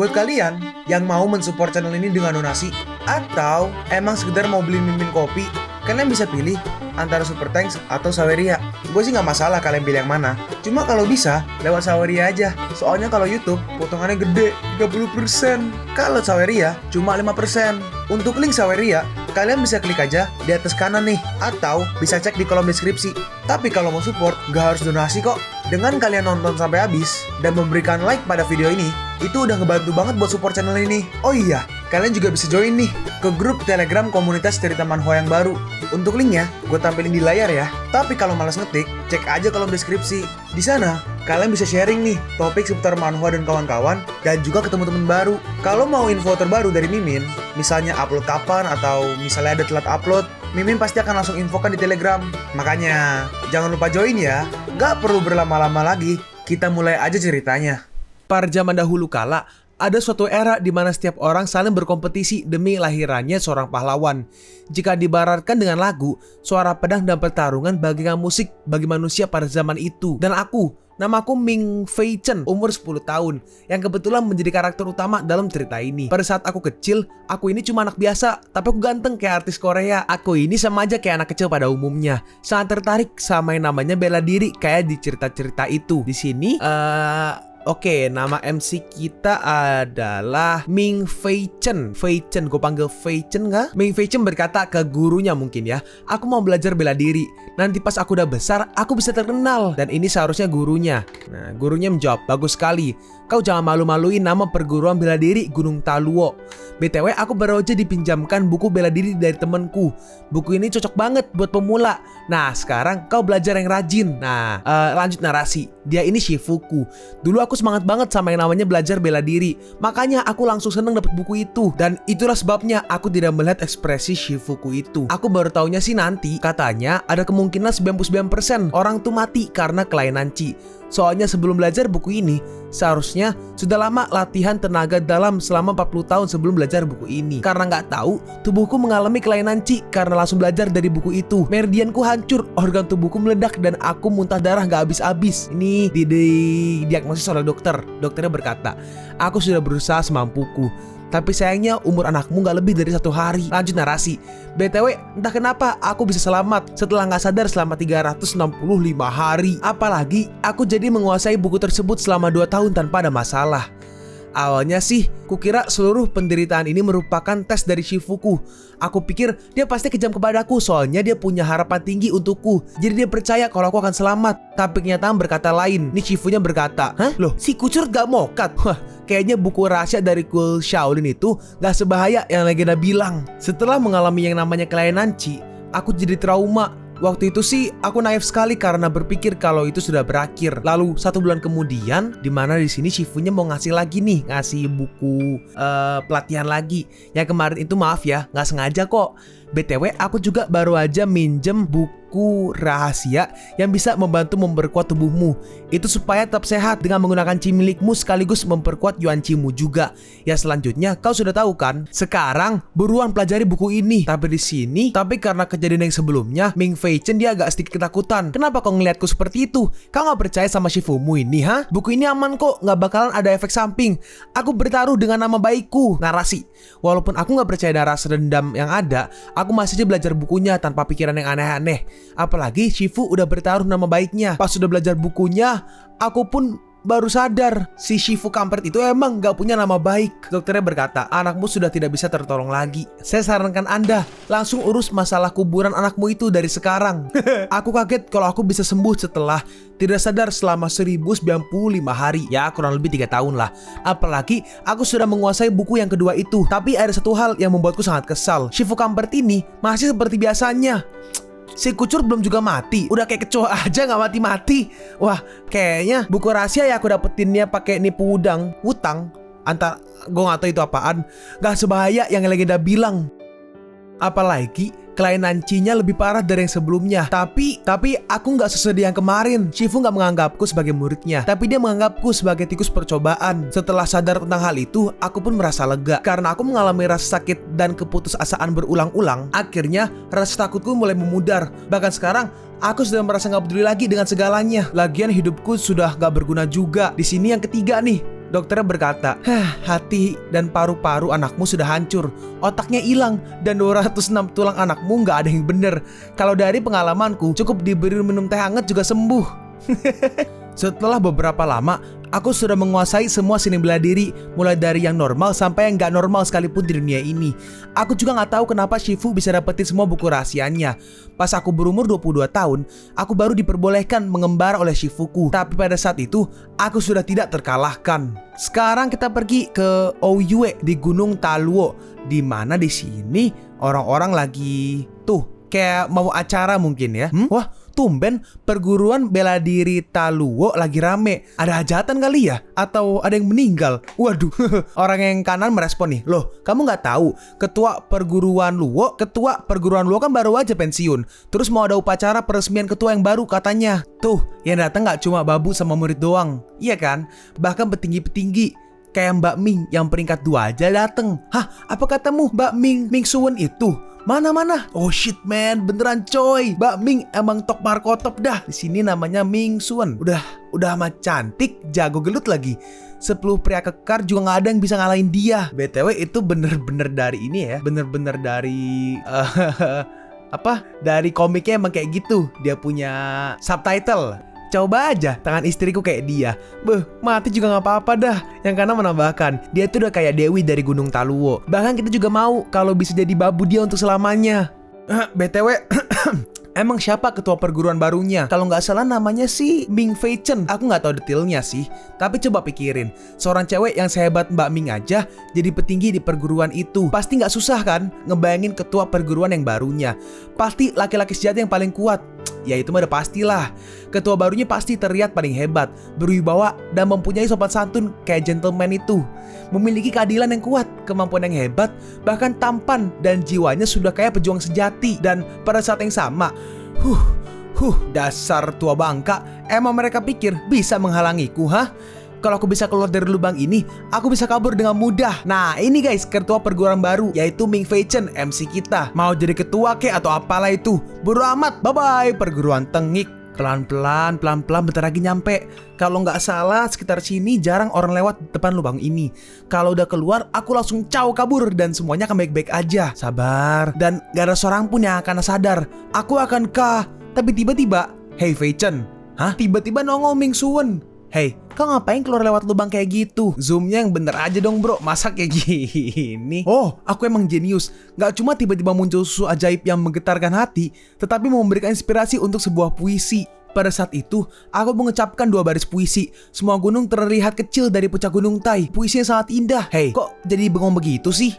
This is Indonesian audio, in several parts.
Buat kalian yang mau mensupport channel ini dengan donasi, atau emang sekedar mau beli mimin kopi, kalian bisa pilih antara Super Thanks atau Saweria. Gue sih nggak masalah kalian pilih yang mana. Cuma kalau bisa, lewat Saweria aja. Soalnya kalau YouTube, potongannya gede, 30%. Kalau Saweria, cuma 5%. Untuk link Saweria, kalian bisa klik aja di atas kanan nih. Atau bisa cek di kolom deskripsi. Tapi kalau mau support, nggak harus donasi kok. Dengan kalian nonton sampai habis, dan memberikan like pada video ini, itu udah ngebantu banget buat support channel ini. Oh iya, kalian juga bisa join nih ke grup Telegram komunitas cerita manhwa yang baru. Untuk linknya, gue tampilin di layar ya. Tapi kalau malas ngetik, cek aja kolom deskripsi. Di sana, kalian bisa sharing nih topik seputar manhwa dan kawan-kawan, dan juga ketemu teman baru. Kalau mau info terbaru dari Mimin, misalnya upload kapan atau misalnya ada telat upload, Mimin pasti akan langsung infokan di Telegram. Makanya, jangan lupa join ya. Gak perlu berlama-lama lagi, kita mulai aja ceritanya. Pada zaman dahulu kala, ada suatu era di mana setiap orang saling berkompetisi demi lahirannya seorang pahlawan. Jika diibaratkan dengan lagu, suara pedang dan pertarungan bagaikan musik bagi manusia pada zaman itu. Dan namaku Ming Fei Chen, umur 10 tahun, yang kebetulan menjadi karakter utama dalam cerita ini. Pada saat aku kecil, aku ini cuma anak biasa, tapi aku ganteng kayak artis Korea. Aku ini sama aja kayak anak kecil pada umumnya. Sangat tertarik sama yang namanya bela diri kayak di cerita-cerita itu. Di sini, Oke, nama MC kita adalah Ming Fei Chen. Fei Chen, gue panggil Fei Chen nggak? Ming Fei Chen berkata ke gurunya mungkin ya, aku mau belajar bela diri. Nanti pas aku udah besar, aku bisa terkenal. Dan ini seharusnya gurunya. Nah, gurunya menjawab, bagus sekali. Kau jangan malu-maluin nama perguruan bela diri Gunung Taluo. BTW, aku baru aja dipinjamkan buku bela diri dari temanku. Buku ini cocok banget buat pemula. Nah, sekarang kau belajar yang rajin. Nah, lanjut narasi. Dia ini Shifuku. Dulu aku semangat banget sama yang namanya belajar bela diri. Makanya aku langsung seneng dapet buku itu. Dan itulah sebabnya aku tidak melihat ekspresi Shifuku itu. Aku baru taunya sih nanti, katanya ada kemungkinan 99% orang tuh mati karena kelainan Chi. Soalnya sebelum belajar buku ini, seharusnya sudah lama latihan tenaga dalam selama 40 tahun sebelum belajar buku ini. Karena nggak tahu, tubuhku mengalami kelainan Chi karena langsung belajar dari buku itu. Meridianku hancur, organ tubuhku meledak, dan aku muntah darah nggak habis-habis. Ini didiagnosis oleh dokter. Dokternya berkata, aku sudah berusaha semampuku, tapi sayangnya umur anakmu gak lebih dari 1 hari. Lanjut narasi. BTW, entah kenapa aku bisa selamat setelah gak sadar selama 365 hari. Apalagi aku jadi menguasai buku tersebut selama 2 tahun tanpa ada masalah. Awalnya sih, kukira seluruh penderitaan ini merupakan tes dari Shifuku. Aku pikir dia pasti kejam kepadaku, soalnya dia punya harapan tinggi untukku. Jadi dia percaya kalau aku akan selamat. Tapi kenyataan berkata lain. Nih Shifunya berkata, hah? Loh, si kucur gak mokat? Wah, kayaknya buku rahasia dari Cool Shaolin itu gak sebahaya yang legenda bilang. Setelah mengalami yang namanya kelainan Chi, aku jadi trauma. Waktu itu sih aku naif sekali karena berpikir kalau itu sudah berakhir. Lalu 1 bulan kemudian, dimana di sini Shifunya mau ngasih lagi nih, ngasih buku pelatihan lagi. Yang kemarin itu maaf ya, nggak sengaja kok. BTW, aku juga baru aja minjem buku rahasia yang bisa membantu memperkuat tubuhmu. Itu supaya tetap sehat dengan menggunakan Chi milikmu sekaligus memperkuat Yuan Chi-mu juga. Ya selanjutnya, kau sudah tahu kan? Sekarang buruan pelajari buku ini. Tapi karena kejadian yang sebelumnya, Ming Fei Chen dia agak sedikit ketakutan. Kenapa kau ngeliatku seperti itu? Kau nggak percaya sama Shifumu ini, ha? Buku ini aman kok, nggak bakalan ada efek samping. Aku bertaruh dengan nama baikku. Narasi. Walaupun aku nggak percaya ada rasa dendam yang ada, aku masih aja belajar bukunya tanpa pikiran yang aneh-aneh. Apalagi Shifu udah bertaruh nama baiknya. Pas sudah belajar bukunya, aku pun baru sadar si Shifu kampret itu emang gak punya nama baik. Dokternya berkata, anakmu sudah tidak bisa tertolong lagi. Saya sarankan Anda langsung urus masalah kuburan anakmu itu dari sekarang. Aku kaget kalau aku bisa sembuh setelah tidak sadar selama 1095 hari. Ya kurang lebih 3 tahun lah. Apalagi aku sudah menguasai buku yang kedua itu. Tapi ada satu hal yang membuatku sangat kesal. Shifu kampret ini masih seperti biasanya. Si kucur belum juga mati, udah kayak kecoa aja gak mati-mati. Wah, kayaknya buku rahasia ya aku dapetinnya pakai nipu utang. Antar, gue gak tahu itu apaan. Gak sebahaya yang legenda bilang. Apalagi kelainan Chi-nya lebih parah dari yang sebelumnya. Tapi aku gak sesedih yang kemarin. Shifu gak menganggapku sebagai muridnya, tapi dia menganggapku sebagai tikus percobaan. Setelah sadar tentang hal itu, aku pun merasa lega. Karena aku mengalami rasa sakit dan keputusasaan berulang-ulang, akhirnya rasa takutku mulai memudar. Bahkan sekarang aku sudah merasa gak peduli lagi dengan segalanya. Lagian hidupku sudah gak berguna juga. Di sini yang ketiga nih, Dokternya berkata, hati dan paru-paru anakmu sudah hancur, otaknya hilang, dan 206 tulang anakmu nggak ada yang bener. Kalau dari pengalamanku, cukup diberi minum teh hangat juga sembuh. Setelah beberapa lama, aku sudah menguasai semua seni bela diri, mulai dari yang normal sampai yang gak normal sekalipun di dunia ini. Aku juga gak tahu kenapa Shifu bisa dapetin semua buku rahasianya. Pas aku berumur 22 tahun, aku baru diperbolehkan mengembara oleh Shifuku. Tapi pada saat itu, aku sudah tidak terkalahkan. Sekarang kita pergi ke Ouyue di Gunung Taluo, di mana di sini orang-orang lagi kayak mau acara mungkin ya. Wah, tumben perguruan bela diri Taluo lagi rame. Ada hajatan kali ya? Atau ada yang meninggal? Waduh, orang yang kanan merespon nih. Loh, kamu nggak tahu ketua perguruan Luo kan baru aja pensiun. Terus mau ada upacara peresmian ketua yang baru katanya. Tuh, yang datang nggak cuma babu sama murid doang. Iya kan? Bahkan petinggi-petinggi kayak Mbak Ming yang peringkat 2 aja dateng. Hah, apa katamu Mbak Ming Suwen itu? Mana? Oh shit man, beneran coy. Mbak Ming emang top markotop dah. Di sini namanya Ming Suwen. Udah amat cantik, jago gelut lagi. 10 pria kekar juga nggak ada yang bisa ngalahin dia. BTW itu bener-bener dari ini ya. Bener-bener dari dari komiknya emang kayak gitu. Dia punya subtitle. Coba aja tangan istriku kayak dia. Mati juga gak apa-apa dah. Yang kanan menambahkan, dia tuh udah kayak Dewi dari Gunung Taluo. Bahkan kita juga mau kalau bisa jadi babu dia untuk selamanya. BTW emang siapa ketua perguruan barunya? Kalau nggak salah namanya sih Ming Fei Chen. Aku nggak tahu detailnya sih. Tapi coba pikirin, seorang cewek yang sehebat Mbak Ming aja jadi petinggi di perguruan itu. Pasti nggak susah kan ngebayangin ketua perguruan yang barunya. Pasti laki-laki sejati yang paling kuat. Ya itu mah udah pastilah. Ketua barunya pasti terlihat paling hebat, berwibawa, dan mempunyai sopan santun kayak gentleman itu. Memiliki keadilan yang kuat, kemampuan yang hebat, bahkan tampan, dan jiwanya sudah kayak pejuang sejati. Dan pada saat yang sama, dasar tua bangka, emang mereka pikir bisa menghalangiku, Kalau aku bisa keluar dari lubang ini, aku bisa kabur dengan mudah. Nah ini guys, ketua perguruan baru, yaitu Ming Fei Chen, MC kita. Mau jadi ketua kek atau apalah itu, bodo amat, bye-bye perguruan tengik. Pelan-pelan bentar lagi nyampe. Kalau nggak salah sekitar sini jarang orang lewat depan lubang ini. Kalau udah keluar, aku langsung kabur dan semuanya akan baik-baik aja. Sabar, dan gak ada seorang pun yang akan sadar aku akan Tapi tiba-tiba, hey Fei Chen, tiba-tiba nongol Ming Suwen. Hey, kau ngapain keluar lewat lubang kayak gitu? Zoomnya yang bener aja dong bro, masa kayak gini? Oh, aku emang jenius. Gak cuma tiba-tiba muncul susu ajaib yang menggetarkan hati, tetapi memberikan inspirasi untuk sebuah puisi. Pada saat itu, aku mengucapkan 2 baris puisi. Semua gunung terlihat kecil dari puncak gunung Tai. Puisi yang sangat indah. Hey, kok jadi bengong begitu sih?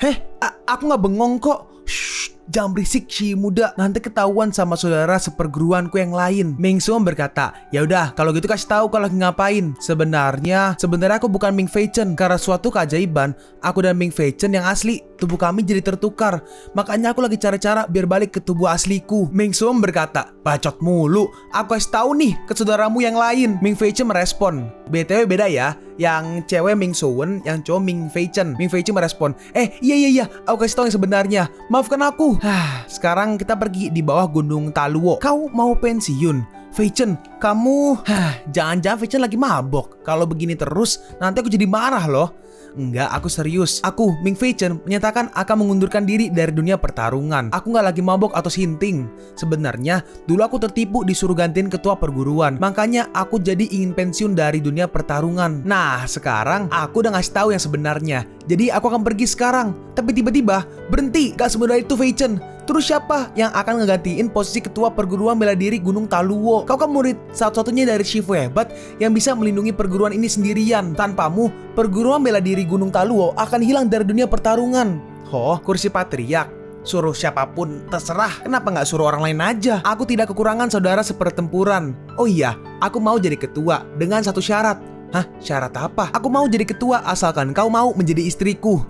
Aku gak bengong kok. Shh, jangan berisik si muda, nanti ketahuan sama saudara seperguruanku yang lain. Ming Suwen berkata, ya udah kalau gitu kasih tahu kalau lagi ngapain. Sebenarnya aku bukan Ming Fei Chen. Karena suatu keajaiban, aku dan Ming Fei Chen yang asli, tubuh kami jadi tertukar. Makanya aku lagi cari cara biar balik ke tubuh asliku. Ming Suwen berkata, bacot mulu, aku kasih tahu nih ke saudaramu yang lain. Ming Fei Chen merespon, BTW beda ya, yang cewek Ming Suwen, yang cowok Ming Fei Chen. Ming Fei Chen merespon, iya, aku kasih tahu yang sebenarnya. Maafkan aku. Sekarang kita pergi di bawah Gunung Taluo. Kau mau pensiun? Fei Chen, kamu... Jangan-jangan Fei Chen lagi mabok. Kalau begini terus, nanti aku jadi marah loh. Enggak, aku serius. Aku, Ming Fei Chen, menyatakan akan mengundurkan diri dari dunia pertarungan. Aku gak lagi mabok atau sinting. Sebenarnya, dulu aku tertipu disuruh gantiin ketua perguruan. Makanya aku jadi ingin pensiun dari dunia pertarungan. Nah, sekarang aku udah ngasih tahu yang sebenarnya. Jadi aku akan pergi sekarang. Tapi tiba-tiba, berhenti. Gak semudah itu Fei Chen. Terus siapa yang akan ngegantiin posisi ketua perguruan bela diri Gunung Taluo? Kau kan murid satu-satunya dari Shifu hebat yang bisa melindungi perguruan ini sendirian. Tanpamu, perguruan bela diri Gunung Taluo akan hilang dari dunia pertarungan. Kursi patriark. Suruh siapapun terserah. Kenapa nggak suruh orang lain aja? Aku tidak kekurangan saudara sepertempuran. Oh iya, aku mau jadi ketua dengan satu syarat. Syarat apa? Aku mau jadi ketua asalkan kau mau menjadi istriku.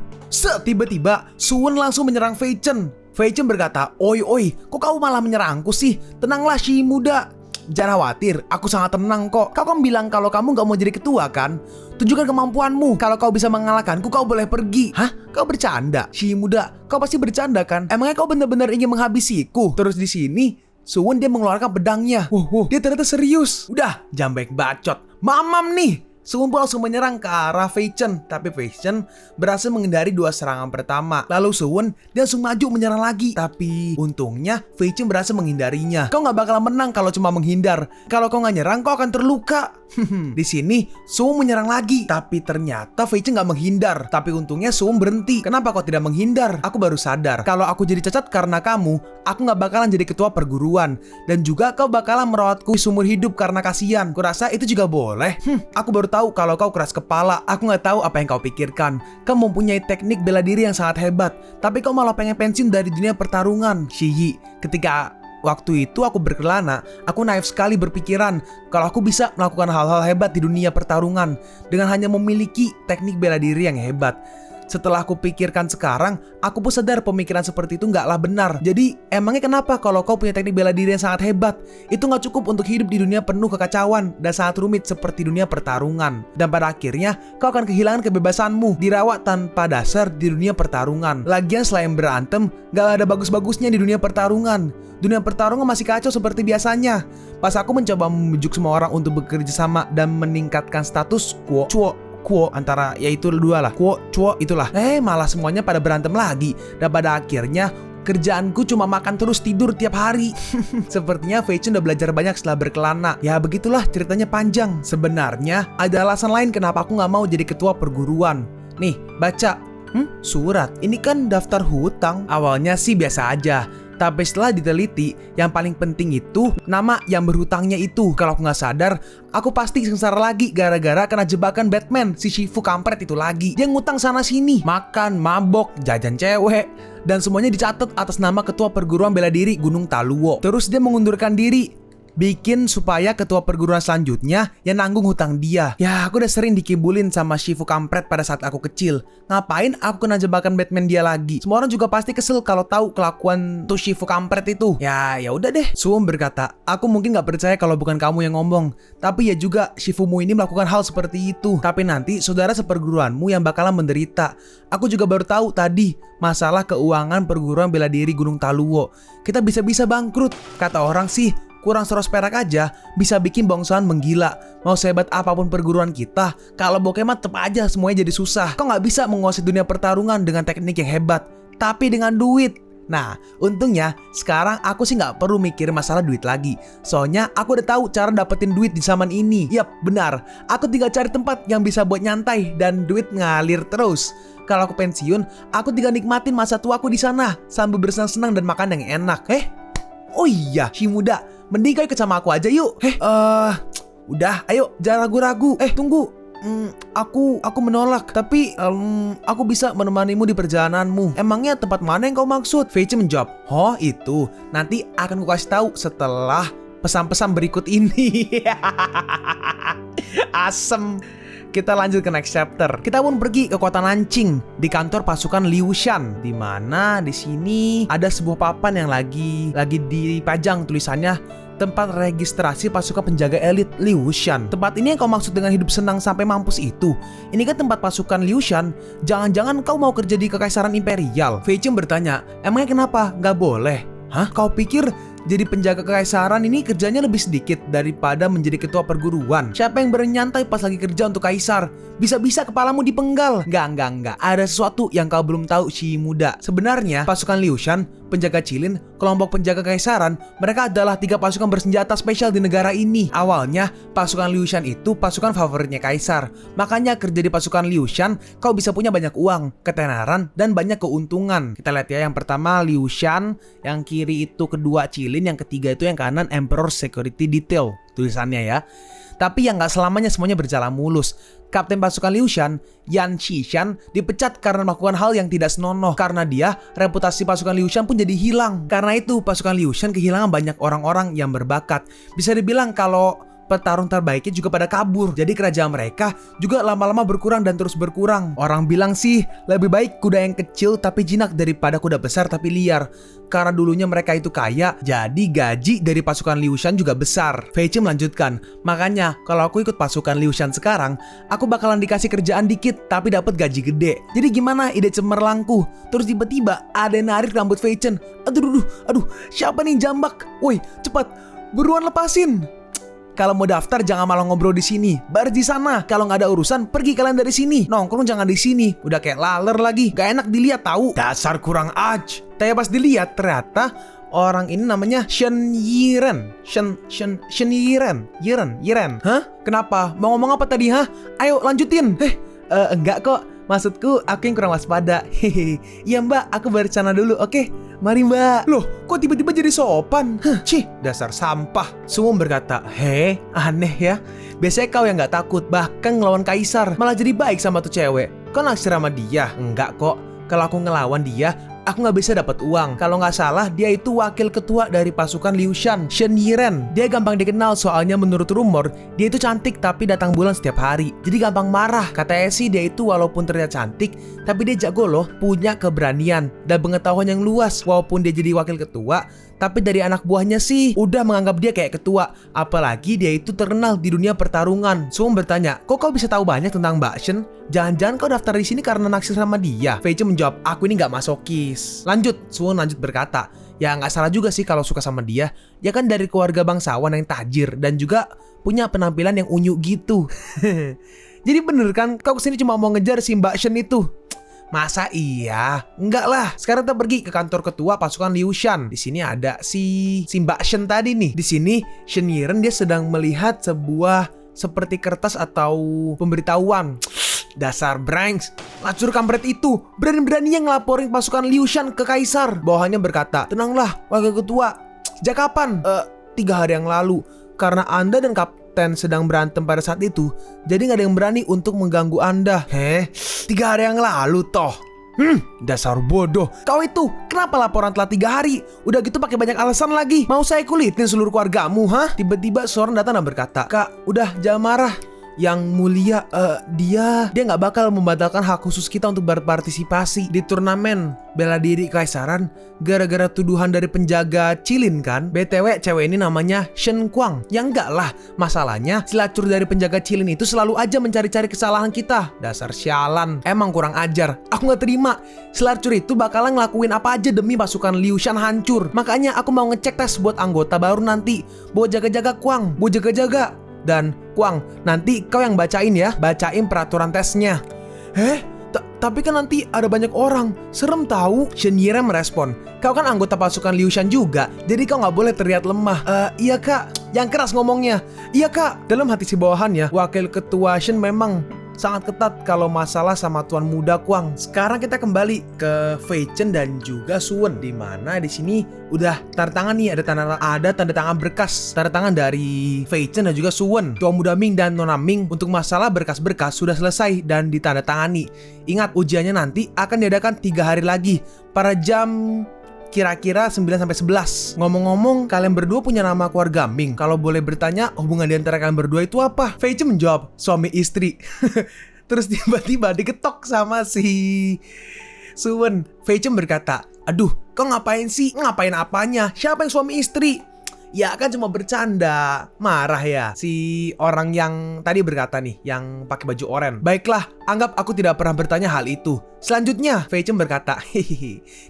Tiba-tiba Suwen langsung menyerang Fei Chen. Fei Chen berkata, oi, kok kau malah menyerangku sih? Tenanglah si muda. Jangan khawatir, aku sangat tenang kok. Kau kan bilang kalau kamu gak mau jadi ketua kan? Tunjukkan kemampuanmu. Kalau kau bisa mengalahkanku, kau boleh pergi. Kau bercanda? Si muda, kau pasti bercanda kan? Emangnya kau benar-benar ingin menghabisiku? Terus di sini, Suwen dia mengeluarkan pedangnya. Dia ternyata serius. Udah, jangan baik bacot. Mamam nih. Suwon pun langsung menyerang ke arah Fei Chen, tapi Fei Chen berhasil menghindari 2 serangan pertama. Lalu Suwon dia langsung maju menyerang lagi, tapi untungnya Fei Chen berhasil menghindarinya. Kau nggak bakalan menang kalau cuma menghindar. Kalau kau nggak nyerang, kau akan terluka. Di sini Suwon menyerang lagi, tapi ternyata Fei Chen nggak menghindar. Tapi untungnya Suwon berhenti. Kenapa kau tidak menghindar? Aku baru sadar kalau aku jadi cacat karena kamu, aku nggak bakalan jadi ketua perguruan, dan juga kau bakalan merawatku seumur hidup karena kasihan. Kurasa itu juga boleh. Aku baru tahu kalau kau keras kepala. Aku nggak tahu apa yang kau pikirkan. Kau mempunyai teknik bela diri yang sangat hebat, tapi kau malah pengen pensiun dari dunia pertarungan. Shiyi, ketika waktu itu aku berkelana, aku naif sekali berpikiran kalau aku bisa melakukan hal-hal hebat di dunia pertarungan dengan hanya memiliki teknik bela diri yang hebat. Setelah aku pikirkan sekarang, aku pun sadar pemikiran seperti itu nggaklah benar. Jadi, emangnya kenapa kalau kau punya teknik bela diri yang sangat hebat, itu nggak cukup untuk hidup di dunia penuh kekacauan dan sangat rumit seperti dunia pertarungan? Dan pada akhirnya, kau akan kehilangan kebebasanmu, dirawat tanpa dasar di dunia pertarungan. Lagian selain berantem, nggak ada bagus-bagusnya di dunia pertarungan. Dunia pertarungan masih kacau seperti biasanya. Pas aku mencoba membujuk semua orang untuk bekerja sama dan meningkatkan status quo antara yaitu dua lah, quo itulah. Malah semuanya pada berantem lagi. Dan pada akhirnya kerjaanku cuma makan terus tidur tiap hari. Sepertinya Fei Chen udah belajar banyak setelah berkelana. Ya begitulah, ceritanya panjang. Sebenarnya ada alasan lain kenapa aku gak mau jadi ketua perguruan. Nih, baca. Surat. Ini kan daftar hutang. Awalnya sih biasa aja, tapi setelah diteliti, yang paling penting itu nama yang berhutangnya itu. Kalau aku nggak sadar, aku pasti sengsara lagi gara-gara kena jebakan Batman, si Shifu kampret itu lagi. Dia ngutang sana sini, makan, mabok, jajan cewek, dan semuanya dicatat atas nama ketua perguruan bela diri Gunung Taluo. Terus dia mengundurkan diri, bikin supaya ketua perguruan selanjutnya yang nanggung hutang dia. Ya, aku udah sering dikibulin sama Shifu kampret pada saat aku kecil. Ngapain aku kena jebakan Batman dia lagi? Semua orang juga pasti kesel kalau tahu kelakuan tuh Shifu kampret itu. Ya udah deh. Suwon berkata, aku mungkin nggak percaya kalau bukan kamu yang ngomong. Tapi ya juga Shifumu ini melakukan hal seperti itu. Tapi nanti saudara seperguruanmu yang bakalan menderita. Aku juga baru tahu tadi masalah keuangan perguruan bela diri Gunung Taluo. Kita bisa-bisa bangkrut. Kata orang sih, kurang 100 perak aja bisa bikin bangsawan menggila. Mau sehebat apapun perguruan kita, kalau bokeh mah tetep aja semuanya jadi susah. Kau nggak bisa menguasai dunia pertarungan dengan teknik yang hebat, tapi dengan duit. Nah, untungnya sekarang aku sih nggak perlu mikir masalah duit lagi. Soalnya aku udah tahu cara dapetin duit di zaman ini. Yap, benar. Aku tinggal cari tempat yang bisa buat nyantai dan duit ngalir terus. Kalau aku pensiun, aku tinggal nikmatin masa tuaku di sana sambil bersenang-senang dan makan yang enak. Oh iya, si muda, mending kau ikut sama aku aja yuk. Udah, ayo, jangan ragu-ragu. Tunggu. Aku menolak. Tapi aku bisa menemanimu di perjalananmu. Emangnya tempat mana yang kau maksud? Fei Chen menjawab, oh itu, nanti akan ku kasih tahu setelah pesan-pesan berikut ini. Asem. Kita lanjut ke next chapter. Kita pun pergi ke kota Nanjing di kantor pasukan Liu Shan, di mana di sini ada sebuah papan yang lagi dipajang tulisannya tempat registrasi pasukan penjaga elit Liu Shan. Tempat ini yang kau maksud dengan hidup senang sampai mampus itu? Ini kan tempat pasukan Liu Shan. Jangan-jangan kau mau kerja di Kekaisaran Imperial? Fei Chen bertanya, emangnya kenapa? Nggak boleh? Hah? Kau pikir jadi penjaga kekaisaran ini kerjanya lebih sedikit daripada menjadi ketua perguruan? Siapa yang berani nyantai pas lagi kerja untuk kaisar? Bisa-bisa kepalamu dipenggal. Enggak. Ada sesuatu yang kau belum tahu, si muda. Sebenarnya pasukan Liu Shan, penjaga Cilin, kelompok penjaga kekaisaran, mereka adalah 3 pasukan bersenjata spesial di negara ini. Awalnya pasukan Liu Shan itu pasukan favoritnya kaisar. Makanya kerja di pasukan Liu Shan, kau bisa punya banyak uang, ketenaran, dan banyak keuntungan. Kita lihat ya, yang pertama Liu Shan, yang kiri itu kedua Cilin, yang ketiga itu yang kanan Emperor Security Detail tulisannya ya. Tapi yang gak selamanya semuanya berjalan mulus. Kapten pasukan Liu Shan, Yan Xishan, dipecat karena melakukan hal yang tidak senonoh. Karena dia, reputasi pasukan Liu Shan pun jadi hilang. Karena itu pasukan Liu Shan kehilangan banyak orang-orang yang berbakat. Bisa dibilang kalau petarung terbaiknya juga pada kabur. Jadi kerajaan mereka juga lama-lama berkurang dan terus berkurang. Orang bilang sih lebih baik kuda yang kecil tapi jinak daripada kuda besar tapi liar. Karena dulunya mereka itu kaya, jadi gaji dari pasukan Liu Shan juga besar. Fei Chen melanjutkan, makanya kalau aku ikut pasukan Liu Shan sekarang, aku bakalan dikasih kerjaan dikit tapi dapat gaji gede. Jadi gimana ide cemerlangku? Terus tiba-tiba ada yang narik rambut Fei Chen. Aduh, siapa nih jambak? Woi, cepat, buruan lepasin. Kalau mau daftar jangan malah ngobrol di sini. Baris di sana. Kalau nggak ada urusan, pergi kalian dari sini. Nongkrong jangan di sini. Udah kayak laler lagi. Gak enak dilihat tahu. Dasar kurang aj. Tapi pas dilihat ternyata orang ini namanya Shen Yiren. Yiren. Hah? Kenapa? Mau ngomong apa tadi, hah? Ayo lanjutin. Enggak kok. Maksudku, aku yang kurang waspada. Hehehe. Iya mbak, aku bercanda dulu, oke? Mari mbak. Loh, kok tiba-tiba jadi sopan? Cih, dasar sampah. Suwon berkata, aneh ya. Biasanya kau yang gak takut, bahkan ngelawan kaisar. Malah jadi baik sama tuh cewek. Kau naksir sama dia? Enggak kok. Kalau aku ngelawan dia, aku nggak bisa dapat uang. Kalau nggak salah, dia itu wakil ketua dari pasukan Liu Shan, Shen Yiren. Dia gampang dikenal soalnya menurut rumor, dia itu cantik tapi datang bulan setiap hari. Jadi gampang marah. Katanya sih dia itu walaupun terlihat cantik, tapi dia jago loh, punya keberanian dan pengetahuan yang luas. Walaupun dia jadi wakil ketua, tapi dari anak buahnya sih udah menganggap dia kayak ketua. Apalagi dia itu terkenal di dunia pertarungan. Suwon bertanya, kok kau bisa tahu banyak tentang Mbak Shen? Jangan-jangan kau daftar di sini karena naksir sama dia? Fei Chen menjawab, aku ini nggak masokis. Lanjut, Suwon lanjut berkata, ya nggak salah juga sih kalau suka sama dia. Dia kan dari keluarga bangsawan yang tajir dan juga punya penampilan yang unyu gitu. Jadi bener kan, kau kesini cuma mau ngejar si Mbak Shen itu? Masa iya? Enggak lah. Sekarang kita pergi ke kantor ketua pasukan Liu Shan. Di sini ada si Mbak Shen tadi nih. Di sini Shen Yiren dia sedang melihat sebuah seperti kertas atau pemberitahuan. Dasar Branks, lacur kampret itu berani-beraninya ngelaporin pasukan Liu Shan ke kaisar. Bawahannya berkata, tenanglah wakil ketua. Sejak kapan? 3 hari yang lalu. Karena Anda dan kapten sedang berantem pada saat itu, jadi gak ada yang berani untuk mengganggu Anda. 3 hari yang lalu toh. Dasar bodoh. Kau itu kenapa laporan telah 3 hari? Udah gitu pakai banyak alasan lagi. Mau saya kulitin seluruh keluargamu, hah? Tiba-tiba seorang datang dan berkata, Kak, udah jangan marah. Yang mulia, dia nggak bakal membatalkan hak khusus kita untuk berpartisipasi di turnamen bela diri kaisaran gara-gara tuduhan dari penjaga Cilin kan. BTW cewek ini namanya Shen Kuang. Ya enggak lah, masalahnya si lacur dari penjaga Cilin itu selalu aja mencari-cari kesalahan kita. Dasar sialan, emang kurang ajar. Aku nggak terima, si lacur itu bakalan ngelakuin apa aja demi pasukan Liu Shan hancur. Makanya aku mau ngecek tes buat anggota baru nanti. Bawa jaga-jaga Kuang, bawa jaga-jaga. Dan Kuang, nanti kau yang bacain ya, bacain peraturan tesnya. Tapi kan nanti ada banyak orang, serem tahu. Shen Yiren merespon, kau kan anggota pasukan Liu Shan juga, jadi kau nggak boleh terlihat lemah. Iya kak, yang keras ngomongnya. Iya kak. Dalam hati si bawahannya, wakil ketua Shen memang sangat ketat kalau masalah sama tuan muda Kuang. Sekarang kita kembali ke Fei Chen dan juga Suwon, di mana di sini udah tanda tangan nih, ada tanda tangan berkas, tanda tangan dari Fei Chen dan juga Suwon. Tuan muda Ming dan Nona Ming untuk masalah berkas-berkas sudah selesai dan ditandatangani. Ingat, ujiannya nanti akan diadakan 3 hari lagi pada jam kira-kira 9-11. Ngomong-ngomong, kalian berdua punya nama keluarga Ming. Kalau boleh bertanya, hubungan di antara kalian berdua itu apa? Fei Chen menjawab, suami istri. Terus tiba-tiba diketok sama si Suwon. Fei Chen berkata, aduh, kau ngapain sih? Ngapain apanya? Siapa yang suami istri? Ya kan cuma bercanda. Marah ya si orang yang tadi berkata nih, yang pakai baju oranye. Baiklah, anggap aku tidak pernah bertanya hal itu. Selanjutnya, Fei Chen berkata,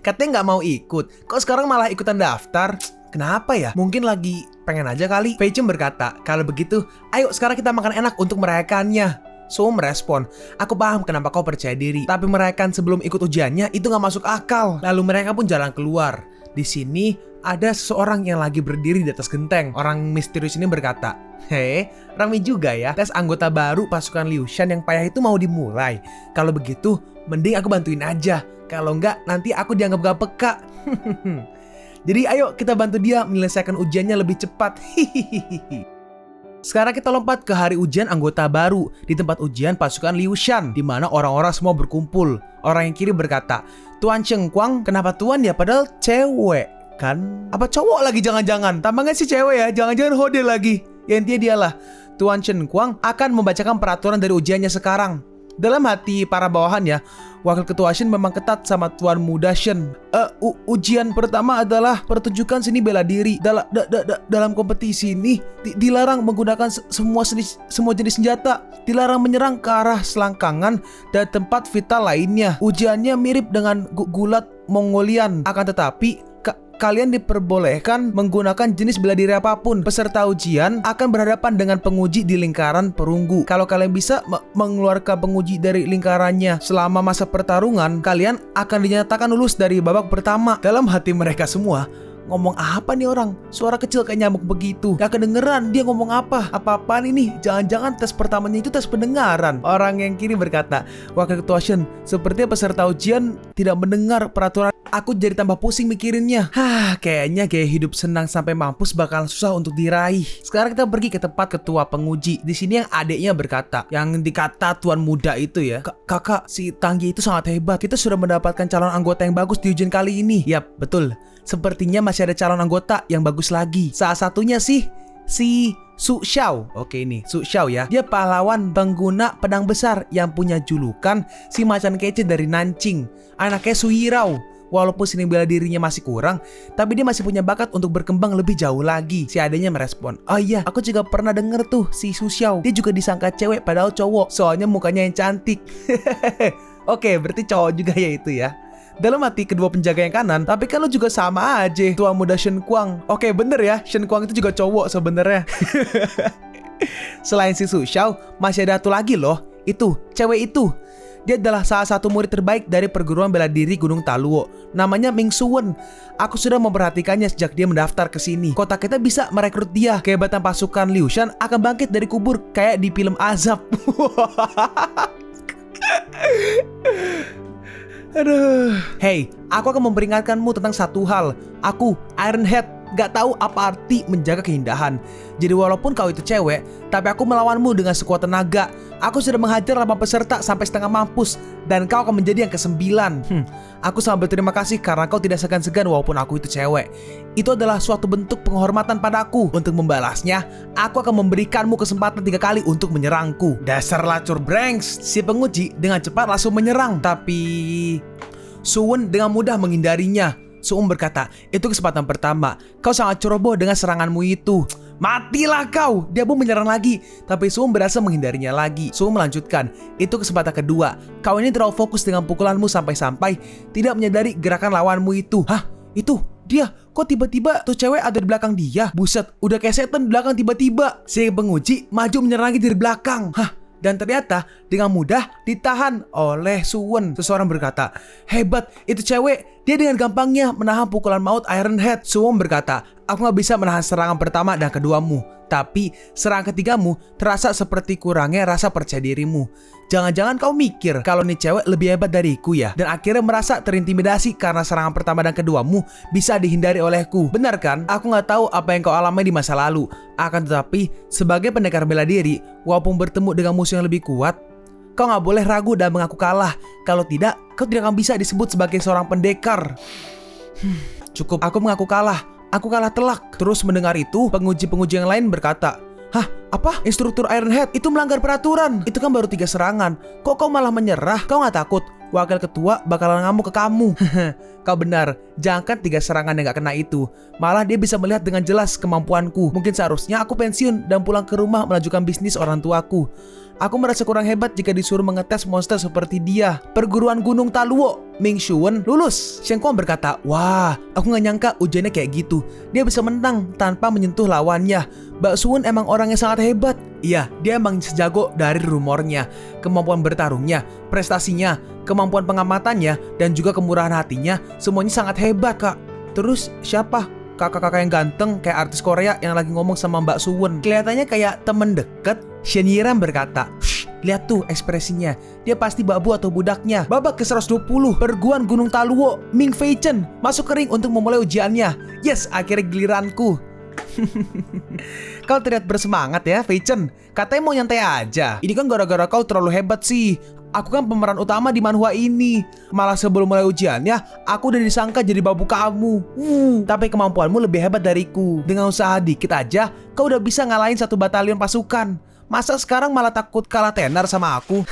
katanya nggak mau ikut. Kok sekarang malah ikutan daftar? Kenapa ya? Mungkin lagi pengen aja kali. Fei Chen berkata, kalau begitu, ayo sekarang kita makan enak untuk merayakannya. So merespon, aku paham kenapa kau percaya diri, tapi merayakan sebelum ikut ujiannya itu nggak masuk akal. Lalu mereka pun jalan keluar. Di sini ada seseorang yang lagi berdiri di atas genteng. Orang misterius ini berkata, ramai juga ya. Tes anggota baru pasukan Liu Shan yang payah itu mau dimulai. Kalau begitu, mending aku bantuin aja. Kalau enggak, nanti aku dianggap gak peka. Jadi ayo kita bantu dia menyelesaikan ujiannya lebih cepat. Sekarang kita lompat ke hari ujian anggota baru di tempat ujian pasukan Liu Shan, di mana orang-orang semua berkumpul. Orang yang kiri berkata, Tuan Shen Kuang, kenapa tuan ya? Padahal cewek kan? Apa cowok lagi jangan-jangan? Tampangnya sih cewek ya, jangan-jangan hode lagi. Ya intinya dialah, Tuan Shen Kuang akan membacakan peraturan dari ujiannya sekarang. Dalam hati para bawahannya, wakil ketua Shen memang ketat sama tuan muda Shen. Ujian pertama adalah pertunjukan seni bela diri. Dalam kompetisi ini dilarang menggunakan semua jenis senjata. Dilarang menyerang ke arah selangkangan dan tempat vital lainnya. Ujiannya mirip dengan gulat Mongolian. Akan tetapi kalian diperbolehkan menggunakan jenis bela diri apapun. Peserta ujian akan berhadapan dengan penguji di lingkaran perunggu. Kalau kalian bisa mengeluarkan penguji dari lingkarannya selama masa pertarungan, kalian akan dinyatakan lulus dari babak pertama. Dalam hati mereka semua, ngomong apa nih orang? Suara kecil kayak nyamuk begitu. Gak kedengeran dia ngomong apa. Apa-apaan ini? Jangan-jangan tes pertamanya itu tes pendengaran. Orang yang kiri berkata, Wakil Ketua Shen, sepertinya peserta ujian tidak mendengar peraturan. Aku jadi tambah pusing mikirinnya. Kayaknya gaya hidup senang sampai mampus bakalan susah untuk diraih. Sekarang kita pergi ke tempat ketua penguji. Di sini yang adiknya berkata, yang dikata tuan muda itu ya, Kakak, si Tanggi itu sangat hebat. Kita sudah mendapatkan calon anggota yang bagus di ujian kali ini. Yap, betul. Sepertinya masih ada calon anggota yang bagus lagi. Salah satunya si Su Xiao. Oke, ini Su Xiao ya. Dia pahlawan pengguna pedang besar yang punya julukan si macan kece dari Nanjing. Anaknya Su Yirao. Walaupun seni bela dirinya masih kurang, tapi dia masih punya bakat untuk berkembang lebih jauh lagi. Si adanya merespon, oh iya, aku juga pernah denger tuh si Su Xiao. Dia juga disangka cewek padahal cowok, soalnya mukanya yang cantik. Oke, berarti cowok juga ya itu ya. Dalam hati kedua penjaga yang kanan, tapi kan lo juga sama aja, tua muda Shen Kuang. Oke, bener ya, Shen Kuang itu juga cowok sebenarnya. Selain si Su Xiao, masih ada satu lagi loh. Itu, cewek itu. Dia adalah salah satu murid terbaik dari perguruan bela diri Gunung Taluo. Namanya Ming Suwen. Aku sudah memperhatikannya sejak dia mendaftar ke sini. Kota kita bisa merekrut dia. Kehebatan pasukan Liu Shan akan bangkit dari kubur kayak di film Azab. Aduh. Hey, aku akan memperingatkanmu tentang satu hal. Aku, Ironhead, gak tahu apa arti menjaga keindahan. Jadi walaupun kau itu cewek, tapi aku melawanmu dengan sekuat tenaga. Aku sudah menghajar 8 peserta sampai setengah mampus, dan kau akan menjadi yang ke-9. Aku sangat berterima kasih karena kau tidak segan-segan walaupun aku itu cewek. Itu adalah suatu bentuk penghormatan padaku. Untuk membalasnya, aku akan memberikanmu kesempatan 3 kali untuk menyerangku. Dasar lacur Branks. Si penguji dengan cepat langsung menyerang, tapi Suwen dengan mudah menghindarinya. Suwen berkata, itu kesempatan pertama. Kau sangat ceroboh dengan seranganmu itu. Matilah kau. Dia pun menyerang lagi, tapi Suwen berhasil menghindarinya lagi. Suwen melanjutkan, itu kesempatan kedua. Kau ini terlalu fokus dengan pukulanmu sampai-sampai tidak menyadari gerakan lawanmu itu. Hah? Itu dia. Kok tiba-tiba tuh cewek ada di belakang dia? Buset, udah kayak setan di belakang tiba-tiba. Si penguji maju menyerang lagi dari belakang. Hah? Dan ternyata dengan mudah ditahan oleh Suwen. Seseorang berkata, hebat, itu cewek. Dia dengan gampangnya menahan pukulan maut Ironhead. Suwen berkata, aku gak bisa menahan serangan pertama dan keduamu. Tapi serangan ketigamu terasa seperti kurangnya rasa percaya dirimu. Jangan-jangan kau mikir kalau nih cewek lebih hebat dariku ya, dan akhirnya merasa terintimidasi karena serangan pertama dan keduamu bisa dihindari olehku. Benar kan? Aku gak tahu apa yang kau alami di masa lalu. Akan tetapi sebagai pendekar bela diri, walaupun bertemu dengan musuh yang lebih kuat, kau gak boleh ragu dan mengaku kalah. Kalau tidak, kau tidak akan bisa disebut sebagai seorang pendekar. Cukup, aku mengaku kalah. Aku kalah telak. Terus mendengar itu, penguji-penguji yang lain berkata, hah? Apa? Instruktur Ironhead itu melanggar peraturan. Itu kan baru 3 serangan. Kok kau malah menyerah? Kau gak takut wakil ketua bakalan ngamuk ke kamu? Kau benar. Jangankan 3 serangan yang gak kena itu, malah dia bisa melihat dengan jelas kemampuanku. Mungkin seharusnya aku pensiun dan pulang ke rumah melanjutkan bisnis orang tuaku. Aku merasa kurang hebat jika disuruh mengetes monster seperti dia. Perguruan Gunung Taluo, Ming Suwen lulus. Shen Kuang berkata, wah, aku gak nyangka ujiannya kayak gitu. Dia bisa menang tanpa menyentuh lawannya. Mbak Suwen emang orang yang sangat hebat. Iya, dia emang sejago dari rumornya. Kemampuan bertarungnya, prestasinya, kemampuan pengamatannya, dan juga kemurahan hatinya, semuanya sangat hebat, Kak. Terus siapa? Kakak-kakak yang ganteng kayak artis Korea yang lagi ngomong sama Mbak Suwen. Kelihatannya kayak temen deket. Shen Yiran berkata, lihat tuh ekspresinya. Dia pasti babu atau budaknya. Babak ke-120, perguruan Gunung Taluo, Ming Feichen masuk ke ring untuk memulai ujiannya. Yes, akhirnya giliranku. Kau terlihat bersemangat ya, Feichen. Katanya mau nyantai aja. Ini kan gara-gara kau terlalu hebat sih. Aku kan pemeran utama di manhwa ini. Malah sebelum mulai ujiannya, aku udah disangka jadi babu kamu. Tapi kemampuanmu lebih hebat dariku. Dengan usaha dikit aja, kau udah bisa ngalahin 1 batalion pasukan. Masa sekarang malah takut kalah tenar sama aku?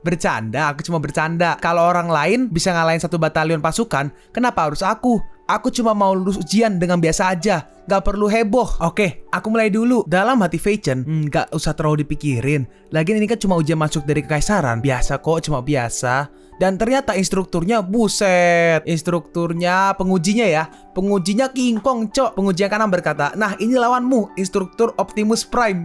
Bercanda, aku cuma bercanda. Kalau orang lain bisa ngalahin 1 batalion pasukan, kenapa harus aku? Aku cuma mau lulus ujian dengan biasa aja. Gak perlu heboh. Oke, aku mulai dulu. Dalam hati Feichen, gak usah terlalu dipikirin. Lagian ini kan cuma ujian masuk dari kekaisaran. Biasa kok, cuma biasa. Dan ternyata instrukturnya, buset, instrukturnya, pengujinya ya, pengujinya King Kong, cok. Penguji yang kanan berkata, nah ini lawanmu, instruktur Optimus Prime.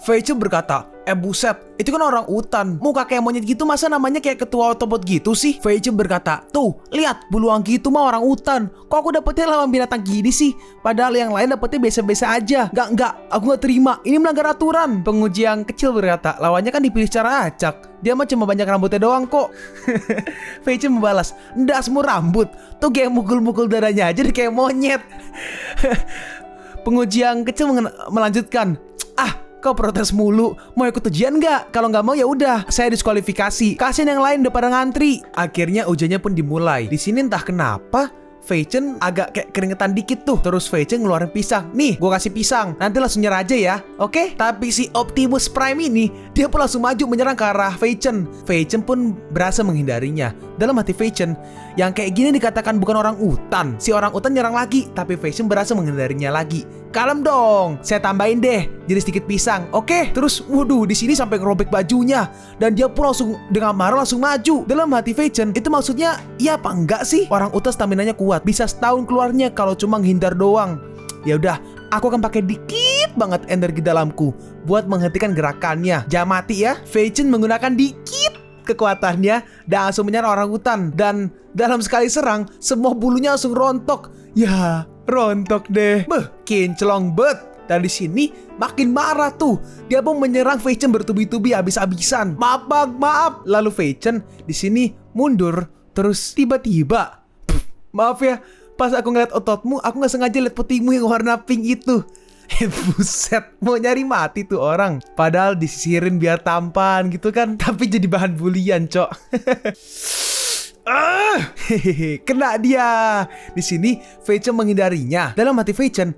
Veicem berkata, buset, itu kan orang utan, muka kayak monyet gitu, masa namanya kayak ketua Autobot gitu sih? Veicem berkata, tuh, lihat, buluang gitu mah orang utan, kok aku dapetnya lawan binatang gini sih? Padahal yang lain dapetnya biasa-biasa aja. Enggak, aku gak terima, ini melanggar aturan. Penguji yang kecil berkata, lawannya kan dipilih secara acak, dia mah cuma banyak rambutnya doang kok. Veicem membalas, ndak semua rambut, tuh kayak mukul-mukul dadanya aja kayak monyet. Penguji yang kecil melanjutkan, kau protes mulu, mau ikut ujian nggak? Kalau nggak mau ya udah, saya diskualifikasi. Kasian yang lain udah pada ngantri. Akhirnya ujiannya pun dimulai. Di sini entah kenapa Veicem agak kayak keringetan dikit tuh. Terus Veicem ngeluarin pisang. Nih, gua kasih pisang. Nanti langsung nyerah aja ya. Oke? Tapi si Optimus Prime ini, dia pun langsung maju menyerang ke arah Veicem. Veicem pun berhasil menghindarinya. Dalam hati Veicem, yang kayak gini dikatakan bukan orang utan. Si orang utan nyerang lagi, tapi Veicem berhasil menghindarinya lagi. Kalem dong, saya tambahin deh jadi sedikit pisang. Oke? Terus waduh, di sini sampai ngerobek bajunya dan dia pun langsung dengan marah langsung maju. Dalam hati Veicem, itu maksudnya iya apa enggak sih? Orang utan staminanya kuat, bisa setahun keluarnya kalau cuma menghindar doang. Ya udah, aku akan pakai dikit banget energi dalamku buat menghentikan gerakannya. Jangan mati ya. Veicem menggunakan dikit kekuatannya dan langsung menyerang orang utan, dan dalam sekali serang semua bulunya langsung rontok. Ya, rontok deh. Kinclong bet. Dan di sini makin marah tuh. Dia pun menyerang Veicem bertubi-tubi habis-habisan. Maaf bang, maaf. Lalu Veicem di sini mundur. Terus tiba-tiba, maaf ya, pas aku ngeliat ototmu, aku nggak sengaja liat putihmu yang warna pink itu. Buset, mau nyari mati tuh orang. Padahal disisirin biar tampan gitu kan, tapi jadi bahan bulian, cok. Kena dia. Di sini Veicem menghindarinya. Dalam hati Veicem,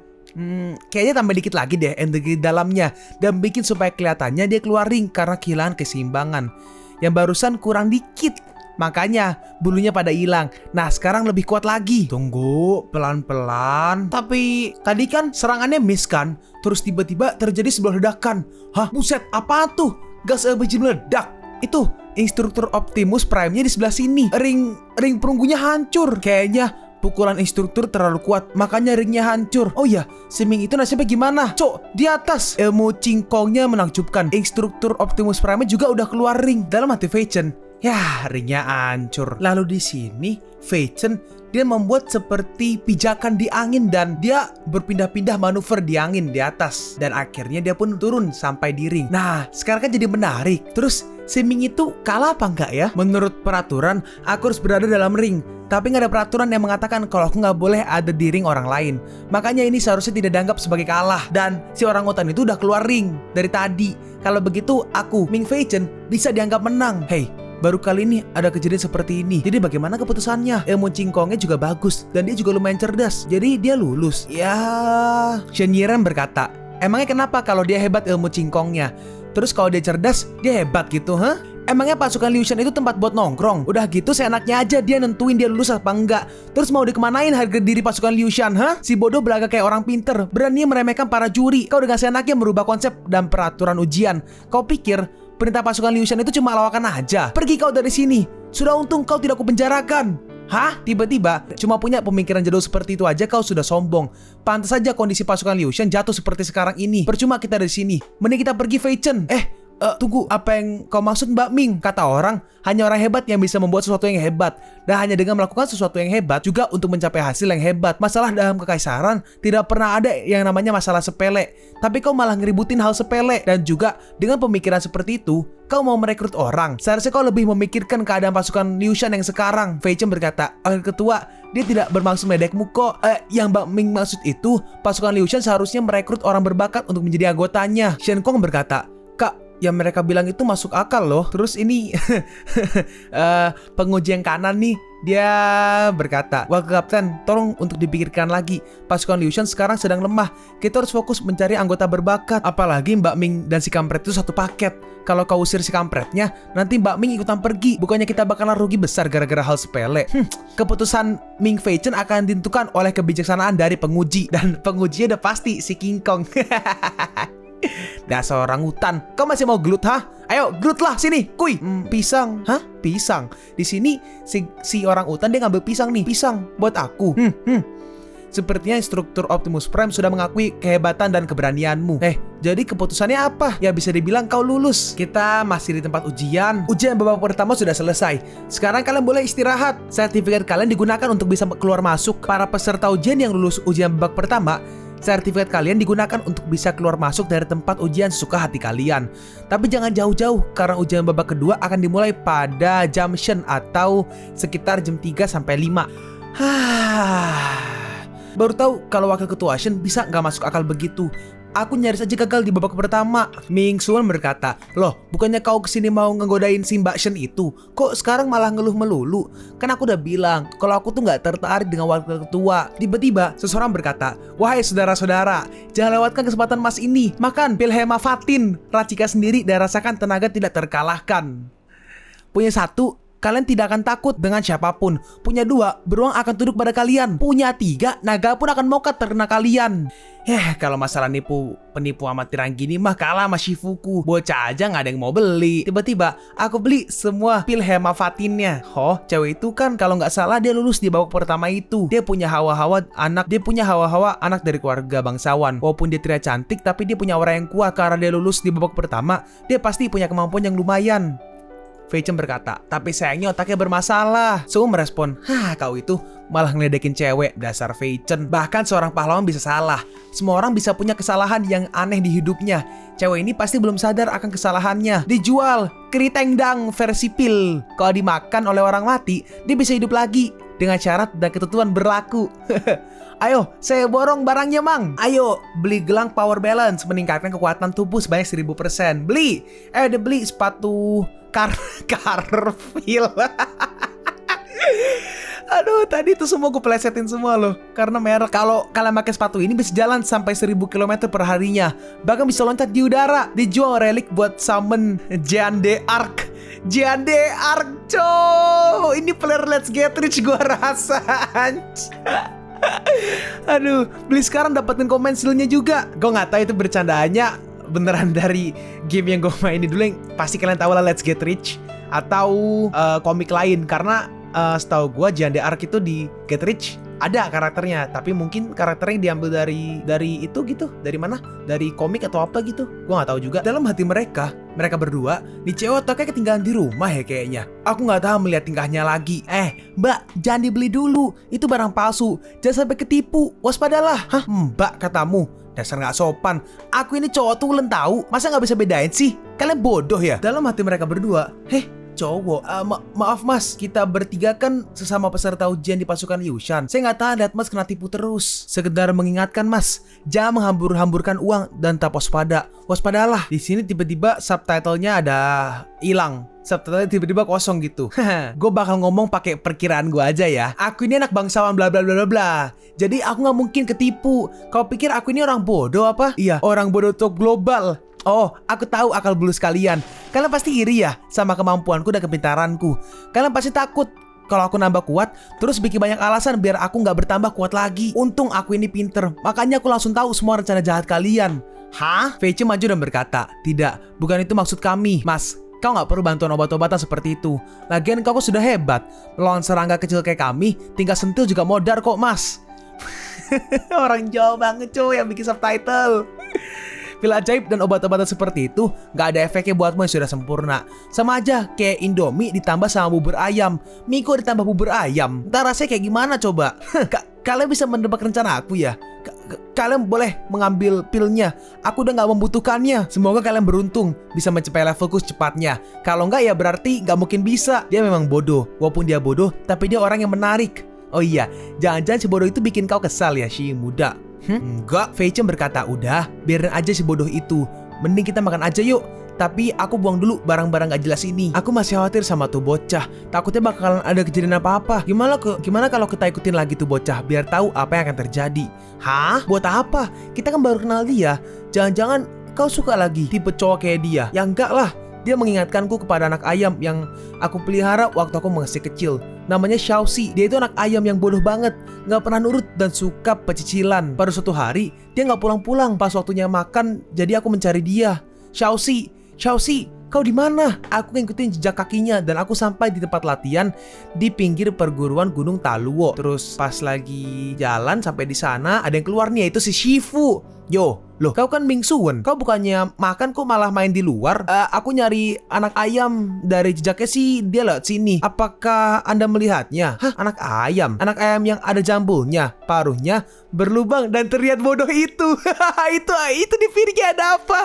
kayaknya tambah dikit lagi deh energi dalamnya dan bikin supaya kelihatannya dia keluar ring karena kehilangan keseimbangan. Yang barusan kurang dikit, makanya bulunya pada hilang. Nah sekarang lebih kuat lagi. Tunggu, pelan-pelan. Tapi tadi kan serangannya miss kan? Terus tiba-tiba terjadi sebuah ledakan. Hah? Buset, apa tuh? Gas LPG meledak. Itu instruktur Optimus Prime-nya di sebelah sini. Ring perunggunya hancur. Kayaknya pukulan instruktur terlalu kuat, makanya ringnya hancur. Oh iya, si Ming itu nasibnya gimana? Cok, di atas. Ilmu cingkongnya menakjubkan. Instruktur Optimus Prime juga udah keluar ring. Dalam hati Veicem, ya ringnya hancur. Lalu di sini Veicem dia membuat seperti pijakan di angin dan dia berpindah-pindah manuver di angin di atas. Dan akhirnya dia pun turun sampai di ring. Nah, sekarang kan jadi menarik. Terus si Ming itu kalah apa enggak ya? Menurut peraturan, aku harus berada dalam ring. Tapi nggak ada peraturan yang mengatakan kalau aku nggak boleh ada di ring orang lain. Makanya ini seharusnya tidak dianggap sebagai kalah. Dan si orang utan itu udah keluar ring dari tadi. Kalau begitu aku, Ming Veicem, bisa dianggap menang. Hey, baru kali ini ada kejadian seperti ini. Jadi bagaimana keputusannya? Ilmu cingkongnya juga bagus dan dia juga lumayan cerdas. Jadi dia lulus. Ya, Shen Yiren berkata, emangnya kenapa kalau dia hebat ilmu cingkongnya? Terus kalau dia cerdas, dia hebat gitu, huh? Emangnya pasukan Liu Shan itu tempat buat nongkrong? Udah gitu seenaknya aja dia nentuin dia lulus apa enggak. Terus mau dikemanain harga diri pasukan Liu Shan, ha? Si bodoh belaga kayak orang pinter, berani meremehkan para juri. Kau dengan seenaknya merubah konsep dan peraturan ujian. Kau pikir perintah pasukan Liu Shan itu cuma lawakan aja? Pergi kau dari sini. Sudah untung kau tidak kupenjarakan. Hah? Tiba-tiba cuma punya pemikiran jadul seperti itu aja kau sudah sombong. Pantas saja kondisi pasukan Liu Shan jatuh seperti sekarang ini. Percuma kita dari sini. Mending kita pergi Veicem. Tunggu, apa yang kau maksud Mbak Ming? Kata orang, hanya orang hebat yang bisa membuat sesuatu yang hebat. Dan hanya dengan melakukan sesuatu yang hebat juga untuk mencapai hasil yang hebat. Masalah dalam kekaisaran tidak pernah ada yang namanya masalah sepele. Tapi kau malah ngeributin hal sepele. Dan juga dengan pemikiran seperti itu, kau mau merekrut orang. Seharusnya kau lebih memikirkan keadaan pasukan Liu Shan yang sekarang. Veicem berkata, ketua, dia tidak bermaksud meledekmu kok. Yang Mbak Ming maksud itu, pasukan Liu Shan seharusnya merekrut orang berbakat untuk menjadi anggotanya. Shen Kong berkata, Kak, yang mereka bilang itu masuk akal loh. Terus ini penguji yang kanan nih, dia berkata, Wakil Kapten, tolong untuk dipikirkan lagi. Pasukan Liu Shan sekarang sedang lemah. Kita harus fokus mencari anggota berbakat. Apalagi Mbak Ming dan si kampret itu satu paket. Kalau kau usir si kampretnya, nanti Mbak Ming ikutan pergi. Bukannya kita bakalan rugi besar gara-gara hal sepele. Keputusan Ming Veicem akan ditentukan oleh kebijaksanaan dari penguji. Dan pengujinya udah pasti si King Kong. Dasar orang hutan, kau masih mau gelut hah? Ayo gelut lah sini, kuy. Pisang, hah? Pisang. Di sini si orang hutan dia ngambil pisang nih, pisang buat aku. Sepertinya instruktur Optimus Prime sudah mengakui kehebatan dan keberanianmu. Jadi keputusannya apa? Ya bisa dibilang kau lulus. Kita masih di tempat ujian. Ujian babak pertama sudah selesai. Sekarang kalian boleh istirahat. Sertifikat kalian digunakan untuk bisa keluar masuk. Para peserta ujian yang lulus ujian babak pertama, sertifikat kalian digunakan untuk bisa keluar masuk dari tempat ujian sesuka hati kalian. Tapi jangan jauh-jauh, karena ujian babak kedua akan dimulai pada junction atau sekitar jam 3 sampai 5. Baru tahu kalau wakil ketua Shen bisa nggak masuk akal begitu. Aku nyaris aja gagal di babak pertama. Ming Xuan berkata, loh bukannya kau kesini mau ngegodain si Mbak Shen itu? Kok sekarang malah ngeluh melulu? Kan aku udah bilang kalau aku tuh nggak tertarik dengan wakil ketua. Tiba-tiba seseorang berkata, wahai saudara-saudara, jangan lewatkan kesempatan emas ini. Makan pil hemafatin, racika sendiri dan rasakan tenaga tidak terkalahkan. Punya satu, kalian tidak akan takut dengan siapapun. Punya dua, beruang akan tunduk pada kalian. Punya tiga, naga pun akan mokat terkena kalian. Kalau masalah penipu amatiran gini mah kalah sama Shifuku. Bocah aja nggak ada yang mau beli. Tiba-tiba aku beli semua pil hemafatinnya. Cewek itu kan kalau nggak salah dia lulus di babak pertama itu. Dia punya hawa-hawa anak dari keluarga bangsawan. Walaupun dia tidak cantik, tapi dia punya aura yang kuat. Karena dia lulus di babak pertama, dia pasti punya kemampuan yang lumayan. Fei Chen berkata, tapi sayangnya otaknya bermasalah. Suhu merespon, kau itu malah ngeledekin cewek, dasar Fei Chen. Bahkan seorang pahlawan bisa salah. Semua orang bisa punya kesalahan yang aneh di hidupnya. Cewek ini pasti belum sadar akan kesalahannya. Dijual, keritengdang versi pil. Kalau dimakan oleh orang mati, dia bisa hidup lagi. Dengan syarat dan ketentuan berlaku. Ayo, saya borong barangnya mang. Ayo, beli gelang power balance, meningkatkan kekuatan tubuh sebanyak 1000%. Beli, dia beli sepatu Carfil. Aduh, tadi itu semua gue plesetin semua loh. Karena merek. Kalau kalian pakai sepatu ini bisa jalan sampai 1000 km per harinya. Bahkan bisa loncat di udara. Dijual relik buat summon Jean d'Arc. Jean d'Arc, cow. Ini player Let's Get Rich gue rasa. Aduh, beli sekarang dapetin komen silnya juga. Gue nggak tahu itu bercandaannya beneran dari game yang gue mainin dulu, yang pasti kalian tahu lah, Let's Get Rich, atau komik lain. Karena setahu gue Jean d'Arc itu di Get Rich ada karakternya, tapi mungkin karakternya diambil dari itu gitu. Dari mana? Dari komik atau apa gitu, gue nggak tahu juga. Dalam hati mereka berdua, nih cewek otaknya ketinggalan di rumah ya kayaknya. Aku nggak tahu melihat tingkahnya lagi. Mbak, jangan dibeli dulu, itu barang palsu, jangan sampai ketipu, waspadalah. Mbak katamu, dasar nggak sopan. Aku ini cowok tulen tahu, masa nggak bisa bedain sih? Kalian bodoh ya? Dalam hati mereka berdua, cowok, maaf mas, kita bertiga kan sesama peserta ujian di pasukan Yushan. Saya nggak tahan lihat mas kena tipu terus. Sekedar mengingatkan mas, jangan menghambur-hamburkan uang dan tak waspada. Waspadalah. Di sini tiba-tiba subtitlenya ada hilang. Subtitlenya tiba-tiba kosong gitu. Gue bakal ngomong pakai perkiraan gue aja ya. Aku ini anak bangsawan bla bla bla bla bla. Jadi aku nggak mungkin ketipu. Kau pikir aku ini orang bodoh apa? Iya, orang bodoh top global. Oh, aku tahu akal bulus kalian. Kalian pasti iri ya sama kemampuanku dan kepintaranku. Kalian pasti takut kalau aku nambah kuat, terus bikin banyak alasan biar aku nggak bertambah kuat lagi. Untung aku ini pinter, makanya aku langsung tahu semua rencana jahat kalian. Fei Chen maju dan berkata, tidak, bukan itu maksud kami, mas. Kau nggak perlu bantuan obat-obatan seperti itu. Lagian kau sudah hebat. Melawan serangga kecil kayak kami, tinggal sentil juga modar kok, mas. Orang Jawa banget cuy yang bikin subtitle. Pil ajaib dan obat-obatan seperti itu gak ada efeknya buatmu yang sudah sempurna. Sama aja kayak Indomie ditambah sama bubur ayam, Miko ditambah bubur ayam. Ntar rasanya kayak gimana coba? Kalian bisa menebak rencana aku ya? Kalian boleh mengambil pilnya. Aku udah gak membutuhkannya. Semoga kalian beruntung bisa mencapai levelku secepatnya. Kalau enggak ya berarti gak mungkin bisa. Dia memang bodoh. Walaupun dia bodoh, tapi dia orang yang menarik. Oh iya, jangan-jangan si bodoh itu bikin kau kesal ya, si muda. Enggak, Fei Chen berkata, udah, biarin aja si bodoh itu. Mending kita makan aja yuk. Tapi aku buang dulu barang-barang gak jelas ini. Aku masih khawatir sama tuh bocah. Takutnya bakalan ada kejadian apa-apa. Gimana kalau kita ikutin lagi tuh bocah biar tahu apa yang akan terjadi? Buat apa? Kita kan baru kenal dia. Jangan-jangan kau suka lagi tipe cowok kayak dia? Ya enggak lah. Dia mengingatkanku kepada anak ayam yang aku pelihara waktu aku masih kecil. Namanya Xiaoxi. Dia itu anak ayam yang bodoh banget, gak pernah nurut dan suka pecicilan. Pada suatu hari, dia gak pulang-pulang pas waktunya makan, jadi aku mencari dia. Xiaoxi, Xiaoxi, kau di mana? Aku ngikutin jejak kakinya dan aku sampai di tempat latihan di pinggir perguruan Gunung Taluo. Terus pas lagi jalan sampai di sana ada yang keluar nih, yaitu si Shifu. Yo, loh, kau kan bingsuan. Kau bukannya makan kok malah main di luar? Aku nyari anak ayam, dari jejaknya sih dia lewat sini. Apakah Anda melihatnya? Hah, anak ayam? Anak ayam yang ada jambulnya, paruhnya berlubang dan terlihat bodoh itu. itu di piringnya ada apa?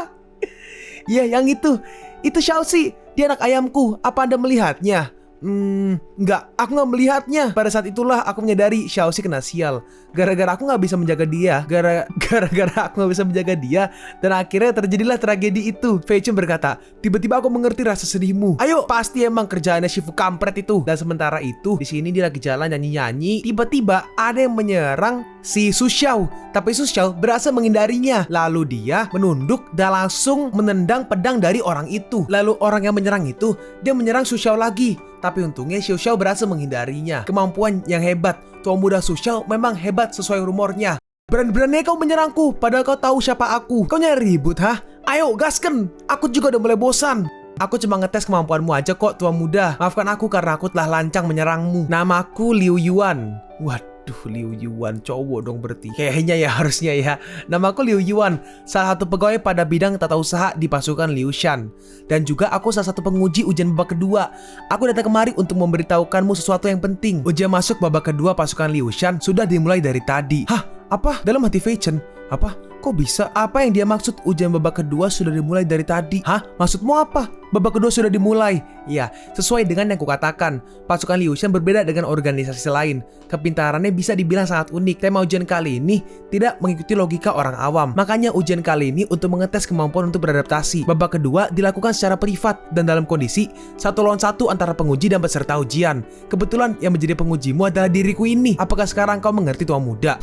Ya, yang itu Xiaoxi, dia anak ayamku. Apa Anda melihatnya? Enggak, aku nggak melihatnya. Pada saat itulah aku menyadari Xiaoxi kena sial. Gara-gara aku nggak bisa menjaga dia. Gara-gara aku nggak bisa menjaga dia, dan akhirnya terjadilah tragedi itu. Fei Chen berkata, tiba-tiba aku mengerti rasa sedihmu. Ayo, pasti emang kerjaannya Shifu kampret itu. Dan sementara itu, di sini dia lagi jalan nyanyi-nyanyi. Tiba-tiba ada yang menyerang si Su Xiao, tapi Su Xiao berhasil menghindarinya. Lalu dia menunduk dan langsung menendang pedang dari orang itu. Lalu orang yang menyerang itu, dia menyerang Su Xiao lagi. Tapi untungnya Su Xiao berhasil menghindarinya. Kemampuan yang hebat. Tua muda Su Xiao memang hebat sesuai rumornya. Berani-beraninya kau menyerangku, padahal kau tahu siapa aku. Kau nyari ribut, hah? Ayo, gaskan. Aku juga udah mulai bosan. Aku cuma ngetes kemampuanmu aja kok, tua muda. Maafkan aku karena aku telah lancang menyerangmu. Namaku Liu Yuan. Waduh, Liu Yuan cowok dong berarti. Kayaknya ya, harusnya ya. Namaku Liu Yuan, salah satu pegawai pada bidang tata usaha di pasukan Liu Shan. Dan juga aku salah satu penguji ujian babak kedua. Aku datang kemari untuk memberitahukanmu sesuatu yang penting. Ujian masuk babak kedua pasukan Liu Shan sudah dimulai dari tadi. Hah? Apa? Dalam hati Fei Chen. Apa? Kok bisa? Apa yang dia maksud ujian babak kedua sudah dimulai dari tadi? Hah? Maksudmu apa? Babak kedua sudah dimulai? Iya, sesuai dengan yang kukatakan. Pasukan Liu Shan berbeda dengan organisasi lain. Kepintarannya bisa dibilang sangat unik. Tema ujian kali ini tidak mengikuti logika orang awam. Makanya ujian kali ini untuk mengetes kemampuan untuk beradaptasi. Babak kedua dilakukan secara privat dan dalam kondisi 1 lawan 1 antara penguji dan peserta ujian. Kebetulan yang menjadi pengujimu adalah diriku ini. Apakah sekarang kau mengerti, tua muda?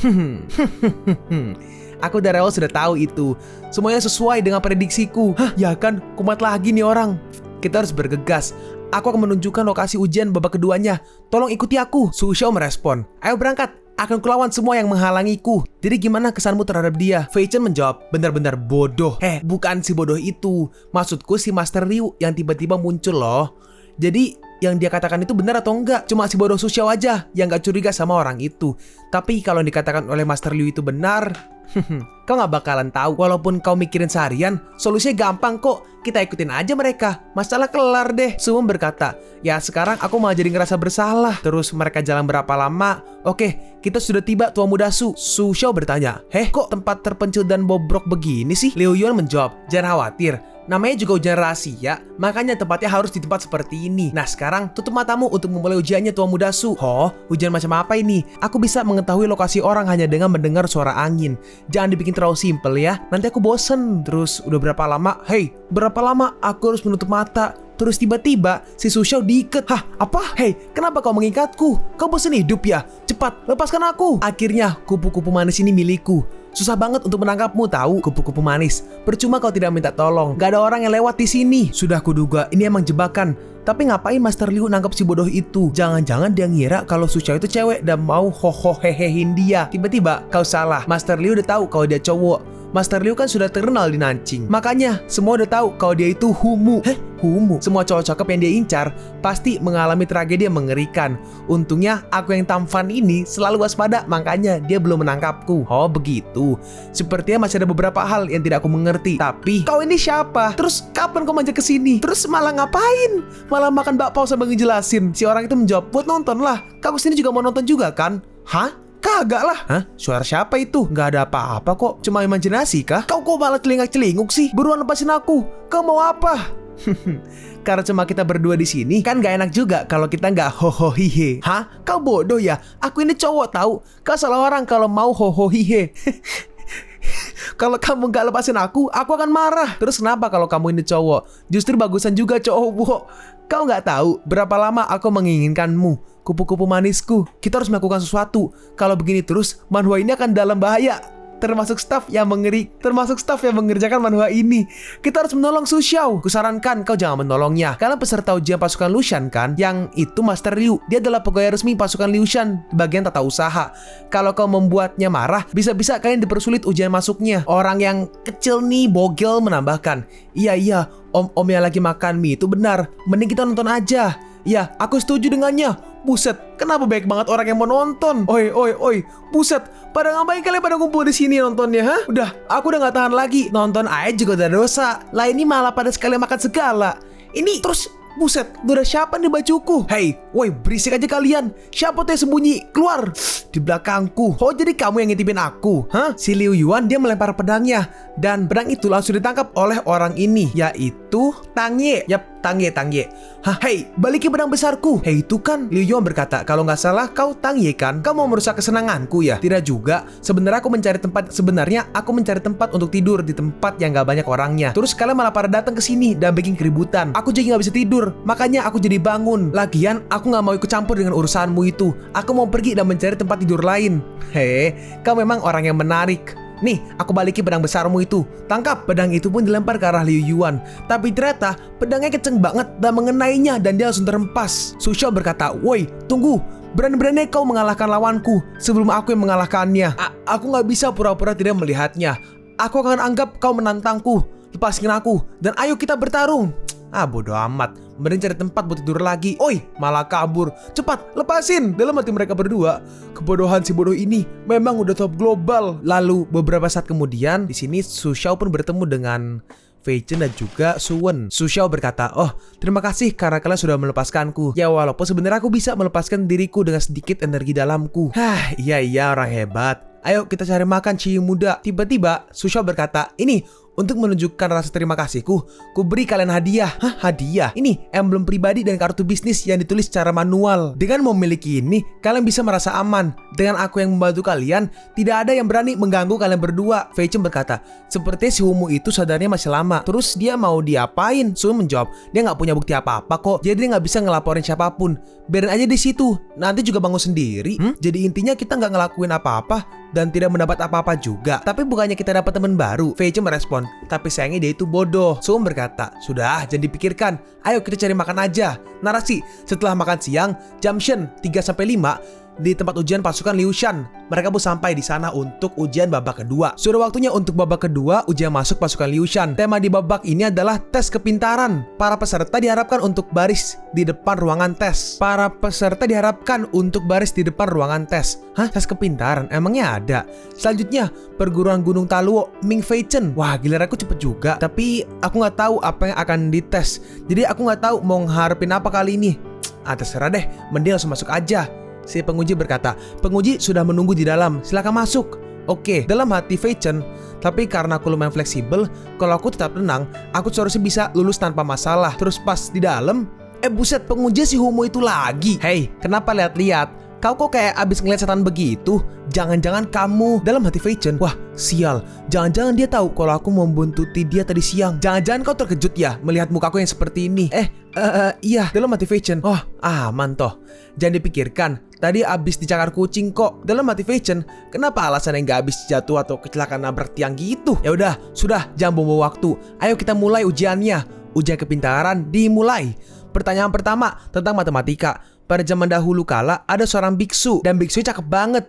Aku dari awal sudah tahu itu. Semuanya sesuai dengan prediksiku. Hah, ya kan? Kumat lagi nih orang. Kita harus bergegas. Aku akan menunjukkan lokasi ujian babak keduanya. Tolong ikuti aku. Su Xiao merespon. Ayo berangkat. Akan kulawan semua yang menghalangiku. Jadi gimana kesanmu terhadap dia? Fei Chen menjawab, benar-benar bodoh. Bukan si bodoh itu. Maksudku si Master Liu yang tiba-tiba muncul loh. Jadi yang dia katakan itu benar atau enggak? Cuma si bodoh Su Xiao aja yang gak curiga sama orang itu. Tapi kalau yang dikatakan oleh Master Liu itu benar, kau gak bakalan tahu. Walaupun kau mikirin seharian, solusinya gampang kok. Kita ikutin aja mereka. Masalah kelar deh. Suwon berkata, ya sekarang aku malah jadi ngerasa bersalah. Terus mereka jalan berapa lama? Oke, kita sudah tiba, tua muda Su. Su Xiao bertanya, kok tempat terpencil dan bobrok begini sih? Liu Yuan menjawab, jangan khawatir. Namanya juga ujian rahasia, makanya tempatnya harus di tempat seperti ini. Nah sekarang tutup matamu untuk memulai ujiannya, tua muda Su. Ujian macam apa ini? Aku bisa mengetahui lokasi orang hanya dengan mendengar suara angin. Jangan dibikin terlalu simpel ya, nanti aku bosen. Terus udah berapa lama? Berapa lama aku harus menutup mata? Terus tiba-tiba si Su Xiao diikat. Hah? Apa? Kenapa kau mengikatku? Kau bosan hidup ya? Cepat, lepaskan aku. Akhirnya kupu-kupu manis ini milikku. Susah banget untuk menangkapmu tahu, kupu-kupu manis. Percuma kau tidak minta tolong. Gak ada orang yang lewat di sini. Sudah kuduga ini emang jebakan. Tapi ngapain Master Liu nangkap si bodoh itu? Jangan-jangan dia ngira kalau Su Xiao itu cewek dan mau hehehin dia. Tiba-tiba kau salah. Master Liu udah tahu kalau dia cowok. Master Liu kan sudah terkenal di Nanjing. Makanya semua udah tahu kalau dia itu Humu. Humu? Semua cowok cakep yang dia incar pasti mengalami tragedi yang mengerikan. Untungnya aku yang tampan ini selalu waspada, makanya dia belum menangkapku. Oh begitu. Sepertinya masih ada beberapa hal yang tidak aku mengerti. Tapi kau ini siapa? Terus kapan kau manjat ke sini? Terus malah ngapain? Malah makan bakpao sambil ngejelasin. Si orang itu menjawab, buat nonton lah. Kau kesini juga mau nonton juga kan? Hah? Kagak lah. Hah? Suara siapa itu? Gak ada apa-apa kok. Cuma imajinasi kah? Kau kok malah celingak-celinguk sih? Buruan lepasin aku. Kau mau apa? Karena cuma kita berdua di sini, kan gak enak juga kalau kita nggak hohohihe. Hah? Kau bodoh ya? Aku ini cowok tahu. Kau salah orang kalau mau hohohihe. Kalau kamu gak lepasin aku akan marah. Terus kenapa kalau kamu ini cowok? Justru bagusan juga cowok. Kau gak tahu berapa lama aku menginginkanmu, kupu-kupu manisku. Kita harus melakukan sesuatu. Kalau begini terus, manhwa ini akan dalam bahaya. termasuk staf yang mengerjakan manhwa ini. Kita harus menolong Su Xiao. Kusarankan kau jangan menolongnya. Kalian peserta ujian pasukan Liu Shan kan? Yang itu Master Liu. Dia adalah pegawai resmi pasukan Liu Shan di bagian tata usaha. Kalau kau membuatnya marah, bisa-bisa kalian dipersulit ujian masuknya. Orang yang kecil nih, bogel, menambahkan. Iya, om yang lagi makan mie itu benar. Mending kita nonton aja. Ya, aku setuju dengannya. Buset, kenapa banyak banget orang yang mau nonton? Oi, buset, pada ngapain kalian pada kumpul di sini nontonnya, ha? Udah, aku udah gak tahan lagi. Nonton aja juga udah dosa. Lah ini malah pada sekalian makan segala. Ini terus, buset, udah siapa nih bajuku? Hei, woi, berisik aja kalian. Siapa tuh yang sembunyi? Keluar di belakangku. Oh, jadi kamu yang ngintipin aku, hah? Si Liu Yuan dia melempar pedangnya, dan pedang itu langsung ditangkap oleh orang ini, yaitu Tang Ye. Yap, Tang Ye. Hah, hei, balikin pedang besarku. Hei, itu kan Liu Yuan berkata, kalau nggak salah kau Tang Ye kan? Kau mau merusak kesenanganku ya? Tidak juga. Sebenarnya aku mencari tempat untuk tidur di tempat yang nggak banyak orangnya. Terus kalian malah pada datang ke sini dan bikin keributan. Aku jadi nggak bisa tidur, makanya aku jadi bangun. Lagian aku nggak mau ikut campur dengan urusanmu itu. Aku mau pergi dan mencari tempat tidur lain. Hei, kau memang orang yang menarik. Nih, aku balikin pedang besarmu itu. Tangkap. Pedang itu pun dilempar ke arah Liu Yuan. Tapi ternyata pedangnya kenceng banget dan mengenainya dan dia langsung terhempas. Su Xiao berkata, "Woi, tunggu. Berani-berani kau mengalahkan lawanku sebelum aku yang mengalahkannya. Aku gak bisa pura-pura tidak melihatnya. Aku akan anggap kau menantangku. Lepaskan aku dan ayo kita bertarung." Bodo amat. Mending cari tempat buat tidur lagi. Oi, malah kabur. Cepat, lepasin. Dalam hati mereka berdua, kebodohan si bodoh ini memang udah top global. Lalu beberapa saat kemudian, di sini Su Xiao pun bertemu dengan Fei Chen dan juga Su Wen. Su Xiao berkata, "Oh, terima kasih karena kalian sudah melepaskanku. Ya walaupun sebenarnya aku bisa melepaskan diriku dengan sedikit energi dalamku." Iya orang hebat. Ayo kita cari makan cium muda. Tiba-tiba Su Xiao berkata, "Ini untuk menunjukkan rasa terima kasihku, ku beri kalian hadiah." Hah, hadiah? Ini emblem pribadi dan kartu bisnis yang ditulis secara manual. Dengan memiliki ini, kalian bisa merasa aman. Dengan aku yang membantu kalian, tidak ada yang berani mengganggu kalian berdua. Fei Chen berkata, "Seperti si Humu itu sadarnya masih lama. Terus dia mau diapain?" Su menjawab, "Dia nggak punya bukti apa-apa kok. Jadi dia nggak bisa ngelaporin siapapun. Biarin aja di situ. Nanti juga bangun sendiri." Jadi intinya kita nggak ngelakuin apa-apa dan tidak mendapat apa-apa juga. Tapi bukannya kita dapat teman baru? Fei Chen merespon, "Tapi sayangnya dia itu bodoh." Su berkata, "Sudah, jangan dipikirkan. Ayo kita cari makan aja." Narasi, setelah makan siang, jam Shen 3-5 di tempat ujian pasukan Liu Shan. Mereka pun sampai di sana untuk ujian babak kedua. Sudah waktunya untuk babak kedua ujian masuk pasukan Liu Shan. Tema di babak ini adalah tes kepintaran. Para peserta diharapkan untuk baris di depan ruangan tes. Hah? Tes kepintaran? Emangnya ada? Selanjutnya, perguruan Gunung Taluo Ming Fei Chen. Wah, giliran aku cepet juga. Tapi aku nggak tahu apa yang akan dites. Jadi aku nggak tahu mau ngarepin apa kali ini. Terserah deh. Mending langsung masuk aja. Si penguji berkata, "Penguji sudah menunggu di dalam, silakan masuk." Oke, dalam hati Fei Chen, tapi karena aku lumayan fleksibel, kalau aku tetap tenang, aku seharusnya bisa lulus tanpa masalah. Terus pas di dalam, buset, penguji si Humo itu lagi. Hei, kenapa lihat-lihat? Kau kok kayak abis ngeliat setan begitu? Jangan-jangan kamu. Dalam hati Fei Chen, wah sial, jangan-jangan dia tahu kalau aku membuntuti dia tadi siang. Jangan-jangan kau terkejut ya melihat mukaku yang seperti ini. Iya. Dalam hati Fei Chen, oh aman toh. Jangan dipikirkan, tadi abis dicakar kucing kok. Dalam hati Fei Chen, kenapa alasannya nggak abis jatuh atau kecelakaan nabrak tiang gitu? Ya udah, sudah, jangan buang waktu. Ayo kita mulai ujiannya. Ujian kepintaran dimulai. Pertanyaan pertama tentang matematika. Pada zaman dahulu kala ada seorang biksu dan biksunya cakep banget.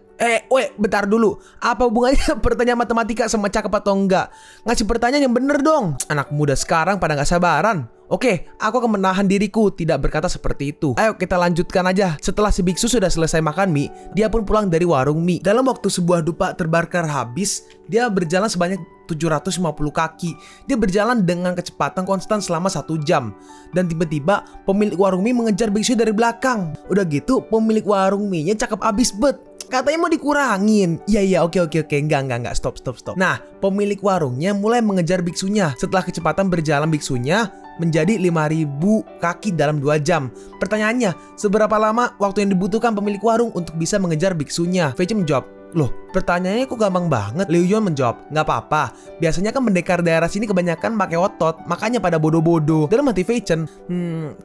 Bentar dulu. Apa hubungannya pertanyaan matematika sama cakep atau enggak? Ngasih pertanyaan yang bener dong. Anak muda sekarang pada nggak sabaran. Oke, aku akan menahan diriku tidak berkata seperti itu. Ayo kita lanjutkan aja. Setelah si biksu sudah selesai makan mie, dia pun pulang dari warung mie. Dalam waktu sebuah dupa terbakar habis, dia berjalan sebanyak 750 kaki. Dia berjalan dengan kecepatan konstan selama 1 jam. Dan tiba-tiba pemilik warung mie mengejar biksu dari belakang. Udah gitu pemilik warung mie-nya cakep abis bet. Katanya mau dikurangin. Iya, oke. Enggak, stop. Nah, pemilik warungnya mulai mengejar biksunya. Setelah kecepatan berjalan biksunya menjadi 5.000 kaki dalam 2 jam. Pertanyaannya, seberapa lama waktu yang dibutuhkan pemilik warung untuk bisa mengejar biksunya? Fei Chen menjawab, Loh, pertanyaannya kok gampang banget? Liu Yuan menjawab, nggak apa-apa. Biasanya kan pendekar daerah sini kebanyakan pakai otot, makanya pada bodoh-bodoh. Dalam hati Fei Chen,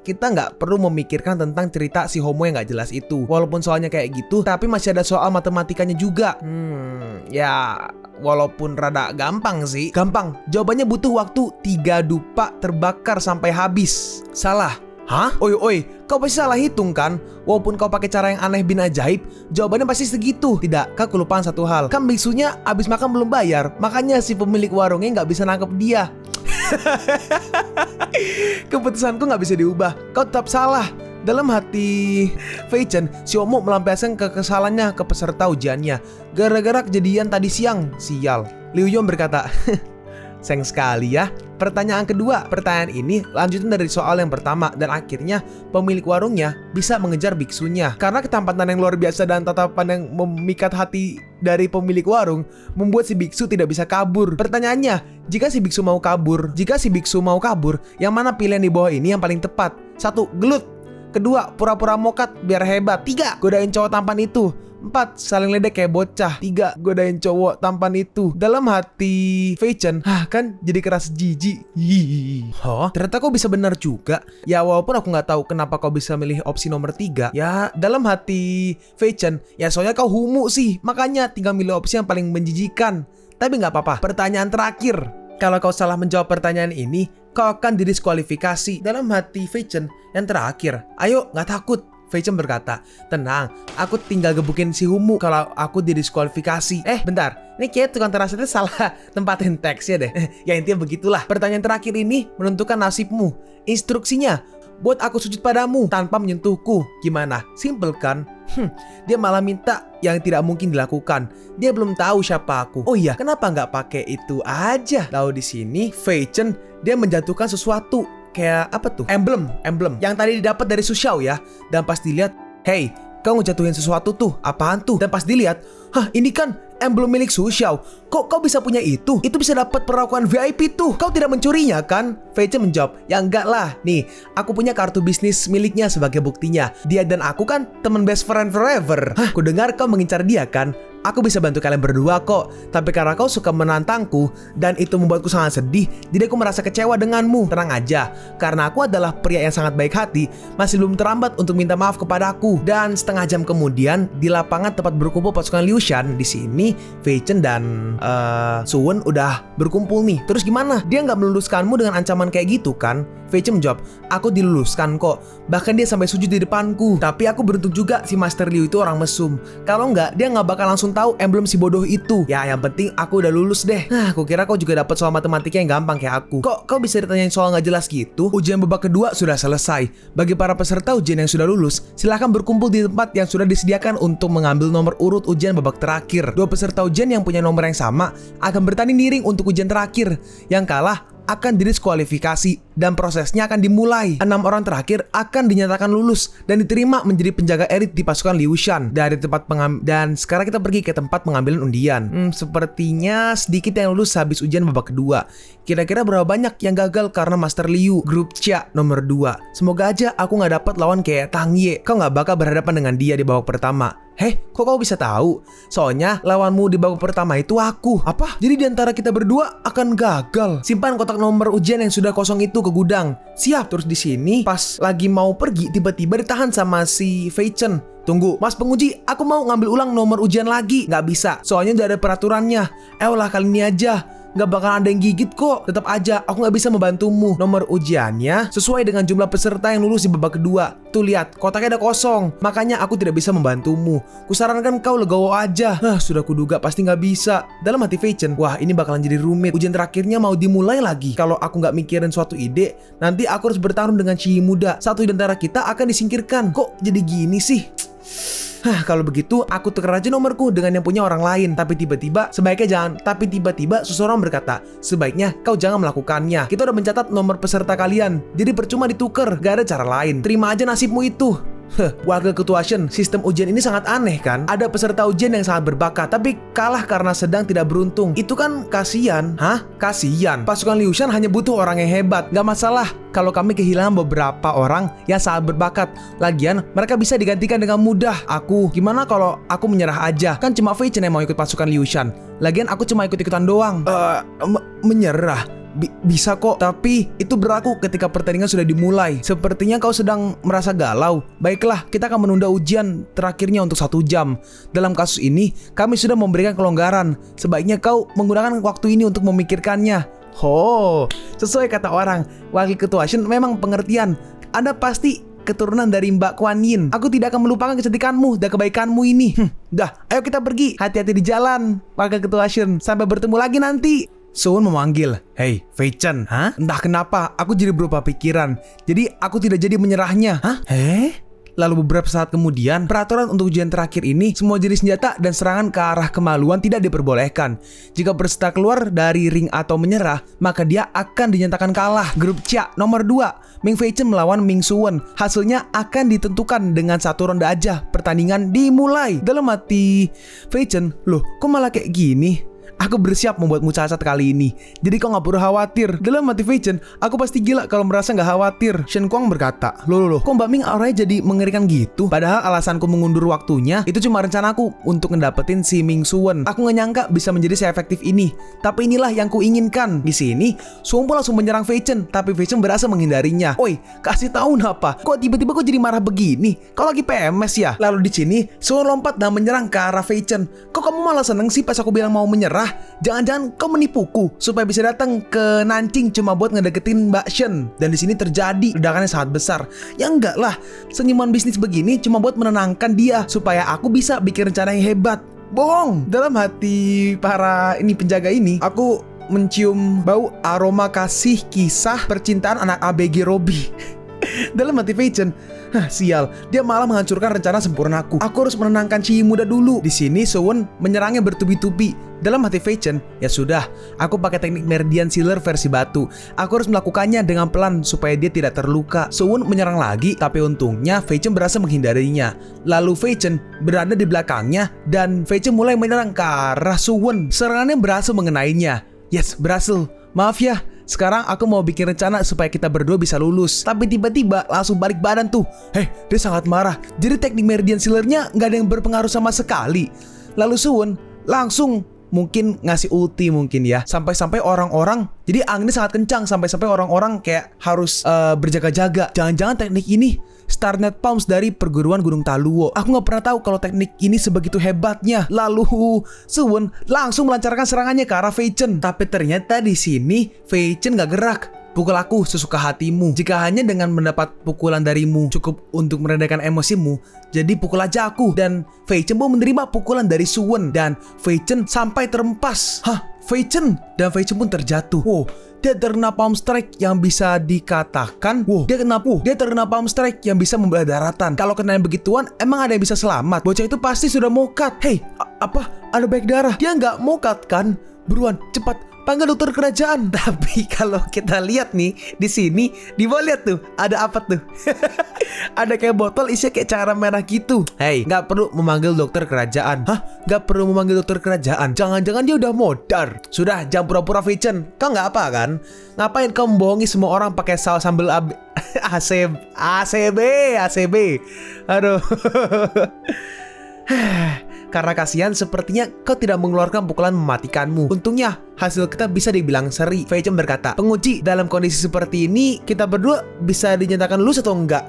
kita nggak perlu memikirkan tentang cerita si homo yang nggak jelas itu. Walaupun soalnya kayak gitu, tapi masih ada soal matematikanya juga. Ya, walaupun rada gampang sih. Gampang, jawabannya butuh waktu 3 dupa terbakar sampai habis. Salah. Hah? Oi, kau pasti salah hitung kan? Walaupun kau pakai cara yang aneh bin ajaib, jawabannya pasti segitu. Tidak, kau kelupaan satu hal. Kan biksunya abis makan belum bayar, makanya si pemilik warungnya nggak bisa nangkep dia. Keputusanku nggak bisa diubah. Kau tetap salah. Dalam hati Fei Chen, si Omo melampiaskan kekesalannya ke peserta ujiannya. Gara-gara kejadian tadi siang, sial. Liu Yuan berkata, sayang sekali ya. Pertanyaan kedua. Pertanyaan ini lanjutan dari soal yang pertama, dan akhirnya pemilik warungnya bisa mengejar biksunya. Karena ketampanan yang luar biasa dan tatapan yang memikat hati dari pemilik warung membuat si biksu tidak bisa kabur. Pertanyaannya, jika si biksu mau kabur, yang mana pilihan di bawah ini yang paling tepat? 1. Gelut. 2. Pura-pura mokat biar hebat. 3. Godain cowok tampan itu. 4. Saling ledek kayak bocah. 3. Godain cowok tampan itu. Dalam hati Fei Chen, kan jadi keras jijik. Ternyata kau bisa benar juga. Ya walaupun aku nggak tahu kenapa kau bisa milih opsi nomor 3. Ya dalam hati Fei Chen, ya soalnya kau humu sih, makanya tinggal milih opsi yang paling menjijikan. Tapi nggak apa-apa. Pertanyaan terakhir. Kalau kau salah menjawab pertanyaan ini, kau akan didiskualifikasi. Dalam hati Fei Chen yang terakhir, ayo nggak takut. Fei Chen berkata, tenang, aku tinggal gebukin si Humu kalau aku didiskualifikasi. Bentar, ini kayak tukang terasnya salah tempatin teksnya deh. Ya intinya begitulah. Pertanyaan terakhir ini menentukan nasibmu. Instruksinya, buat aku sujud padamu tanpa menyentuhku. Gimana? Simple kan? Dia malah minta yang tidak mungkin dilakukan. Dia belum tahu siapa aku. Oh iya, kenapa nggak pakai itu aja? Tahu di sini Fei Chen dia menjatuhkan sesuatu kayak apa tuh? Emblem yang tadi didapat dari Su Xiao ya. Dan pas dilihat, hey, kau ngejatuhin sesuatu tuh, apaan tuh? Dan pas dilihat, ini kan emblem milik Su Xiao. Kok kau bisa punya itu? Itu bisa dapat perlakuan VIP tuh. Kau tidak mencurinya kan? Fei Chen menjawab, ya enggak lah. Nih, aku punya kartu bisnis miliknya sebagai buktinya. Dia dan aku kan teman best friend forever. Ku dengar kau mengincar dia kan? Aku bisa bantu kalian berdua kok. Tapi karena kau suka menantangku dan itu membuatku sangat sedih, jadi aku merasa kecewa denganmu. Tenang aja, karena aku adalah pria yang sangat baik hati, masih belum terlambat untuk minta maaf kepadaku. Dan setengah jam kemudian di lapangan tempat berkumpul pasukan Liu Shan, di sini Fei Chen dan Suwon udah berkumpul nih. Terus gimana? Dia nggak meluluskanmu dengan ancaman kayak gitu kan? Fei Chen menjawab, aku diluluskan kok. Bahkan dia sampai sujud di depanku. Tapi aku beruntung juga si Master Liu itu orang mesum. Kalau nggak, dia nggak bakal langsung tahu emblem si bodoh itu. Ya yang penting aku udah lulus deh. Aku kira kau juga dapat soal matematika yang gampang kayak aku. Kok kau bisa ditanyain soal nggak jelas gitu? Ujian babak kedua sudah selesai. Bagi para peserta ujian yang sudah lulus, silahkan berkumpul di tempat yang sudah disediakan untuk mengambil nomor urut ujian babak terakhir. 2 peserta ujian yang punya nomor yang sama akan bertanding miring untuk ujian terakhir. Yang kalah akan didiskualifikasi dan prosesnya akan dimulai. 6 orang terakhir akan dinyatakan lulus dan diterima menjadi penjaga elit di pasukan Liu Shan dari tempat dan sekarang kita pergi ke tempat pengambilan undian. Sepertinya sedikit yang lulus habis ujian babak kedua. Kira-kira berapa banyak yang gagal karena Master Liu? Grup Chia nomor 2. Semoga aja aku nggak dapat lawan kayak Tang Ye. Kau nggak bakal berhadapan dengan dia di babak pertama. Kok kau bisa tahu? Soalnya lawanmu di babak pertama itu aku. Apa? Jadi diantara kita berdua akan gagal. Simpan kotak nomor ujian yang sudah kosong itu ke gudang. Siap. Terus di sini pas lagi mau pergi tiba-tiba ditahan sama si Fei Chen. Tunggu, Mas penguji, aku mau ngambil ulang nomor ujian lagi. Nggak bisa, soalnya udah ada peraturannya. Lah kali ini aja. Nggak bakal ada yang gigit kok. Tetap aja, aku nggak bisa membantumu. Nomor ujiannya sesuai dengan jumlah peserta yang lulus di babak kedua. Tuh lihat, kotaknya ada kosong. Makanya aku tidak bisa membantumu. Kusarankan kau legowo aja. Sudah kuduga pasti nggak bisa. Dalam hati Fei Chen, wah ini bakalan jadi rumit. Ujian terakhirnya mau dimulai lagi. Kalau aku nggak mikirin suatu ide, nanti aku harus bertarung dengan Cihi muda. Satu di antara kita akan disingkirkan. Kok jadi gini sih? Kalau begitu aku tukar aja nomorku dengan yang punya orang lain. Tapi tiba-tiba seseorang berkata, sebaiknya kau jangan melakukannya. Kita udah mencatat nomor peserta kalian, jadi percuma ditukar. Gak ada cara lain. Terima aja nasibmu itu. Wakil ketua Shen, sistem ujian ini sangat aneh kan? Ada peserta ujian yang sangat berbakat, tapi kalah karena sedang tidak beruntung. Itu kan kasihan. Hah? Kasihan? Pasukan Liu Shan hanya butuh orang yang hebat. Gak masalah kalau kami kehilangan beberapa orang yang sangat berbakat. Lagian, mereka bisa digantikan dengan mudah. Gimana kalau aku menyerah aja? Kan cuma Fei Chen yang mau ikut pasukan Liu Shan. Lagian aku cuma ikut-ikutan doang. Menyerah? Bisa kok, tapi itu berlaku ketika pertandingan sudah dimulai. Sepertinya kau sedang merasa galau. Baiklah, kita akan menunda ujian terakhirnya untuk 1 jam. Dalam kasus ini, kami sudah memberikan kelonggaran. Sebaiknya kau menggunakan waktu ini untuk memikirkannya. Sesuai kata orang, wakil ketua Shen memang pengertian. Anda pasti keturunan dari Mbak Kuan Yin. Aku tidak akan melupakan kecantikanmu dan kebaikanmu ini. Dah, ayo kita pergi. Hati-hati di jalan, wakil ketua Shen. Sampai bertemu lagi nanti. Suwon memanggil, "Hei, Fei Chen." Hah? Entah kenapa, aku jadi berubah pikiran. Jadi aku tidak jadi menyerahnya. Hah? Lalu beberapa saat kemudian, peraturan untuk ujian terakhir ini, semua jenis senjata dan serangan ke arah kemaluan tidak diperbolehkan. Jika peserta keluar dari ring atau menyerah, maka dia akan dinyatakan kalah. Grup Chia nomor 2, Ming Fei Chen melawan Ming Suwon. Hasilnya akan ditentukan dengan 1 ronde aja. Pertandingan dimulai. Dalam hati Fei Chen, loh kok malah kayak gini? Aku bersiap membuatmu cacat kali ini. Jadi kau gak perlu khawatir. Dalam hati Fei Chen, aku pasti gila kalau merasa gak khawatir. Shen Kuang berkata, Loh, kok Mbak Ming auranya jadi mengerikan gitu? Padahal alasanku mengundur waktunya itu cuma rencanaku untuk ngedapetin si Ming Suwon. Aku gak nyangka bisa menjadi seefektif ini. Tapi inilah yang kuinginkan. Di sini, Suwon pun langsung menyerang Fei Chen, tapi Fei Chen berhasil menghindarinya. Oi, kasih tahu napa? Kok tiba-tiba kok jadi marah begini? Kau lagi PMS ya? Lalu di sini, Suwon lompat dan menyerang ke arah Fei Chen. Kok kamu malah seneng sih pas aku bilang mau menyerah? Jangan-jangan kau menipuku supaya bisa datang ke Nanjing cuma buat ngedeketin Mbak Shen. Dan di sini terjadi ledakan yang sangat besar. Ya enggak lah, senyuman bisnis begini cuma buat menenangkan dia supaya aku bisa bikin rencana yang hebat. Bohong. Dalam hati para penjaga ini, aku mencium bau aroma kasih kisah percintaan anak ABG Robby. Dalam hati Fei Chen, sial, dia malah menghancurkan rencana sempurnaku. Aku harus menenangkan Ciyi muda dulu. Di sini Suwon menyerangnya bertubi-tubi. Dalam hati Fei Chen, ya sudah, aku pakai teknik Meridian Sealer versi batu. Aku harus melakukannya dengan pelan supaya dia tidak terluka. Suwon menyerang lagi, tapi untungnya Fei Chen berhasil menghindarinya. Lalu Fei Chen berada di belakangnya dan Fei Chen mulai menyerang ke arah Suwon. Serangannya berhasil mengenainya. Yes, berhasil. Maaf ya, sekarang aku mau bikin rencana supaya kita berdua bisa lulus. Tapi tiba-tiba langsung balik badan tuh. Dia sangat marah. Jadi teknik Meridian Sealer-nya gak ada yang berpengaruh sama sekali. Lalu Suwon langsung mungkin ngasih ulti mungkin ya. Sampai-sampai orang-orang, jadi anginnya sangat kencang. Sampai-sampai orang-orang kayak harus berjaga-jaga. Jangan-jangan teknik ini Starnet Palms dari perguruan Gunung Taluo. Aku gak pernah tahu kalau teknik ini sebegitu hebatnya. Lalu Suwon langsung melancarkan serangannya ke arah Fei Chen. Tapi ternyata di sini Fei Chen gak gerak. Pukul aku sesuka hatimu. Jika hanya dengan mendapat pukulan darimu cukup untuk meredakan emosimu, jadi pukul aja aku. Dan Fei Chen pun menerima pukulan dari Suwon. Dan Fei Chen sampai terempas. Fei Chen? Dan Fei Chen pun terjatuh. Dia terkena palm strike yang bisa dikatakan dia terkena palm strike yang bisa membelah daratan. Kalau kena yang begituan, emang ada yang bisa selamat? Bocah itu pasti sudah mokat. Apa? Ada banyak darah. Dia nggak mokat kan? Buruan, cepat panggil dokter kerajaan. Tapi kalau kita lihat nih di sini, di bawah lihat tuh, ada apa tuh? Ada kayak botol isinya kayak cairan merah gitu. Nggak perlu memanggil dokter kerajaan. Nggak perlu memanggil dokter kerajaan. Jangan-jangan dia udah modar. Sudah, jangan pura-pura Fei Chen. Kau nggak apa kan? Ngapain kau membohongi semua orang pakai saus sambal ACB. Aduh. Karena kasihan, sepertinya kau tidak mengeluarkan pukulan mematikanmu. Untungnya, hasil kita bisa dibilang seri. Fei Chen berkata, penguji, dalam kondisi seperti ini, kita berdua bisa dinyatakan lulus atau enggak?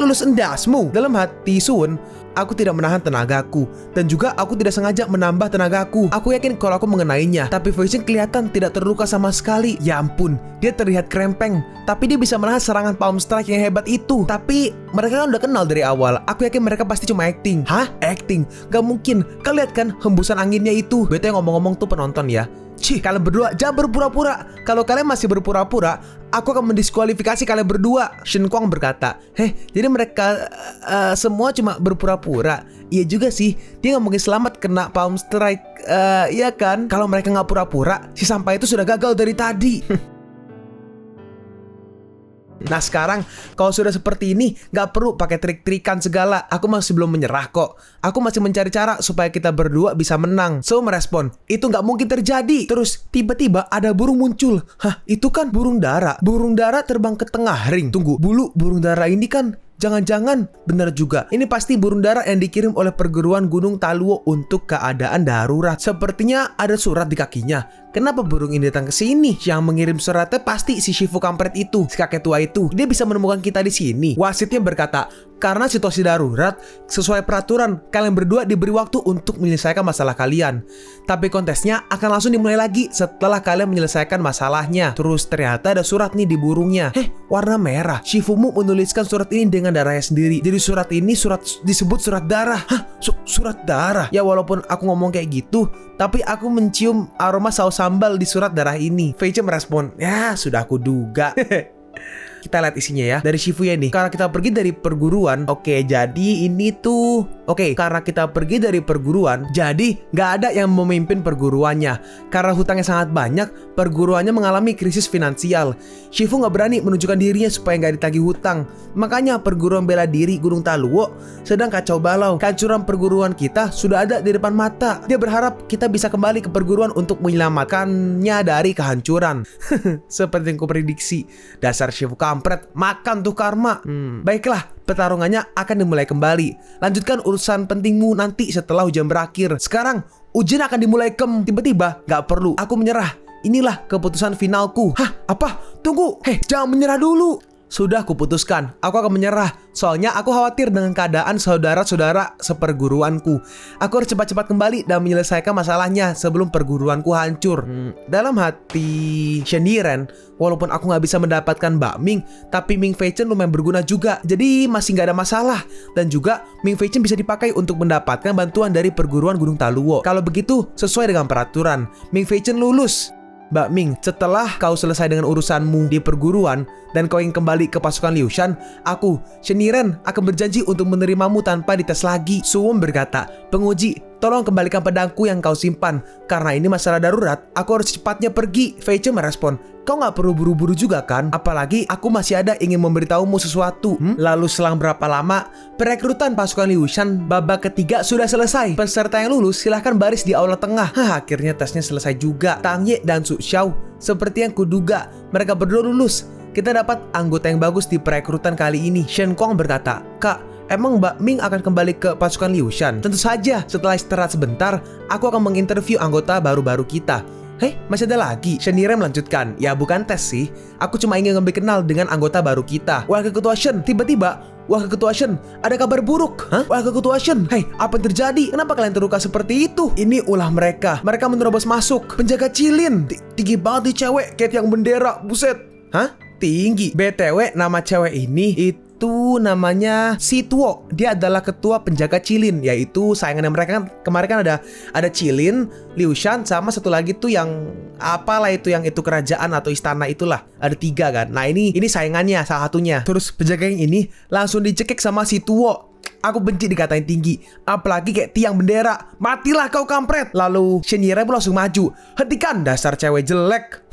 Lulus endasmu? Dalam hati Suwon, aku tidak menahan tenagaku. Dan juga aku tidak sengaja menambah tenagaku. Aku yakin kalau aku mengenainya. Tapi Fei Chen kelihatan tidak terluka sama sekali. Ya ampun, dia terlihat krempeng. Tapi dia bisa menahan serangan palm strike yang hebat itu. Tapi mereka kan udah kenal dari awal. Aku yakin mereka pasti cuma acting. Acting? Gak mungkin. Kalian lihat kan hembusan anginnya itu. Bete ngomong-ngomong tuh penonton ya. Kalian berdua jangan berpura-pura. Kalau kalian masih berpura-pura, aku akan mendiskualifikasi kalian berdua. Shen Kuang berkata, jadi mereka semua cuma berpura-pura. Iya juga sih, dia gak mungkin selamat kena palm strike. Iya kan? Kalau mereka gak pura-pura, si sampah itu sudah gagal dari tadi. Nah sekarang kalau sudah seperti ini, gak perlu pakai trik-trikan segala. Aku masih belum menyerah kok. Aku masih mencari cara supaya kita berdua bisa menang. So merespon, itu gak mungkin terjadi. Terus tiba-tiba ada burung muncul. Hah, itu kan burung dara. Burung dara terbang ke tengah ring. Tunggu, bulu burung dara ini kan jangan-jangan benar juga. Ini pasti burung dara yang dikirim oleh perguruan Gunung Taluo untuk keadaan darurat. Sepertinya ada surat di kakinya. Kenapa burung ini datang ke sini? Yang mengirim suratnya pasti si Shifu kampret itu, si kakek tua itu. Dia bisa menemukan kita di sini. Wasitnya berkata, karena situasi darurat, sesuai peraturan, kalian berdua diberi waktu untuk menyelesaikan masalah kalian. Tapi kontesnya akan langsung dimulai lagi setelah kalian menyelesaikan masalahnya. Terus ternyata ada surat nih di burungnya. Warna merah. Shifumu menuliskan surat ini dengan darahnya sendiri. Jadi surat ini disebut surat darah. Surat darah. Ya walaupun aku ngomong kayak gitu, tapi aku mencium aroma saus sambal di surat darah ini. Feiche merespon, ya sudah aku duga. Kita lihat isinya ya. Dari Shifuya nih. Karena kita pergi dari perguruan. Oke, jadi ini tuh. Oke, karena kita pergi dari perguruan, jadi nggak ada yang memimpin perguruannya. Karena hutangnya sangat banyak, perguruannya mengalami krisis finansial. Shifu nggak berani menunjukkan dirinya supaya nggak ditagih hutang. Makanya perguruan bela diri Gunung Taluo sedang kacau balau. Kehancuran perguruan kita sudah ada di depan mata. Dia berharap kita bisa kembali ke perguruan untuk menyelamatkannya dari kehancuran. Seperti yang kuprediksi. Dasar Shifu kampret, makan tuh karma. Baiklah, pertarungannya akan dimulai kembali. Lanjutkan urusan pentingmu nanti setelah ujian berakhir. Sekarang ujian akan dimulai tiba-tiba. Gak perlu, aku menyerah. Inilah keputusan finalku. Hah? Apa? Tunggu. Jangan menyerah dulu. Sudah kuputuskan, aku akan menyerah. Soalnya aku khawatir dengan keadaan saudara-saudara seperguruanku. Aku harus cepat-cepat kembali dan menyelesaikan masalahnya sebelum perguruanku hancur. Dalam hati Shendiren, walaupun aku gak bisa mendapatkan Mbak Ming, tapi Ming Feichen lumayan berguna juga. Jadi masih gak ada masalah. Dan juga Ming Feichen bisa dipakai untuk mendapatkan bantuan dari perguruan Gunung Taluo. Kalau begitu, sesuai dengan peraturan, Ming Feichen lulus. Mbak Ming, setelah kau selesai dengan urusanmu di perguruan dan kau ingin kembali ke pasukan Liu Shan, aku, Shendiren, akan berjanji untuk menerimamu tanpa dites lagi. Suwon berkata, penguji, tolong kembalikan pedangku yang kau simpan. Karena ini masalah darurat, aku harus cepatnya pergi. Feiche merespon, kau gak perlu buru-buru juga kan? Apalagi aku masih ada ingin memberitahumu sesuatu. Lalu selang berapa lama, perekrutan pasukan Liu Shan babak ketiga sudah selesai. Peserta yang lulus silahkan baris di aula tengah. Akhirnya tesnya selesai juga. Tang Ye dan Su Xiao, seperti yang kuduga, mereka berdua lulus. Kita dapat anggota yang bagus di perekrutan kali ini. Shen Kong berkata, Kak, emang Mbak Ming akan kembali ke pasukan Liu Shan? Tentu saja, setelah istirahat sebentar, aku akan menginterview anggota baru-baru kita. Masih ada lagi? Shendiren melanjutkan, ya bukan tes sih. Aku cuma ingin lebih kenal dengan anggota baru kita. Wakil Ketua Shen, tiba-tiba Wakil Ketua Shen, ada kabar buruk. Wakil Ketua Shen, apa yang terjadi? Kenapa kalian terluka seperti itu? Ini ulah mereka. Mereka menerobos masuk. Penjaga Cilin. Tinggi banget nih cewek, kayak yang bendera. Buset. Tinggi. BTW, nama cewek ini itu namanya Si Tuo. Dia adalah ketua penjaga Cilin, yaitu saingannya mereka kan. Kemarin kan ada Cilin, Liu Shan, sama satu lagi tuh yang apalah itu, yang itu kerajaan atau istana itulah. Ada 3 kan. Nah ini saingannya salah satunya. Terus penjaga yang ini langsung dicekik sama Si Tuo. Aku benci dikatain tinggi, apalagi kayak tiang bendera. Matilah kau kampret. Lalu Shendiren pun langsung maju. Hentikan dasar cewek jelek.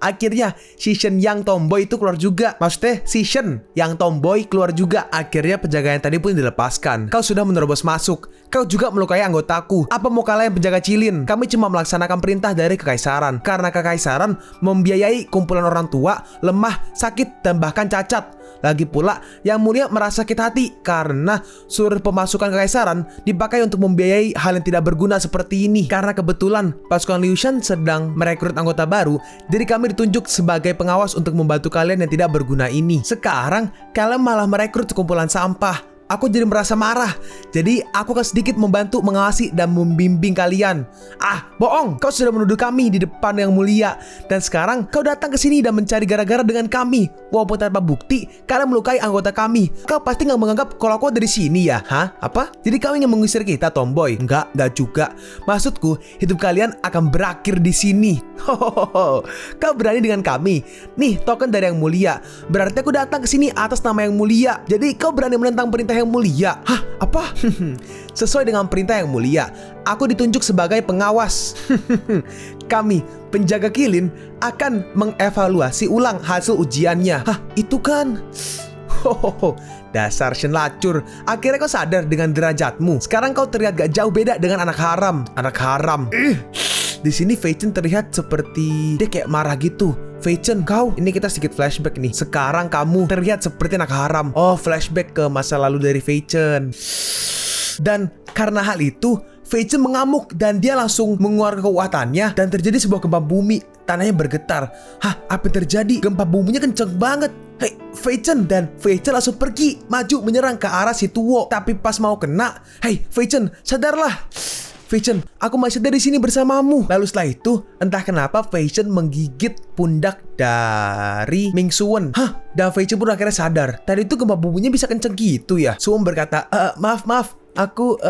Akhirnya si Shen yang tomboy itu keluar juga. Maksudnya si Shen yang tomboy keluar juga. Akhirnya penjaga yang tadi pun dilepaskan. Kau sudah menerobos masuk. Kau juga melukai anggotaku. Apa mau kalian penjaga Cilin? Kami cuma melaksanakan perintah dari kekaisaran. Karena kekaisaran membiayai kumpulan orang tua, lemah, sakit, dan bahkan cacat. Lagi pula, Yang Mulia merasa sakit hati karena seluruh pemasukan kekaisaran dipakai untuk membiayai hal yang tidak berguna seperti ini. Karena kebetulan pasukan Liu Shan sedang merekrut anggota baru, jadi kami ditunjuk sebagai pengawas untuk membantu kalian yang tidak berguna ini. Sekarang, kalian malah merekrut sekumpulan sampah. Aku jadi merasa marah. Jadi aku akan sedikit membantu mengawasi dan membimbing kalian. Bohong, kau sudah menuduh kami di depan Yang Mulia. Dan sekarang kau datang ke sini dan mencari gara-gara dengan kami. Walaupun tanpa bukti, kalian melukai anggota kami. Kau pasti nggak menganggap kalau aku dari sini ya? Apa? Jadi kau ingin mengusir kita, tomboy? Enggak juga. Maksudku, hidup kalian akan berakhir di sini. Kau berani dengan kami? Nih, token dari Yang Mulia. Berarti aku datang ke sini atas nama Yang Mulia. Jadi kau berani menentang perintah perintah yang mulia. Hah? Apa? Sesuai dengan perintah yang mulia, aku ditunjuk sebagai pengawas. Kami, penjaga kilin, akan mengevaluasi ulang hasil ujiannya. Hah? Itu kan... Hohoho, dasar Shen Lacur. Akhirnya kau sadar dengan derajatmu. Sekarang kau terlihat gak jauh beda dengan anak haram. Anak haram. Di sini Fei Chen terlihat seperti dia kayak marah gitu. Fei Chen, kau, ini kita sedikit flashback nih. Sekarang kamu terlihat seperti anak haram. Oh, flashback ke masa lalu dari Fei Chen. Dan karena hal itu, Fei Chen mengamuk dan dia langsung mengeluarkan kekuatannya dan terjadi sebuah gempa bumi. Tanahnya bergetar. Hah, apa yang terjadi? Gempa buminya kenceng banget. Hei, Fei Chen, dan Fei Chen langsung pergi, maju menyerang ke arah si Tuo. Tapi pas mau kena, hei Fei Chen, sadarlah. Fei Chen, aku masih ada di sini bersamamu. Lalu setelah itu, entah kenapa Fei Chen menggigit pundak dari Ming Suwen. Hah, dan Fei Chen pun akhirnya sadar. Tadi itu gempa buminya bisa kenceng gitu ya. Suwen berkata, maaf, aku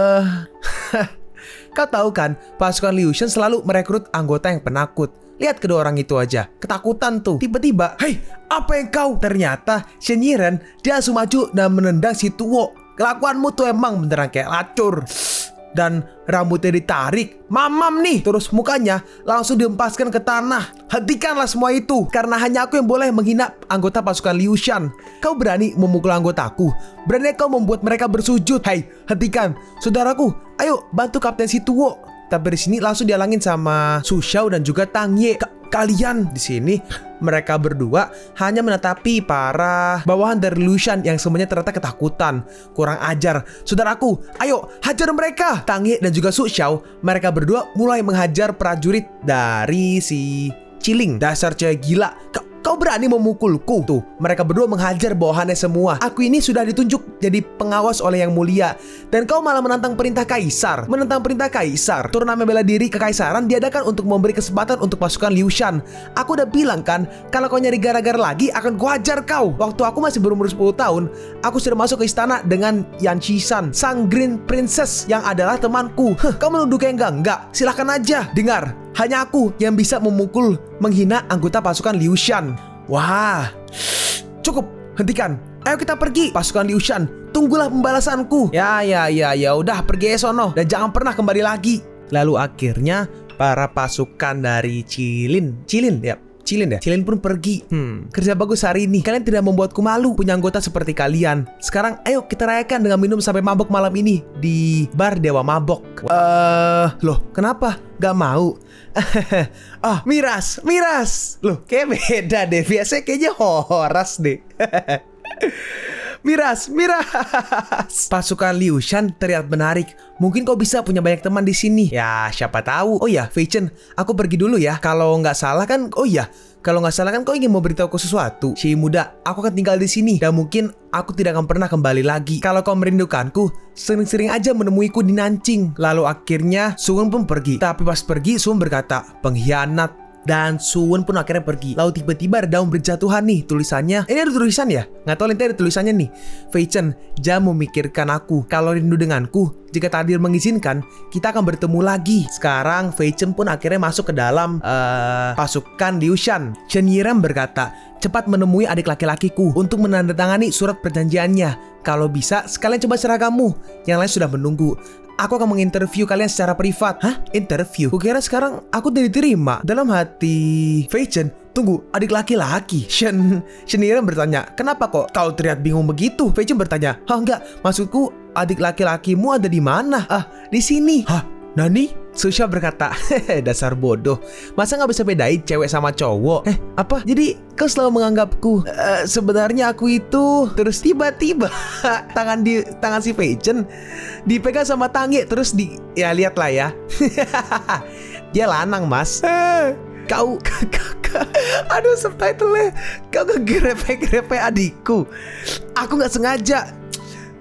Kau tahu kan, pasukan Liu Shan selalu merekrut anggota yang penakut. Lihat kedua orang itu aja, ketakutan tuh. Tiba-tiba, hei, apa yang kau? Ternyata Shen Yiren, dia langsung maju dan menendang si Tuo. Kelakuanmu tuh emang beneran kayak lacur. Dan rambutnya ditarik, mamam nih. Terus mukanya langsung dihempaskan ke tanah. Hentikanlah semua itu, karena hanya aku yang boleh menghina anggota pasukan Liu Shan. Kau berani memukul anggotaku, berani kau membuat mereka bersujud. Hei, hentikan, saudaraku. Ayo bantu Kapten si Tuo. Tapi di sini langsung dihalangin sama Su Xiao dan juga Tang Ye. Kalian di sini, mereka berdua hanya menatapi para bawahan dari Liu Shan yang semuanya ternyata ketakutan. Kurang ajar, saudaraku. Ayo hajar mereka. Tang Ye dan juga Su Xiao, mereka berdua mulai menghajar prajurit dari si Ciling. Dasar cewek gila. Kau berani memukulku? Tuh, mereka berdua menghajar bawahannya semua. Aku ini sudah ditunjuk jadi pengawas oleh Yang Mulia, dan kau malah menantang perintah kaisar. Menentang perintah kaisar. Turnamen bela diri kekaisaran diadakan untuk memberi kesempatan untuk pasukan Liu Shan. Aku udah bilang kan, kalau kau nyari gara-gara lagi, akan ku hajar kau. Waktu aku masih berumur 10 tahun, aku sudah masuk ke istana dengan Yan Shishan, sang Green Princess yang adalah temanku. Kau menuduh kayak enggak? Silahkan aja. Dengar, hanya aku yang bisa memukul, menghina anggota pasukan Liu Shan. Wah, cukup, hentikan. Ayo kita pergi, pasukan Liu Shan. Tunggulah pembalasanku. Ya, udah pergi sono dan jangan pernah kembali lagi. Lalu akhirnya para pasukan dari Cilin pun pergi. Kerja bagus hari ini. Kalian tidak membuatku malu punya anggota seperti kalian. Sekarang ayo kita rayakan dengan minum sampai mabok malam ini di bar Dewa Mabok. Loh, kenapa? Gak mau? Miras. Loh, kayak beda deh. Biasanya kayaknya Horas deh. Miras. Pasukan Liu Shan terlihat menarik. Mungkin kau bisa punya banyak teman di sini. Ya, siapa tahu. Oh ya, Fei Chen, aku pergi dulu ya. Kalau nggak salah kan kau ingin memberitahuku sesuatu. Si muda, aku akan tinggal di sini dan mungkin aku tidak akan pernah kembali lagi. Kalau kau merindukanku, sering-sering aja menemuiku di Nanjing. Lalu akhirnya Suwon pun pergi. Tapi pas pergi, Suwon berkata, pengkhianat. Dan Suwon pun akhirnya pergi. Lalu tiba-tiba ada daun berjatuhan nih tulisannya. Ini ada tulisan ya? Nggak tahu nanti ada tulisannya nih. Fei Chen, jangan memikirkan aku. Kalau rindu denganku, jika takdir mengizinkan, kita akan bertemu lagi. Sekarang Fei Chen pun akhirnya masuk ke dalam pasukan Liu Shan. Shen Yiren berkata, cepat menemui adik laki-lakiku untuk menandatangani surat perjanjiannya. Kalau bisa, sekalian coba seragammu. Yang lain sudah menunggu. Aku akan menginterview kalian secara privat. Hah? Interview? Kukira sekarang aku udah diterima. Dalam hati Fei Chen, tunggu, adik laki-laki. Shen Yiren bertanya, kenapa kok kau terlihat bingung begitu? Fei Chen bertanya, enggak, maksudku adik laki-lakimu ada di mana? Di sini. Hah? Nani? Susha berkata, dasar bodoh. Masa gak bisa bedain cewek sama cowok? Apa? Jadi kau selalu menganggapku sebenarnya aku itu. Terus tiba-tiba tangan si Fei Chen dipegang sama Tang Ye. Terus ya lihatlah ya. Dia lanang, mas. Kau aduh, subtitle-nya. Kau ngegerepe-gerepe adikku. Aku gak sengaja.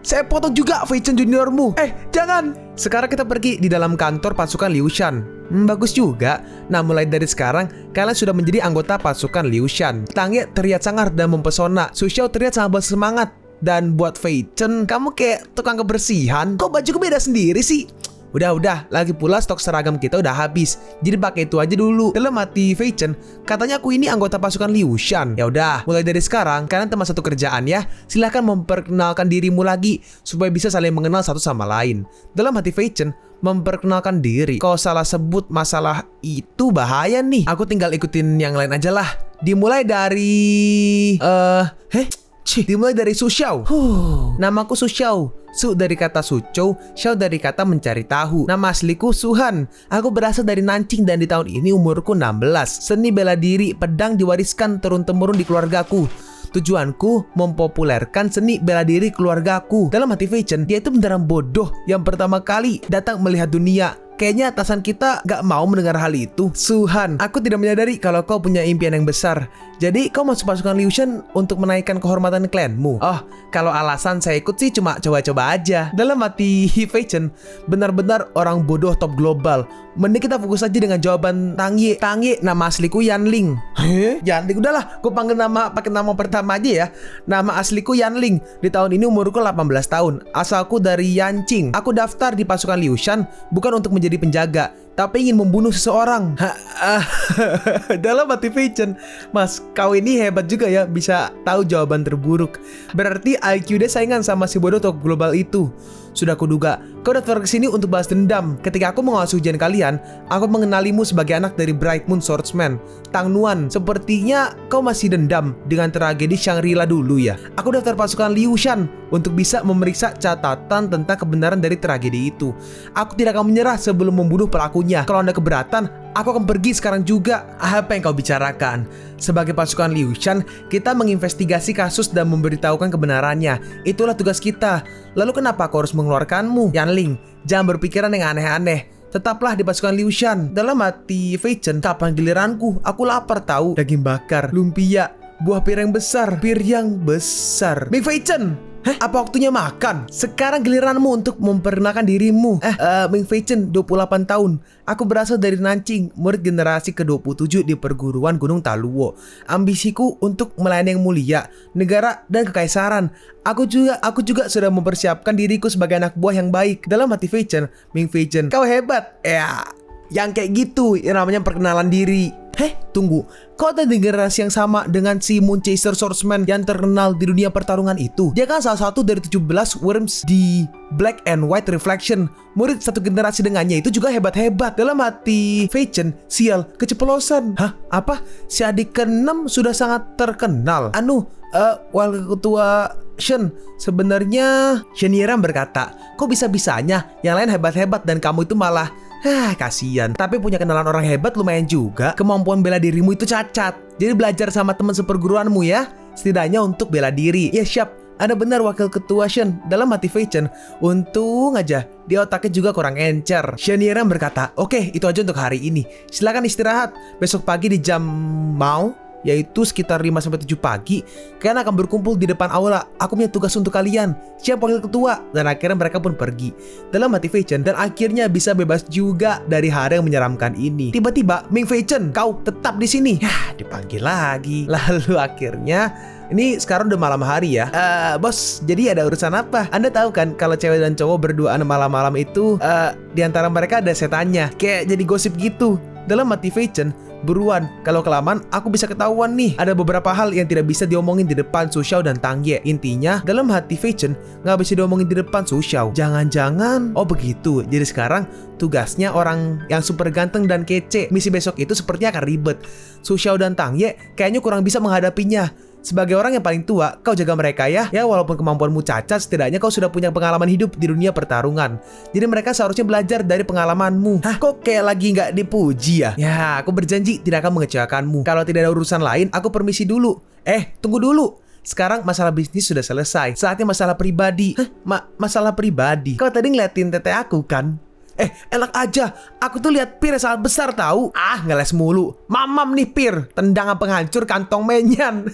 Saya potong juga Fei Chen juniormu. Jangan. Sekarang kita pergi di dalam kantor pasukan Liu Shan. Bagus juga. Nah, mulai dari sekarang kalian sudah menjadi anggota pasukan Liu Shan. Tang Ye terlihat sangar dan mempesona. Su Xiao terlihat sangat bersemangat. Dan buat Fei Chen, kamu kayak tukang kebersihan. Kok bajuku beda sendiri sih? Udah, lagi pula stok seragam kita udah habis. Jadi pakai itu aja dulu. Dalam hati Fei Chen, katanya aku ini anggota pasukan Liu Shan. Ya udah, mulai dari sekarang kalian teman satu kerjaan ya. Silahkan memperkenalkan dirimu lagi supaya bisa saling mengenal satu sama lain. Dalam hati Fei Chen, memperkenalkan diri. Kalau salah sebut masalah itu bahaya nih. Aku tinggal ikutin yang lain aja lah. Dimulai dari dimulai dari Su Xiao. Namaku Su Xiao. Su dari kata Sucou, Xiao dari kata mencari tahu. Nama asliku Suhan. Aku berasal dari Nanjing dan di tahun ini umurku 16. Seni bela diri pedang diwariskan turun-temurun di keluargaku. Tujuanku mempopulerkan seni bela diri keluargaku. Dalam hati Fei Chen, dia itu beneran bodoh yang pertama kali datang melihat dunia. Kayaknya atasan kita gak mau mendengar hal itu. Suhan, aku tidak menyadari kalau kau punya impian yang besar. Jadi kau masuk pasukan Liu Shan untuk menaikkan kehormatan klanmu. Oh, kalau alasan saya ikut sih cuma coba-coba aja. Dalam hati Fei Chen, benar-benar orang bodoh top global. Mending kita fokus aja dengan jawaban Tang Ye. Tang Ye, nama asliku Yanling. Yanling, udahlah, gue panggil pakai nama pertama aja ya. Nama asliku Yanling. Di tahun ini umurku 18 tahun. Asalku dari Yanqing. Aku daftar di pasukan Liu Shan bukan untuk menjadi penjaga, tapi ingin membunuh seseorang. Dalam hati Fei Chen, Mas, kau ini hebat juga ya, bisa tahu jawaban terburuk. Berarti IQ dia saingan sama si bodoh top global itu. Sudah kuduga, kau datang ke sini untuk balas dendam. Ketika aku mengawasi ujian kalian, aku mengenalimu sebagai anak dari Bright Moon Swordsman. Tang Nuan, sepertinya kau masih dendam dengan tragedi Shangri-La dulu ya. Aku daftar pasukan Liu Shan untuk bisa memeriksa catatan tentang kebenaran dari tragedi itu. Aku tidak akan menyerah sebelum membunuh pelakunya. Kalau Anda keberatan, aku akan pergi sekarang juga. Apa yang kau bicarakan? Sebagai pasukan Liu Shan, kita menginvestigasi kasus dan memberitahukan kebenarannya. Itulah tugas kita. Lalu kenapa kau harus mengeluarkanmu? Yanling, jangan berpikiran yang aneh-aneh. Tetaplah di pasukan Liu Shan. Dalam hati Fei Chen, kapan giliranku? Aku lapar tahu. Daging bakar, lumpia, buah pir yang besar. Ming Fei Chen, apa waktunya makan? Sekarang giliranmu untuk memperkenalkan dirimu. Ming Fei Chen, 28 tahun. Aku berasal dari Nanjing, murid generasi ke-27 di perguruan Gunung Taluo. Ambisiku untuk melayani yang mulia, negara dan kekaisaran. Aku juga sudah mempersiapkan diriku sebagai anak buah yang baik. Dalam hati Fei Chen, Ming Fei Chen, kau hebat. Ya, yang kayak gitu yang namanya perkenalan diri. Tunggu, kau ada di generasi yang sama dengan si Moonchaser Swordsman yang terkenal di dunia pertarungan itu? Dia kan salah satu dari 17 Worms di Black and White Reflection. Murid satu generasi dengannya itu juga hebat-hebat. Dalam hati Fei Chen, sial, keceplosan. Apa? Si adik ke-6 sudah sangat terkenal. Wakil ketua Shen, sebenarnya Shen Yiran berkata, kok bisa-bisanya yang lain hebat-hebat dan kamu itu malah kasihan. Tapi punya kenalan orang hebat lumayan juga. Kemampuan bela dirimu itu cacat. Jadi belajar sama teman seperguruanmu ya. Setidaknya untuk bela diri. Ya siap, Anda benar wakil ketua Shen. Dalam hati Fei Chen, untung aja dia otaknya juga kurang encer. Shen Yiran berkata, oke, itu aja untuk hari ini. Silakan istirahat. Besok pagi di jam yaitu sekitar 5-7 pagi, kalian akan berkumpul di depan aula. Aku punya tugas untuk kalian. Siap wakil ketua. Dan akhirnya mereka pun pergi. Dalam hati Fei Chen, dan akhirnya bisa bebas juga dari hari yang menyeramkan ini. Tiba-tiba, Ming Fei Chen, kau tetap di sini. Dipanggil lagi. Lalu akhirnya, ini sekarang udah malam hari ya. Bos, jadi ada urusan apa? Anda tahu kan kalau cewek dan cowok berduaan malam-malam itu, di antara mereka ada setannya. Kayak jadi gosip gitu. Dalam hati Fei Chen, buruan, kalau kelamaan aku bisa ketahuan nih. Ada beberapa hal yang tidak bisa diomongin di depan Su Xiao dan Tang Ye. Intinya, dalam hati Fei Chen nggak bisa diomongin di depan Su Xiao. Jangan-jangan, oh begitu. Jadi sekarang tugasnya orang yang super ganteng dan kece. Misi besok itu sepertinya akan ribet. Su Xiao dan Tang Ye kayaknya kurang bisa menghadapinya. Sebagai orang yang paling tua, kau jaga mereka ya. Ya walaupun kemampuanmu cacat, setidaknya kau sudah punya pengalaman hidup di dunia pertarungan. Jadi mereka seharusnya belajar dari pengalamanmu. Kok kayak lagi nggak dipuji ya? Ya, aku berjanji tidak akan mengecewakanmu. Kalau tidak ada urusan lain, aku permisi dulu. Tunggu dulu. Sekarang masalah bisnis sudah selesai. Saatnya masalah pribadi. Masalah pribadi? Kau tadi ngeliatin tete aku kan? Enak aja. Aku tuh lihat pir sangat besar tahu. Ngeles mulu. Mamam nih pir, tendangan penghancur kantong menyan.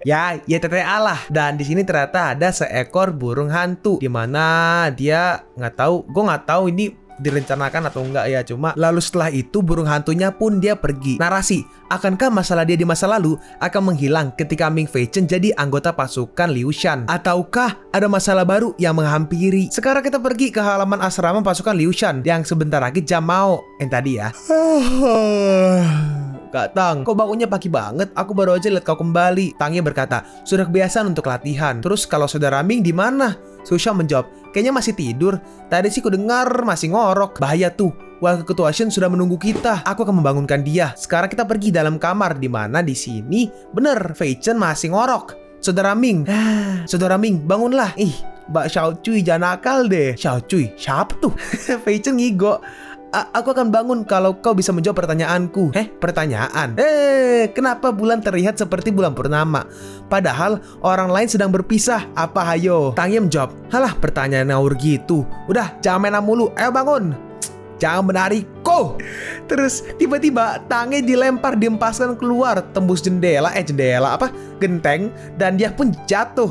ya TTA lah. Dan di sini ternyata ada seekor burung hantu. Dimana dia nggak tahu. Gue nggak tahu ini direncanakan atau enggak ya, cuma lalu setelah itu burung hantunya pun dia pergi. Narasi, akankah masalah dia di masa lalu akan menghilang ketika Ming Fei Chen jadi anggota pasukan Liu Shan? Ataukah ada masalah baru yang menghampiri? Sekarang kita pergi ke halaman asrama pasukan Liu Shan yang sebentar lagi jam mau yang tadi ya. Kak Tang, kok bangunnya pagi banget? Aku baru aja lihat kau kembali. Tangnya berkata, sudah kebiasaan untuk latihan. Terus kalau saudara Ming di mana? Su Xiao menjawab, kayaknya masih tidur. Tadi sih ku dengar masih ngorok. Bahaya tuh. Wakil ketua Shen sudah menunggu kita. Aku akan membangunkan dia. Sekarang kita pergi dalam kamar, di mana di sini bener Fei Chen masih ngorok. Saudara Ming, saudara Ming, bangunlah. Ih, Mbak Xiao Cui jangan nakal deh. Xiao Cui, siapa tuh? Fei Chen ngigo. Aku akan bangun kalau kau bisa menjawab pertanyaanku. Pertanyaan? Kenapa bulan terlihat seperti bulan purnama? Padahal orang lain sedang berpisah. Apa hayo? Tangye menjawab, halah pertanyaan ngawur gitu. Udah, jangan main mulu. Ayo bangun. Jangan menarikku. Terus tiba-tiba Tangye dilempar, diempaskan keluar, tembus jendela genteng, dan dia pun jatuh.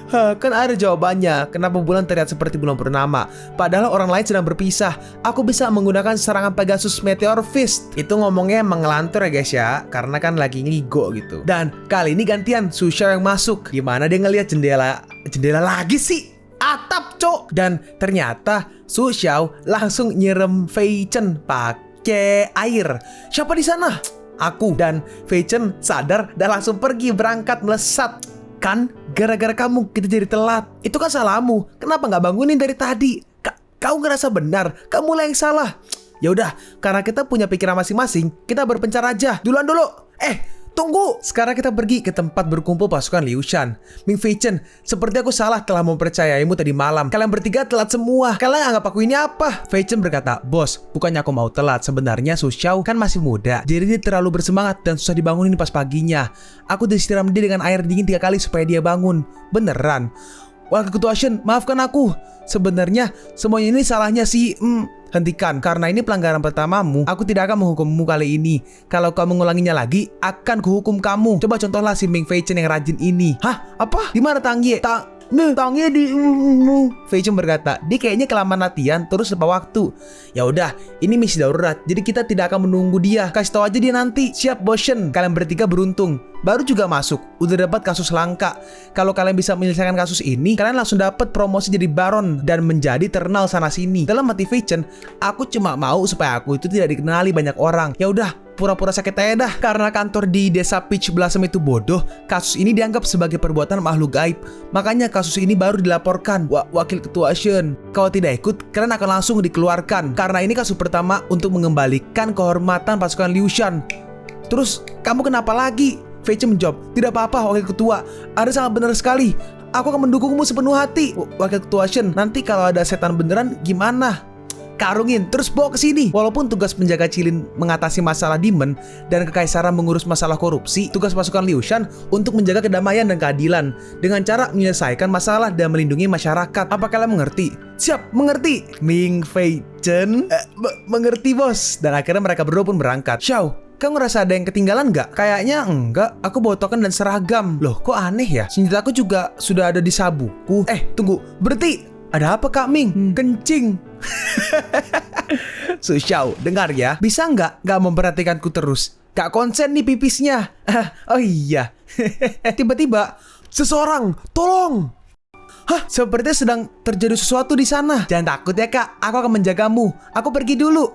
Kan ada jawabannya. Kenapa bulan terlihat seperti bulan purnama padahal orang lain sedang berpisah? Aku bisa menggunakan serangan Pegasus Meteor Fist. Itu ngomongnya emang ngelantur ya guys ya, karena kan lagi ngigo gitu. Dan kali ini gantian Su Xiao yang masuk. Gimana dia ngelihat jendela lagi sih? Atap cok. Dan ternyata Su Xiao langsung nyerem Fei Chen pakai air. Siapa di sana? Aku. Dan Fei Chen sadar dan langsung pergi berangkat melesat. Kan gara-gara kamu kita jadi telat. Itu kan salahmu. Kenapa nggak bangunin dari tadi? Kau ngerasa benar, kamu lah yang salah. Ya udah, karena kita punya pikiran masing-masing, kita berpencar aja. Duluan dulu. Tunggu. Sekarang kita pergi ke tempat berkumpul pasukan Liu Shan. Ming Fei Chen, seperti aku salah telah mempercayaimu tadi malam. Kalian bertiga telat semua. Kalian anggap aku ini apa? Fei Chen berkata, bos, bukannya aku mau telat. Sebenarnya Su Xiao kan masih muda, jadi dia terlalu bersemangat dan susah dibangunin pas paginya. Aku disiram dia dengan air dingin 3 kali supaya dia bangun. Beneran. Wakil ketua Shen, maafkan aku. Sebenarnya semuanya ini salahnya si hentikan, karena ini pelanggaran pertamamu. Aku tidak akan menghukummu kali ini. Kalau kau mengulanginya lagi, akan kuhukum kamu. Coba contohlah si Ming Fei Chen yang rajin ini. Hah? Apa? Di mana Tangye? Tangye di Fei Chen berkata, dia kayaknya kelamaan latihan terus lupa waktu. Ya udah, ini misi darurat, jadi kita tidak akan menunggu dia. Kasih tahu aja dia nanti. Siap bos Shen. Kalian bertiga beruntung. Baru juga masuk, udah dapat kasus langka. Kalau kalian bisa menyelesaikan kasus ini, kalian langsung dapat promosi jadi baron dan menjadi terkenal sana sini. Dalam hati Fei Chen, aku cuma mau supaya aku itu tidak dikenali banyak orang. Ya udah, pura-pura sakit aja dah. Karena kantor di desa Peach Blossom itu bodoh, kasus ini dianggap sebagai perbuatan makhluk gaib. Makanya kasus ini baru dilaporkan. Wakil ketua Shen, kalau tidak ikut, kalian akan langsung dikeluarkan. Karena ini kasus pertama untuk mengembalikan kehormatan pasukan Liu Shan. Terus, kamu kenapa lagi? Fei Chen menjawab, tidak apa-apa wakil ketua, ada sangat benar sekali. Aku akan mendukungmu sepenuh hati. Wakil ketua Shen, nanti kalau ada setan beneran gimana? Karungin, terus bawa ke sini. Walaupun tugas penjaga Cilin mengatasi masalah demon dan kekaisaran mengurus masalah korupsi, tugas pasukan Liu Shan untuk menjaga kedamaian dan keadilan dengan cara menyelesaikan masalah dan melindungi masyarakat. Apa kalian mengerti? Siap, mengerti. Ming Fei Chen, mengerti bos. Dan akhirnya mereka berdua pun berangkat. Xiao, kamu ngerasa ada yang ketinggalan nggak? Kayaknya enggak, aku bawa token dan seragam. Loh, kok aneh ya? Senjataku juga sudah ada di sabuku. Tunggu, berhenti. Ada apa Kak Ming? Kencing. Su Xiao, dengar ya. Bisa nggak memperhatikanku terus? Gak konsen nih pipisnya. Oh iya. Tiba-tiba, seseorang, tolong. Hah, sepertinya sedang terjadi sesuatu di sana. Jangan takut ya Kak, aku akan menjagamu. Aku pergi dulu.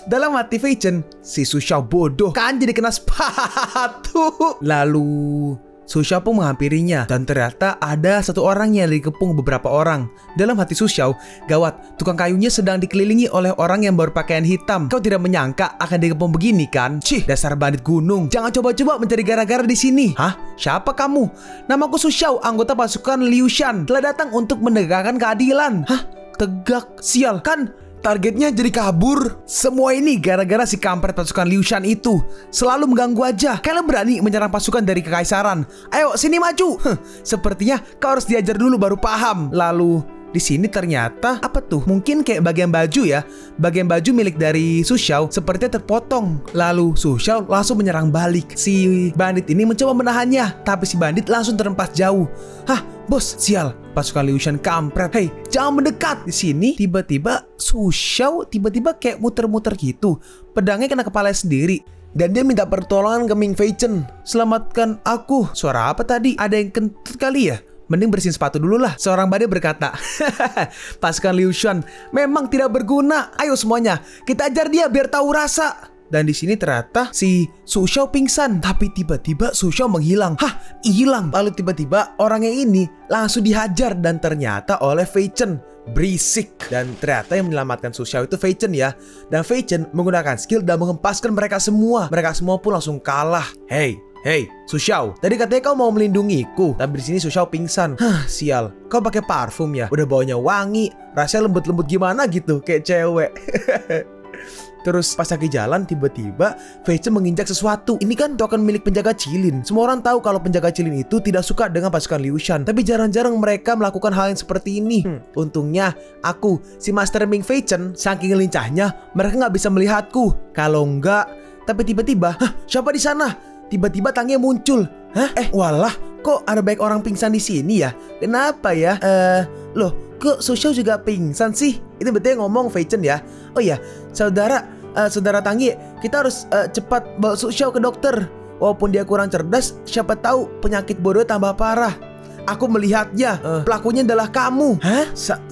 Dalam hati Fei Chen, si Su Xiao bodoh kan jadi kena sepatu. Lalu Su Xiao pun menghampirinya dan ternyata ada satu orang yang dikepung beberapa orang. Dalam hati Su Xiao, gawat, tukang kayunya sedang dikelilingi oleh orang yang berpakaian hitam. Kau tidak menyangka akan dikepung begini kan? Cih, dasar bandit gunung. Jangan coba-coba mencari gara-gara di sini. Hah? Siapa kamu? Namaku Su Xiao, anggota pasukan Liu Shan. Telah datang untuk menegakkan keadilan. Hah? Tegak? Sial kan? Targetnya jadi kabur. Semua ini gara-gara si kampret pasukan Liu Shan itu. Selalu mengganggu aja. Kalian berani menyerang pasukan dari kekaisaran. Ayo sini maju. Sepertinya kau harus diajar dulu baru paham. Lalu di sini ternyata apa tuh? Mungkin kayak bagian baju ya. Bagian baju milik dari Su Xiao sepertinya terpotong. Lalu Su Xiao langsung menyerang balik. Si bandit ini mencoba menahannya, tapi si bandit langsung terhempas jauh. Hah, bos, sial. pasukan Liu Shan kampret. Hei, jangan mendekat. Di sini tiba-tiba Su Xiao tiba-tiba kayak muter-muter gitu. Pedangnya kena kepala sendiri. Dan dia minta pertolongan ke Ming Fei Chen. Selamatkan aku. Suara apa tadi? Ada yang kentut kali ya? Mending bersihin sepatu dulu lah. Seorang badai berkata, pasukan Liu Shan memang tidak berguna. Ayo semuanya, kita ajar dia biar tahu rasa. Dan di sini ternyata si Su Xiao pingsan. Tapi tiba-tiba Su Xiao menghilang. Hah, hilang. Lalu tiba-tiba orangnya ini langsung dihajar. Dan ternyata oleh Fei Chen. Berisik. Dan ternyata yang menyelamatkan Su Xiao itu Fei Chen ya. Dan Fei Chen menggunakan skill dan mengempaskan mereka semua. Mereka semua pun langsung kalah. Hey, Su Xiao, tadi katanya kau mau melindungiku, tapi di sini Su Xiao pingsan. Hah, sial. Kau pakai parfum ya? Udah baunya wangi, rasanya lembut-lembut gimana gitu, kayak cewek. Terus pas lagi jalan tiba-tiba Fei Chen menginjak sesuatu. Ini kan token milik penjaga Qilin. Semua orang tahu kalau penjaga Qilin itu tidak suka dengan pasukan Liu Shan. Tapi jarang-jarang mereka melakukan hal yang seperti ini. Untungnya aku, si Master Ming Fei Chen, saking lincahnya mereka nggak bisa melihatku. Kalau enggak, tapi tiba-tiba, siapa di sana? Tiba-tiba Tangye muncul. Walah, kok ada banyak orang pingsan di sini ya? Kenapa ya? Loh, kok Su Xiao juga pingsan sih? Itu betul ngomong Fei Chen ya. Oh iya, saudara Tangye, kita harus cepat bawa Su Xiao ke dokter. Walaupun dia kurang cerdas, siapa tahu penyakit bodoh tambah parah. Aku melihatnya, pelakunya adalah kamu.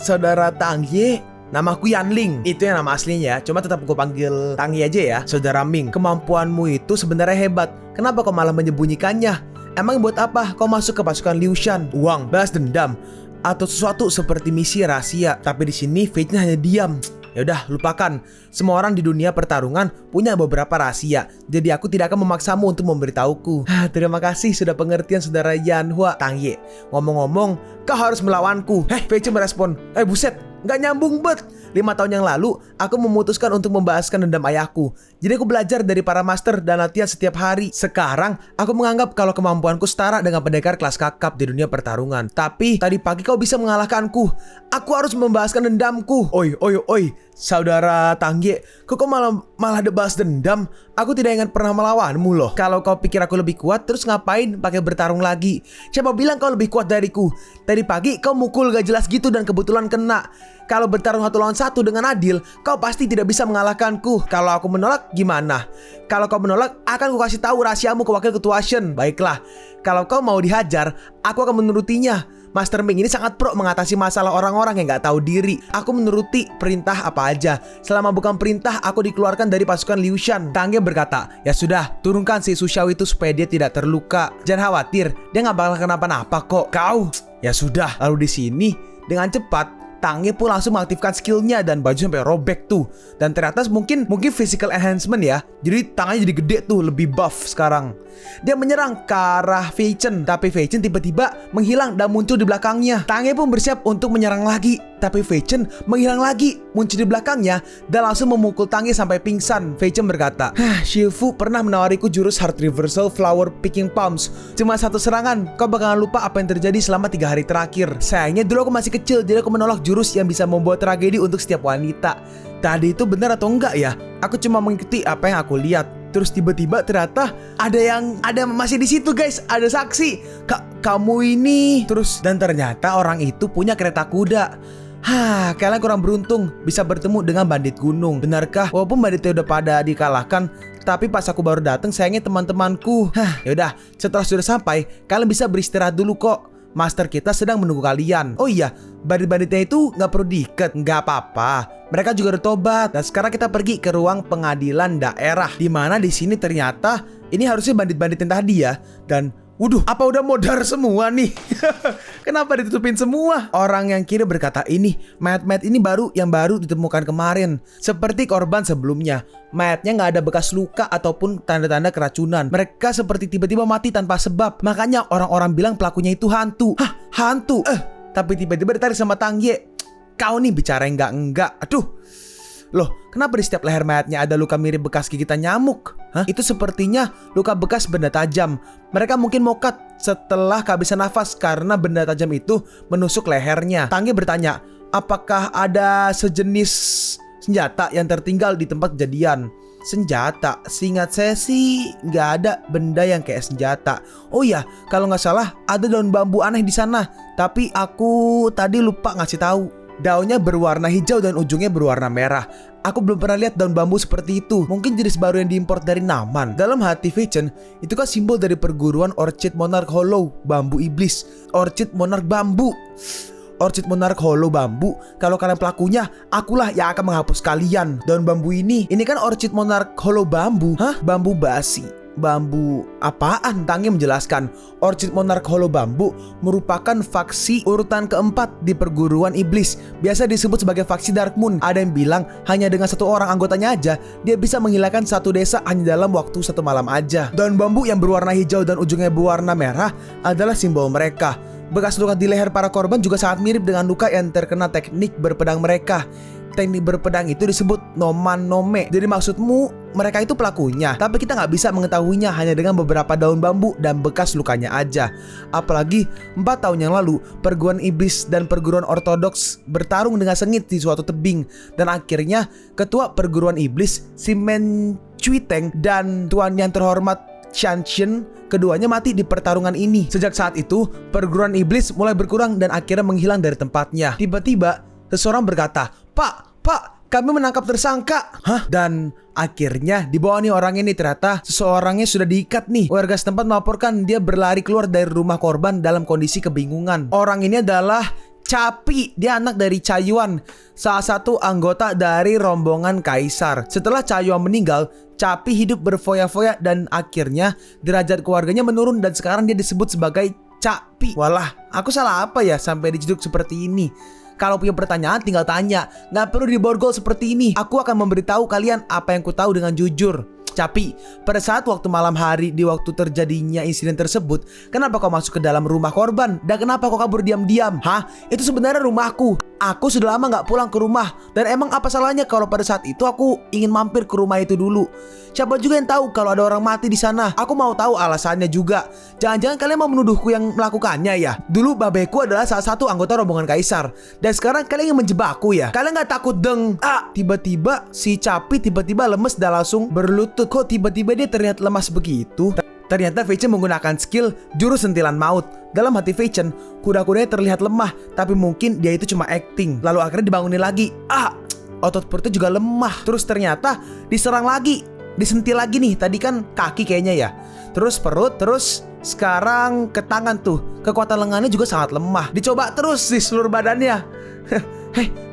Saudara Tangye? Namaku Yanling, itu yang nama aslinya, cuma tetap gue panggil Tangye aja ya. Saudara Ming, kemampuanmu itu sebenarnya hebat. Kenapa kau malah menyembunyikannya? Emang buat apa kau masuk ke pasukan Liu Shan? Uang, balas dendam, atau sesuatu seperti misi rahasia? Tapi di sini Fei Chen hanya diam. Yaudah, lupakan. Semua orang di dunia pertarungan punya beberapa rahasia. Jadi aku tidak akan memaksamu untuk memberitahuku. Terima kasih sudah pengertian saudara Yanhua. Tangye, ngomong-ngomong, kau harus melawanku. Fei Chen merespon, buset, nggak nyambung bet. 5 tahun yang lalu, aku memutuskan untuk membalaskan dendam ayahku. Jadi aku belajar dari para master dan latihan setiap hari. Sekarang, aku menganggap kalau kemampuanku setara dengan pendekar kelas kakap di dunia pertarungan. Tapi, tadi pagi kau bisa mengalahkanku. Aku harus membalaskan dendamku. Oi, saudara Tangye, kok malah ada balas dendam? Aku tidak ingat pernah melawanmu loh. Kalau kau pikir aku lebih kuat, terus ngapain pakai bertarung lagi? Siapa bilang kau lebih kuat dariku? Tadi pagi kau mukul gak jelas gitu dan kebetulan kena. Kalau bertarung 1 lawan 1 dengan adil, kau pasti tidak bisa mengalahkanku. Kalau aku menolak, gimana? Kalau kau menolak, akan ku kasih tahu rahasiamu ke wakil ketua Shen. Baiklah, kalau kau mau dihajar, aku akan menurutinya. Master Ming ini sangat pro mengatasi masalah orang-orang yang gak tahu diri. Aku menuruti perintah apa aja. Selama bukan perintah, aku dikeluarkan dari pasukan Liu Shan. Tangye berkata, ya sudah, turunkan si Su Xiao itu supaya dia tidak terluka. Jangan khawatir, dia gak bakal kenapa-napa kok. Kau, ya sudah. Lalu di sini, dengan cepat Tangye pun langsung mengaktifkan skillnya dan baju sampai robek tuh. Dan ternyata mungkin physical enhancement ya. Jadi tangannya jadi gede tuh, lebih buff sekarang. Dia menyerang ke arah Fei Chen, tapi Fei Chen tiba-tiba menghilang dan muncul di belakangnya. Tangye pun bersiap untuk menyerang lagi, tapi Fei Chen menghilang lagi, muncul di belakangnya dan langsung memukul Tangye sampai pingsan. Fei Chen berkata, Shifu pernah menawariku jurus Heart Reversal Flower Picking Palms. Cuma 1 serangan, kau bakalan lupa apa yang terjadi selama 3 hari terakhir. Sayangnya dulu aku masih kecil, jadi aku menolak jurus yang bisa membuat tragedi untuk setiap wanita. Tadi itu benar atau enggak ya? Aku cuma mengikuti apa yang aku lihat. Terus tiba-tiba ternyata ada masih di situ guys, ada saksi. Kamu ini. Terus dan ternyata orang itu punya kereta kuda. Kalian kurang beruntung bisa bertemu dengan bandit gunung. Benarkah? Walaupun banditnya udah pada dikalahkan, tapi pas aku baru datang sayangnya teman-temanku. Yaudah, setelah sudah sampai, kalian bisa beristirahat dulu kok. Master kita sedang menunggu kalian. Oh iya, bandit-banditnya itu gak perlu diikat. Gak apa-apa, mereka juga udah tobat. Dan sekarang kita pergi ke ruang pengadilan daerah, dimana di sini ternyata ini harusnya bandit-bandit yang tadi ya. Dan waduh, apa udah modar semua nih? Kenapa ditutupin semua? Orang yang kiri berkata ini, mayat-mayat ini yang baru ditemukan kemarin. Seperti korban sebelumnya, mayatnya nggak ada bekas luka ataupun tanda-tanda keracunan. Mereka seperti tiba-tiba mati tanpa sebab. Makanya orang-orang bilang pelakunya itu hantu. Hantu? Tapi tiba-tiba ditarik sama Tangye. Kau nih bicara enggak. Aduh. Loh, kenapa di setiap leher mayatnya ada luka mirip bekas gigitan nyamuk? Itu sepertinya luka bekas benda tajam. Mereka mungkin mokat setelah kehabisan nafas karena benda tajam itu menusuk lehernya. Tangye bertanya, apakah ada sejenis senjata yang tertinggal di tempat kejadian? senjata. Seingat saya sih nggak ada benda yang kayak senjata. Oh iya, kalau nggak salah ada daun bambu aneh di sana. Tapi aku tadi lupa ngasih tahu. Daunnya berwarna hijau dan ujungnya berwarna merah. Aku belum pernah lihat daun bambu seperti itu. Mungkin jenis baru yang diimpor dari Naman. Dalam hati Vechen, itu kan simbol dari perguruan Orchid Monarch Hollow, bambu iblis. Orchid Monarch bambu. Orchid Monarch Hollow bambu. Kalau kalian pelakunya, akulah yang akan menghapus kalian. Daun bambu ini kan Orchid Monarch Hollow bambu. Hah? Bambu basi. Bambu apaan? Tangi menjelaskan, Orchid Monarch Hollow bambu merupakan faksi urutan keempat di perguruan iblis. Biasa disebut sebagai faksi Dark Moon. Ada yang bilang hanya dengan satu orang anggotanya aja dia bisa menghilangkan satu desa hanya dalam waktu satu malam aja. Daun bambu yang berwarna hijau dan ujungnya berwarna merah adalah simbol mereka. Bekas luka di leher para korban juga sangat mirip dengan luka yang terkena teknik berpedang mereka. Teknik berpedang itu disebut noman nome. Jadi maksudmu mereka itu pelakunya, tapi kita nggak bisa mengetahuinya hanya dengan beberapa daun bambu dan bekas lukanya aja. Apalagi 4 tahun yang lalu perguruan iblis dan perguruan ortodoks bertarung dengan sengit di suatu tebing. Dan akhirnya ketua perguruan iblis si Men Cuiteng dan tuan yang terhormat Shanshen, keduanya mati di pertarungan ini. Sejak saat itu perguruan iblis mulai berkurang dan akhirnya menghilang dari tempatnya. Tiba-tiba seseorang berkata, Pak, kami menangkap tersangka. Hah? Dan akhirnya dibawa nih orang ini. Ternyata seseorangnya sudah diikat nih. Warga setempat melaporkan dia berlari keluar dari rumah korban dalam kondisi kebingungan. Orang ini adalah Capi. Dia anak dari Cayuan, salah satu anggota dari rombongan Kaisar. Setelah Cayuan meninggal, Capi hidup berfoya-foya dan akhirnya derajat keluarganya menurun dan sekarang dia disebut sebagai Capi. Walah, aku salah apa ya sampai diciduk seperti ini? Kalau punya pertanyaan tinggal tanya, nggak perlu diborgol seperti ini. Aku akan memberitahu kalian apa yang ku tahu dengan jujur. Capi, pada saat waktu malam hari di waktu terjadinya insiden tersebut, kenapa kau masuk ke dalam rumah korban? Dan kenapa kau kabur diam-diam? Hah? Itu sebenarnya rumahku. Aku sudah lama gak pulang ke rumah. Dan emang apa salahnya kalau pada saat itu aku ingin mampir ke rumah itu dulu? Siapa juga yang tahu kalau ada orang mati di sana? Aku mau tahu alasannya juga. Jangan-jangan kalian mau menuduhku yang melakukannya ya? Dulu babeku adalah salah satu anggota rombongan Kaisar. Dan sekarang kalian ingin menjebakku ya? Kalian gak takut deng? Tiba-tiba si Capi tiba-tiba lemes dan langsung berlutut. Kok tiba-tiba dia terlihat lemas begitu? Ternyata Vechen menggunakan skill jurus sentilan maut. Dalam hati Vechen, kuda-kudanya terlihat lemah, tapi mungkin dia itu cuma acting. Lalu akhirnya dibangunin lagi. Otot perutnya juga lemah. Terus ternyata diserang lagi, disentil lagi nih. Tadi kan kaki kayaknya ya. Terus perut, terus sekarang ke tangan tuh. Kekuatan lengannya juga sangat lemah. Dicoba terus di seluruh badannya.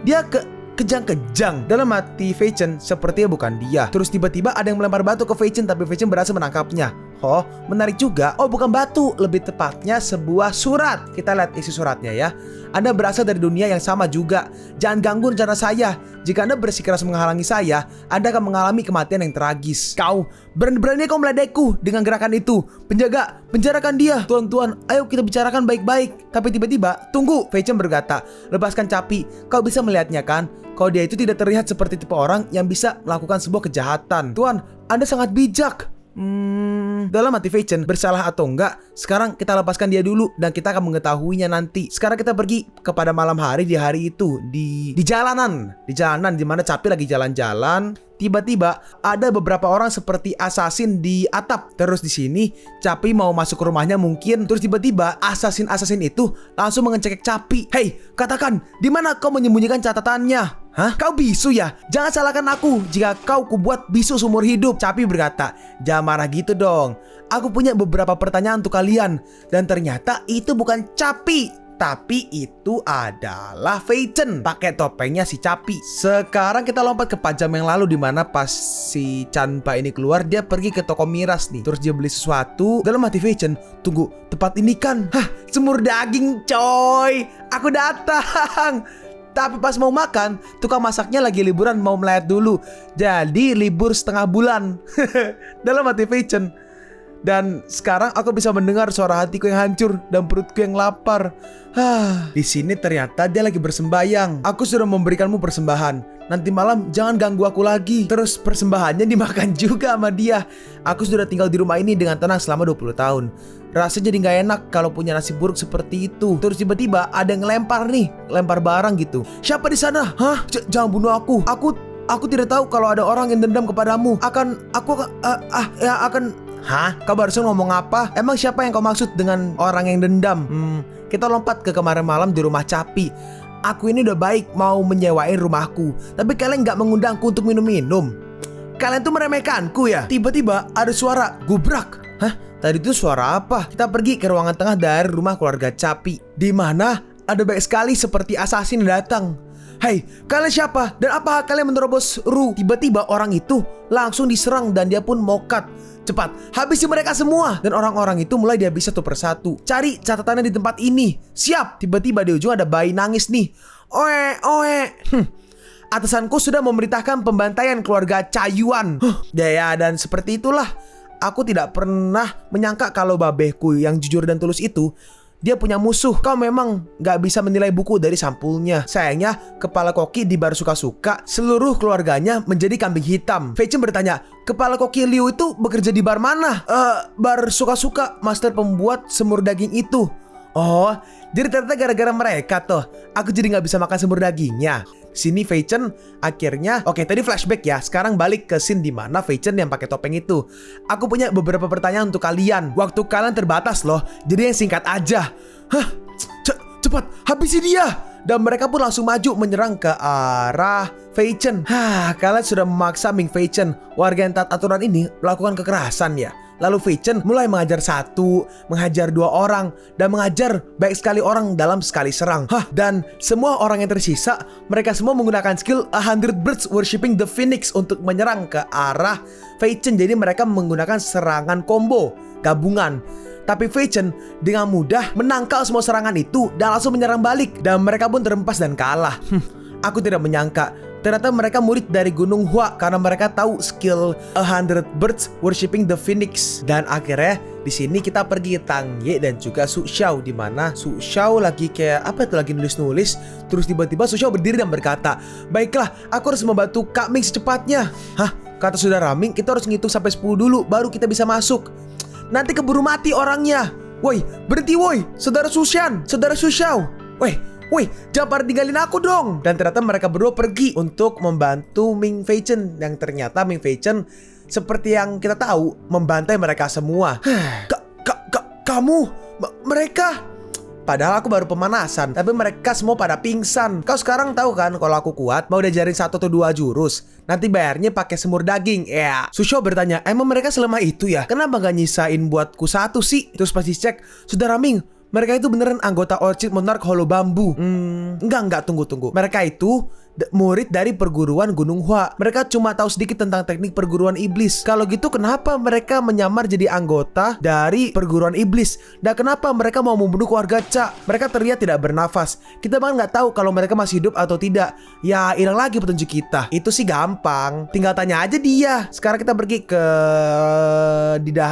Dia kejang-kejang. Dalam hati Vechen, sepertinya bukan dia. Terus tiba-tiba ada yang melempar batu ke Vechen, tapi Vechen berhasil menangkapnya. Oh, menarik juga. Oh, bukan batu, lebih tepatnya sebuah surat. Kita lihat isi suratnya ya. Anda berasal dari dunia yang sama juga. Jangan ganggu rencana saya. Jika Anda bersikeras menghalangi saya, Anda akan mengalami kematian yang tragis. Kau, berani-berani kau meledekku dengan gerakan itu. Penjaga, penjarakan dia. Tuan-tuan, ayo kita bicarakan baik-baik. Tapi tiba-tiba, tunggu, Vechen berkata. Lepaskan Capi. Kau bisa melihatnya kan? Kalau dia itu tidak terlihat seperti tipe orang yang bisa melakukan sebuah kejahatan. Tuan, Anda sangat bijak. Dalam hati Vechen, bersalah atau enggak, sekarang kita lepaskan dia dulu dan kita akan mengetahuinya nanti. Sekarang kita pergi kepada malam hari di hari itu di jalanan di mana Capi lagi jalan-jalan. Tiba-tiba ada beberapa orang seperti assassin di atap. Terus di sini Capi mau masuk ke rumahnya mungkin. Terus tiba-tiba assassin itu langsung mengecek Capi. Hei, katakan, di mana kau menyembunyikan catatannya? Hah? Kau bisu ya? Jangan salahkan aku jika kau kubuat bisu seumur hidup. Capi berkata, jangan marah gitu dong. Aku punya beberapa pertanyaan untuk kalian. Dan ternyata itu bukan Capi, tapi itu adalah Vechen pakai topengnya si Capi. Sekarang kita lompat ke 4 jam yang lalu, dimana pas si Chanpa ini keluar, dia pergi ke toko miras nih. Terus dia beli sesuatu. Dalam hati Vechen, tunggu, tempat ini kan semur daging coy. Aku datang. Tapi pas mau makan, tukang masaknya lagi liburan, mau melayat dulu. Jadi libur setengah bulan. Dalam hati Vechen. Dan sekarang aku bisa mendengar suara hatiku yang hancur dan perutku yang lapar. Di sini ternyata dia lagi bersembayang. Aku sudah memberikanmu persembahan. Nanti malam jangan ganggu aku lagi. Terus persembahannya dimakan juga sama dia. Aku sudah tinggal di rumah ini dengan tenang selama 20 tahun. Rasanya jadi gak enak kalau punya nasib buruk seperti itu. Terus tiba-tiba ada yang ngelempar nih, lempar barang gitu. Siapa di sana? Hah? Jangan bunuh aku. Aku Aku tidak tahu kalau ada orang yang dendam kepadamu. Akan. Hah? Kau barusan ngomong apa? Emang siapa yang kau maksud dengan orang yang dendam? Kita lompat ke kemarin malam di rumah Capi. Aku ini udah baik mau menyewain rumahku, tapi kalian nggak mengundangku untuk minum-minum. Kalian tuh meremehkanku ya. Tiba-tiba ada suara gubrak. Hah? Tadi itu suara apa? Kita pergi ke ruangan tengah dari rumah keluarga Capi, di mana ada banyak sekali seperti assassin yang datang. Hei, kalian siapa? Dan apa kalian menerobos Tiba-tiba orang itu langsung diserang dan dia pun mokat. Cepat, habisi mereka semua. Dan orang-orang itu mulai dihabisi satu persatu. Cari catatannya di tempat ini. Siap. Tiba-tiba di ujung ada bayi nangis nih. Oe. Atasanku sudah memerintahkan pembantaian keluarga Cayuan. Dan seperti itulah. Aku tidak pernah menyangka kalau babehku yang jujur dan tulus itu, dia punya musuh. Kau memang gak bisa menilai buku dari sampulnya. Sayangnya, kepala koki di bar suka-suka, seluruh keluarganya menjadi kambing hitam. Fei Chen bertanya, kepala koki Liu itu bekerja di bar mana? Bar suka-suka, master pembuat semur daging itu. Oh, jadi ternyata gara-gara mereka tuh aku jadi gak bisa makan semur dagingnya. Sini Fei Chen akhirnya, oke tadi flashback ya. Sekarang balik ke scene dimana Fei Chen yang pakai topeng itu. Aku punya beberapa pertanyaan untuk kalian. Waktu kalian terbatas loh, jadi yang singkat aja. Hah? Cepat, habisi dia. Dan mereka pun langsung maju menyerang ke arah Fei Chen. Kalian sudah memaksa Ming Fei Chen, warga yang taat aturan ini, melakukan kekerasan ya. Lalu Fei Chen mulai mengajar satu, mengajar dua orang, dan mengajar baik sekali orang dalam sekali serang. Dan semua orang yang tersisa, mereka semua menggunakan skill 100 Birds Worshipping the Phoenix untuk menyerang ke arah Fei Chen. Jadi mereka menggunakan serangan combo, gabungan. Tapi Fei Chen dengan mudah menangkal semua serangan itu dan langsung menyerang balik. Dan mereka pun terhempas dan kalah. Aku tidak menyangka ternyata mereka murid dari Gunung Hua karena mereka tahu skill 100 Birds Worshipping the Phoenix. Dan akhirnya di sini kita pergi ke Tang Ye dan juga Su Xiao, di mana Su Xiao lagi kayak apa itu, lagi nulis-nulis. Terus tiba-tiba Su Xiao berdiri dan berkata, "Baiklah, aku harus membantu Kak Ming secepatnya." Kata saudara Ming, kita harus ngitung sampai 10 dulu baru kita bisa masuk. Nanti keburu mati orangnya. Woi, berhenti woi, saudara Su Xiao. Woi, jangan pada tinggalin aku dong. Dan ternyata mereka berdua pergi untuk membantu Ming Fei Chen. Yang ternyata Ming Fei Chen, seperti yang kita tahu, membantai mereka semua. Mereka. Padahal aku baru pemanasan, tapi mereka semua pada pingsan. Kau sekarang tahu kan kalau aku kuat, mau diajarin 1 atau 2 jurus. Nanti bayarnya pakai semur daging. Ya. Su Xiao bertanya, emang mereka selemah itu ya? Kenapa gak nyisain buatku 1 sih? Terus pas dicek, saudara Ming, mereka itu beneran anggota Orchid Monarch Hollow Bambu. Enggak, tunggu. Mereka itu murid dari perguruan Gunung Hua. Mereka cuma tahu sedikit tentang teknik perguruan iblis. Kalau gitu kenapa mereka menyamar jadi anggota dari perguruan iblis? Dan kenapa mereka mau membunuh keluarga Cha? Mereka terlihat tidak bernafas. Kita bahkan nggak tahu kalau mereka masih hidup atau tidak. Ya hilang lagi petunjuk kita. Itu sih gampang, tinggal tanya aja dia. Sekarang kita pergi ke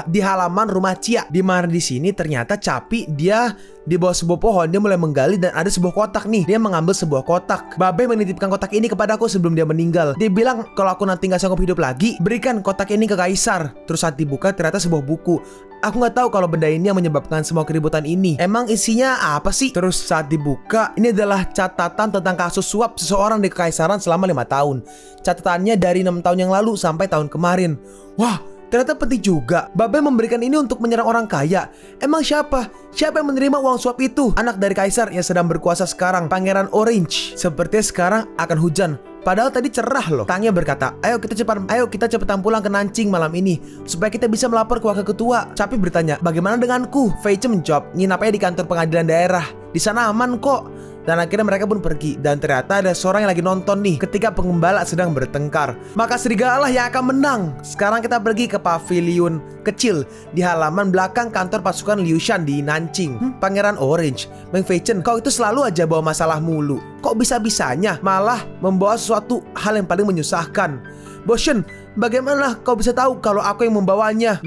di halaman rumah Cia, di mana di sini ternyata Capi dia di bawah sebuah pohon. Dia mulai menggali dan ada sebuah kotak nih. Dia mengambil sebuah kotak. Babe menitipkan kotak ini kepadaku sebelum dia meninggal. Dia bilang kalau aku nanti gak sanggup hidup lagi, berikan kotak ini ke kaisar. Terus saat dibuka ternyata sebuah buku. Aku gak tahu kalau benda ini yang menyebabkan semua keributan ini. Emang isinya apa sih? Terus saat dibuka, ini adalah catatan tentang kasus suap seseorang di kekaisaran selama 5 tahun. Catatannya dari 6 tahun yang lalu sampai tahun kemarin. Wah, ternyata penting juga. Babe memberikan ini untuk menyerang orang kaya. Emang siapa? Siapa yang menerima uang suap itu? Anak dari kaisar yang sedang berkuasa sekarang, Pangeran Orange. Sepertinya sekarang akan hujan. Padahal tadi cerah loh. Tangnya berkata, ayo kita cepetan pulang ke Nanjing malam ini supaya kita bisa melapor ke wakil ketua. Capi bertanya, bagaimana denganku? Fei Chen menjawab, nginap aja di kantor pengadilan daerah. Di sana aman kok. Dan akhirnya mereka pun pergi. Dan ternyata ada seorang yang lagi nonton nih ketika pengembala sedang bertengkar. Maka serigala lah yang akan menang. Sekarang kita pergi ke pavilion kecil di halaman belakang kantor pasukan Liu Shan di Nanjing. Pangeran Orange, Meng Fei Chen, kau itu selalu aja bawa masalah mulu. Kok bisa-bisanya malah membawa sesuatu hal yang paling menyusahkan? Boshen, bagaimana kau bisa tahu kalau aku yang membawanya?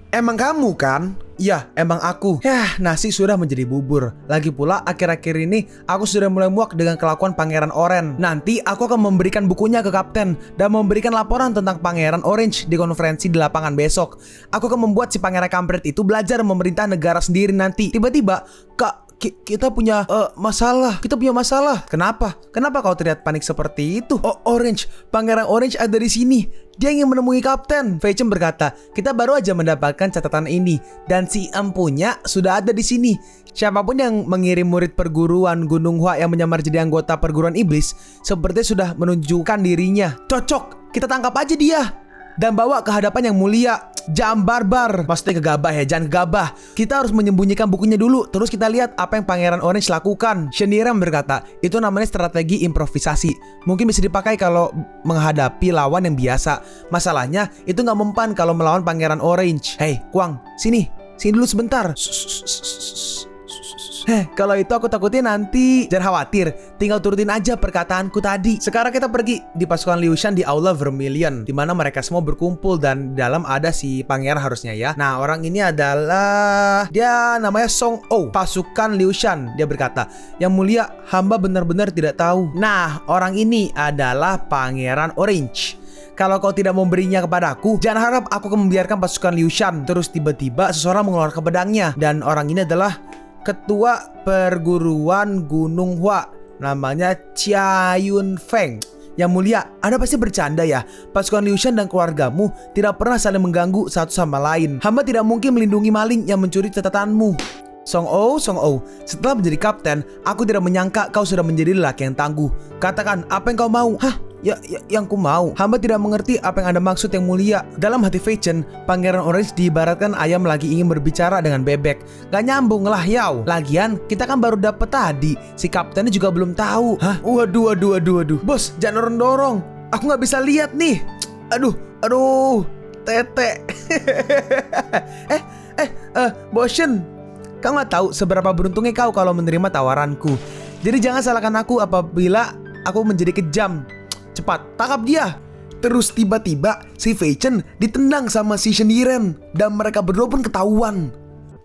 Emang kamu kan? Ya, emang aku. Yah, nasi sudah menjadi bubur. Lagi pula akhir-akhir ini aku sudah mulai muak dengan kelakuan Pangeran Orange. Nanti aku akan memberikan bukunya ke kapten dan memberikan laporan tentang Pangeran Orange di konferensi di lapangan besok. Aku akan membuat si pangeran kampret itu belajar memerintah negara sendiri nanti. Tiba-tiba, kita punya masalah. Kita punya masalah. Kenapa? Kenapa kau terlihat panik seperti itu? Oh, Orange. Pangeran Orange ada di sini. Dia ingin menemui Kapten. Fei Chen berkata, kita baru aja mendapatkan catatan ini. Dan si empunya sudah ada di sini. Siapapun yang mengirim murid perguruan Gunung Hua yang menyamar jadi anggota perguruan iblis, seperti sudah menunjukkan dirinya. Cocok. Kita tangkap aja dia dan bawa ke hadapan yang mulia. Jangan barbar. Maksudnya gegabah ya, jangan gegabah. Kita harus menyembunyikan bukunya dulu. Terus kita lihat apa yang Pangeran Orange lakukan. Shendiren berkata, itu namanya strategi improvisasi. Mungkin bisa dipakai kalau menghadapi lawan yang biasa. Masalahnya, itu gak mempan kalau melawan Pangeran Orange. Hei, Kuang, sini dulu sebentar. Kalau itu aku takutnya nanti. Jangan khawatir, tinggal turutin aja perkataanku tadi. Sekarang kita pergi di pasukan Liu Shan di Aula Vermilion, di mana mereka semua berkumpul dan di dalam ada si pangeran harusnya ya. Nah, orang ini adalah dia namanya Song Oh, pasukan Liu Shan. Dia berkata, yang mulia, hamba benar-benar tidak tahu. Nah, orang ini adalah Pangeran Orange. Kalau kau tidak memberinya kepadaku, jangan harap aku akan membiarkan pasukan Liu Shan. Terus tiba-tiba seseorang mengeluarkan pedangnya, dan orang ini adalah ketua perguruan Gunung Hua, namanya Chia Yun Feng. Yang mulia, Anda pasti bercanda ya. Pasukan Liu Shan dan keluargamu tidak pernah saling mengganggu satu sama lain. Hamba tidak mungkin melindungi maling yang mencuri catatanmu. Song Oh, setelah menjadi kapten, aku tidak menyangka kau sudah menjadi lelaki yang tangguh. Katakan, apa yang kau mau? Hah? Yang ku mau. Hamba tidak mengerti apa yang Anda maksud yang mulia. Dalam hati Fei Chen, Pangeran Orange diibaratkan ayam lagi ingin berbicara dengan bebek. Gak nyambung lah yau. Lagian, kita kan baru dapet tadi. Si kaptennya juga belum tahu. Hah? Waduh. Bos, jangan dorong. Aku gak bisa lihat nih. Aduh. Tete. Boshen. Kau gak tahu seberapa beruntungnya kau kalau menerima tawaranku. Jadi jangan salahkan aku apabila aku menjadi kejam. Cepat, tangkap dia. Terus tiba-tiba si Fei Chen ditendang sama si Shendiren dan mereka berdua pun ketahuan.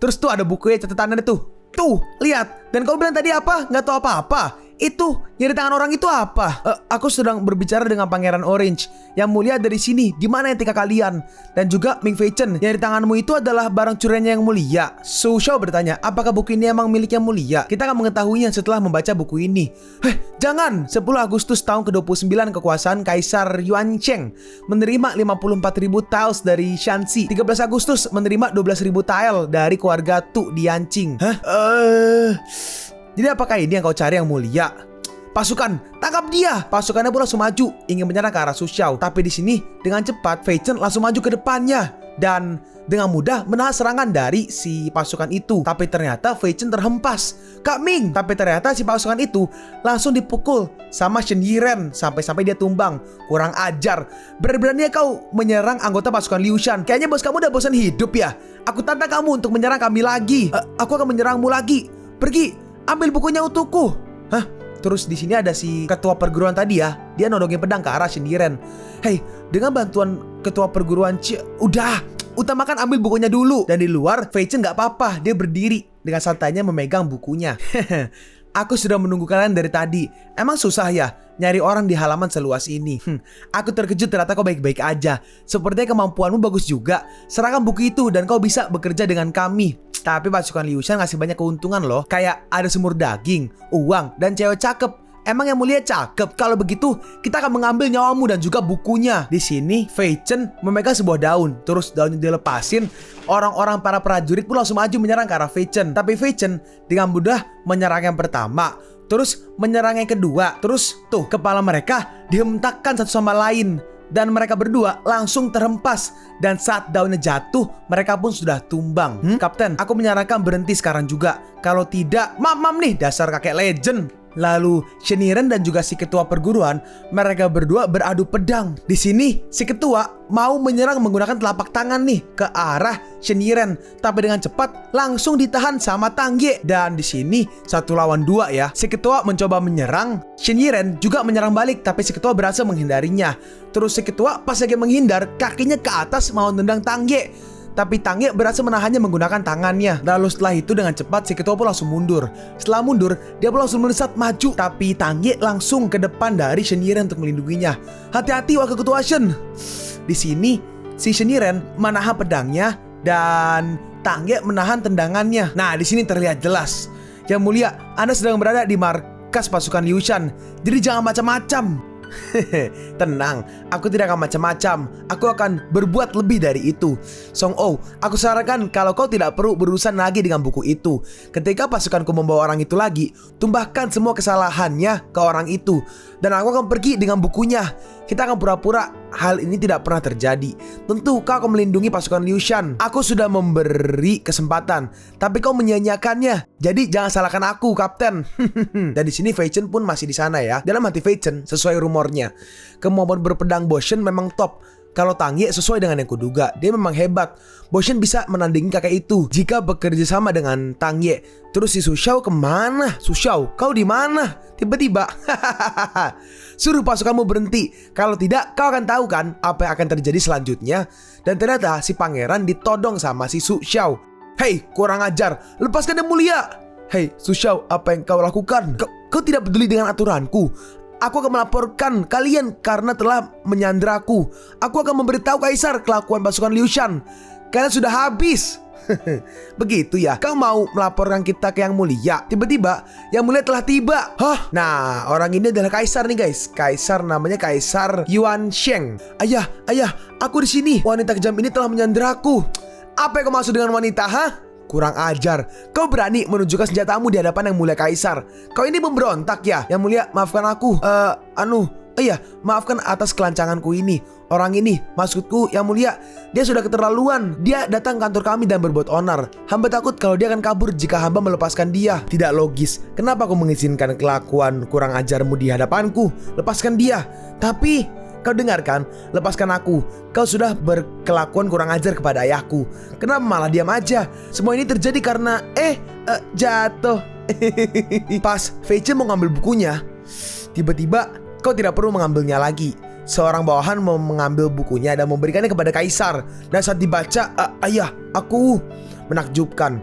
Terus tuh ada bukunya catatannya tuh. Tuh, lihat. Dan kau bilang tadi apa? Nggak tahu apa-apa. Itu, nyari tangan orang itu apa? Aku sedang berbicara dengan Pangeran Orange. Yang mulia dari sini. Di mana etika kalian? Dan juga Ming Fei Chen, nyari tanganmu itu adalah barang curiannya yang mulia. Su Shao bertanya, apakah buku ini emang milik yang mulia? Kita akan mengetahuinya setelah membaca buku ini. Jangan! 10 Agustus tahun ke-29 kekuasaan Kaisar Yuan Cheng menerima 54.000 tiles dari Shanxi. 13 Agustus menerima 12.000 tile dari keluarga Tu di Yanqing. Jadi apakah ini yang kau cari yang mulia? Pasukan, tangkap dia! Pasukannya pun langsung maju, ingin menyerang ke arah Su Shao. Tapi di sini dengan cepat Fei Chen langsung maju ke depannya dan dengan mudah menahan serangan dari si pasukan itu. Tapi ternyata Fei Chen terhempas. Kak Ming! Tapi ternyata si pasukan itu langsung dipukul sama Shendiren sampai dia tumbang. Kurang ajar. Berani-beraninya kau menyerang anggota pasukan Liu Shan. Kayaknya bos kamu udah bosan hidup ya. Aku tantang kamu untuk menyerang kami lagi. Aku akan menyerangmu lagi. Pergi! Ambil bukunya untukku. Hah? Terus di sini ada si ketua perguruan tadi ya. Dia nodongin pedang ke arah Shendiren. Hei, dengan bantuan ketua perguruan udah, utamakan ambil bukunya dulu. Dan di luar, Fei Chen gak apa-apa. Dia berdiri dengan santainya memegang bukunya. Aku sudah menunggu kalian dari tadi. Emang susah ya nyari orang di halaman seluas ini? Aku terkejut ternyata kau baik-baik aja. Sepertinya kemampuanmu bagus juga. Serahkan buku itu dan kau bisa bekerja dengan kami. Tapi pasukan Liu Shan ngasih banyak keuntungan loh. Kayak ada semur daging, uang, dan cewek cakep. Emang yang mulia cakep? Kalau begitu, kita akan mengambil nyawamu dan juga bukunya. Di sini, Fei Chen memegang sebuah daun. Terus daunnya dilepasin. Orang-orang para prajurit pun langsung maju menyerang ke arah Fei Chen. Tapi Fei Chen dengan mudah menyerang yang pertama. Terus menyerang yang kedua. Terus tuh, kepala mereka dihentakkan satu sama lain. Dan mereka berdua langsung terhempas. Dan saat daunnya jatuh, mereka pun sudah tumbang. Kapten, aku menyarankan berhenti sekarang juga. Kalau tidak, mam nih, dasar kakek legend. Lalu Shendiren dan juga si ketua perguruan, mereka berdua beradu pedang. Di sini si ketua mau menyerang menggunakan telapak tangan nih ke arah Shendiren, tapi dengan cepat langsung ditahan sama Tang Ye. Dan di sini 1 lawan 2 ya. Si ketua mencoba menyerang, Shendiren juga menyerang balik, tapi si ketua berhasil menghindarinya. Terus si ketua pas lagi menghindar, kakinya ke atas mau nendang Tang Ye. Tapi Tang Ye berhasil menahannya menggunakan tangannya. Lalu setelah itu dengan cepat si ketua pun langsung mundur. Setelah mundur, dia pun langsung melesat maju. Tapi Tang Ye langsung ke depan dari Shendiren untuk melindunginya. Hati-hati wakil ketua Shen. Di sini si Shendiren menahan pedangnya dan Tang Ye menahan tendangannya. Nah, di sini terlihat jelas Yang mulia, Anda sedang berada di markas pasukan Liu Shan, jadi jangan macam-macam. Tenang, aku tidak akan macam-macam. Aku akan berbuat lebih dari itu. Song Oh, aku sarankan kalau kau tidak perlu berurusan lagi dengan buku itu. Ketika pasukanku membawa orang itu lagi, tumbahkan semua kesalahannya ke orang itu, dan aku akan pergi dengan bukunya. Kita akan pura-pura hal ini tidak pernah terjadi. Tentu kau akan melindungi pasukan Liu Shan. Aku sudah memberi kesempatan, tapi kau menyia-nyiakannya. Jadi jangan salahkan aku, Kapten. Dan di sini Fei Chen pun masih di sana ya. Dalam hati Fei Chen, sesuai rumornya, kemampuan berpedang Bo Shen memang top. Kalau Tang Ye sesuai dengan yang kuduga, dia memang hebat. Bo Shen bisa menandingi kakek itu jika bekerja sama dengan Tang Ye. Terus si Su Xiao kemana? Su Xiao, kau di mana? Tiba-tiba, suruh pasukanmu berhenti. Kalau tidak, kau akan tahu kan apa yang akan terjadi selanjutnya. Dan ternyata si pangeran ditodong sama si Su Xiao. Hei, kurang ajar, lepaskan Yang Mulia. Hei, Su Xiao, apa yang kau lakukan? Kau tidak peduli dengan aturanku. Aku akan melaporkan kalian karena telah menyandraku. Aku akan memberitahu Kaisar kelakuan pasukan Liu Shan. Kalian sudah habis. Begitu ya, kau mau melaporkan kita ke Yang Mulia. Tiba-tiba Yang Mulia telah tiba. Hah? Nah, orang ini adalah Kaisar nih guys. Kaisar namanya Kaisar Yuan Sheng. Ayah, aku di sini. Wanita kejam ini telah menyandraku. Apa yang kau maksud dengan wanita, ha? Kurang ajar, kau berani menunjukkan senjatamu di hadapan Yang Mulia Kaisar. Kau ini pemberontak ya? Yang Mulia, maafkan aku. Iya, maafkan atas kelancanganku ini. Orang ini, maksudku Yang Mulia, dia sudah keterlaluan. Dia datang ke kantor kami dan berbuat onar. Hamba takut kalau dia akan kabur jika hamba melepaskan dia. Tidak logis, kenapa kau mengizinkan kelakuan kurang ajarmu di hadapanku? Lepaskan dia. Tapi kau dengarkan, lepaskan aku. Kau sudah berkelakuan kurang ajar kepada ayahku. Kenapa malah diam aja? Semua ini terjadi karena jatuh. Pas Fei Chen mau ngambil bukunya, tiba-tiba kau tidak perlu mengambilnya lagi. Seorang bawahan mau mengambil bukunya dan memberikannya kepada Kaisar. Dan saat dibaca, ayah, aku menakjubkan.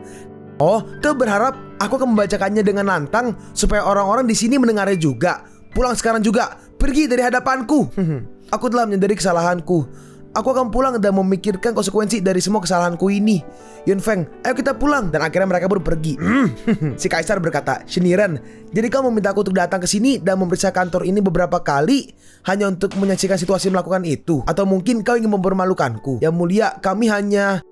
Oh, kau berharap aku akan membacakannya dengan lantang supaya orang-orang di sini mendengarnya juga. Pulang sekarang juga, pergi dari hadapanku. Aku telah menyadari kesalahanku. Aku akan pulang dan memikirkan konsekuensi dari semua kesalahanku ini. Yun Feng, ayo kita pulang. Dan akhirnya mereka pun pergi. Si Kaisar berkata, Shiniren, jadi kau meminta aku untuk datang ke sini dan memeriksa kantor ini beberapa kali hanya untuk menyaksikan situasi melakukan itu? Atau mungkin kau ingin mempermalukanku? Yang Mulia, kami hanya...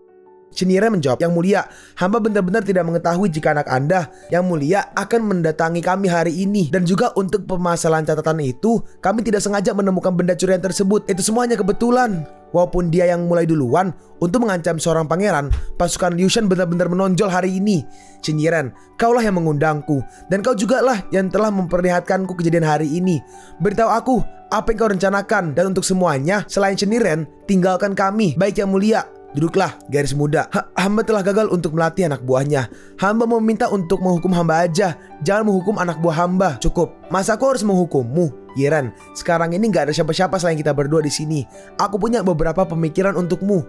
Shiniren menjawab, Yang Mulia, hamba benar-benar tidak mengetahui jika anak Anda, Yang Mulia, akan mendatangi kami hari ini. Dan juga untuk permasalahan catatan itu, kami tidak sengaja menemukan benda curian tersebut. Itu semuanya kebetulan. Walaupun dia yang mulai duluan untuk mengancam seorang pangeran, pasukan Liu Shan benar-benar menonjol hari ini. Shiniren, kaulah yang mengundangku, dan kau juga lah yang telah memperlihatkanku kejadian hari ini. Beritahu aku, apa yang kau rencanakan? Dan untuk semuanya, selain Shiniren, tinggalkan kami. Baik Yang Mulia. Duduklah, garis muda. Hamba telah gagal untuk melatih anak buahnya. Hamba meminta untuk menghukum hamba aja. Jangan menghukum anak buah hamba. Cukup. Masa aku harus menghukummu? Yiren, sekarang ini gak ada siapa-siapa selain kita berdua di sini. Aku punya beberapa pemikiran untukmu.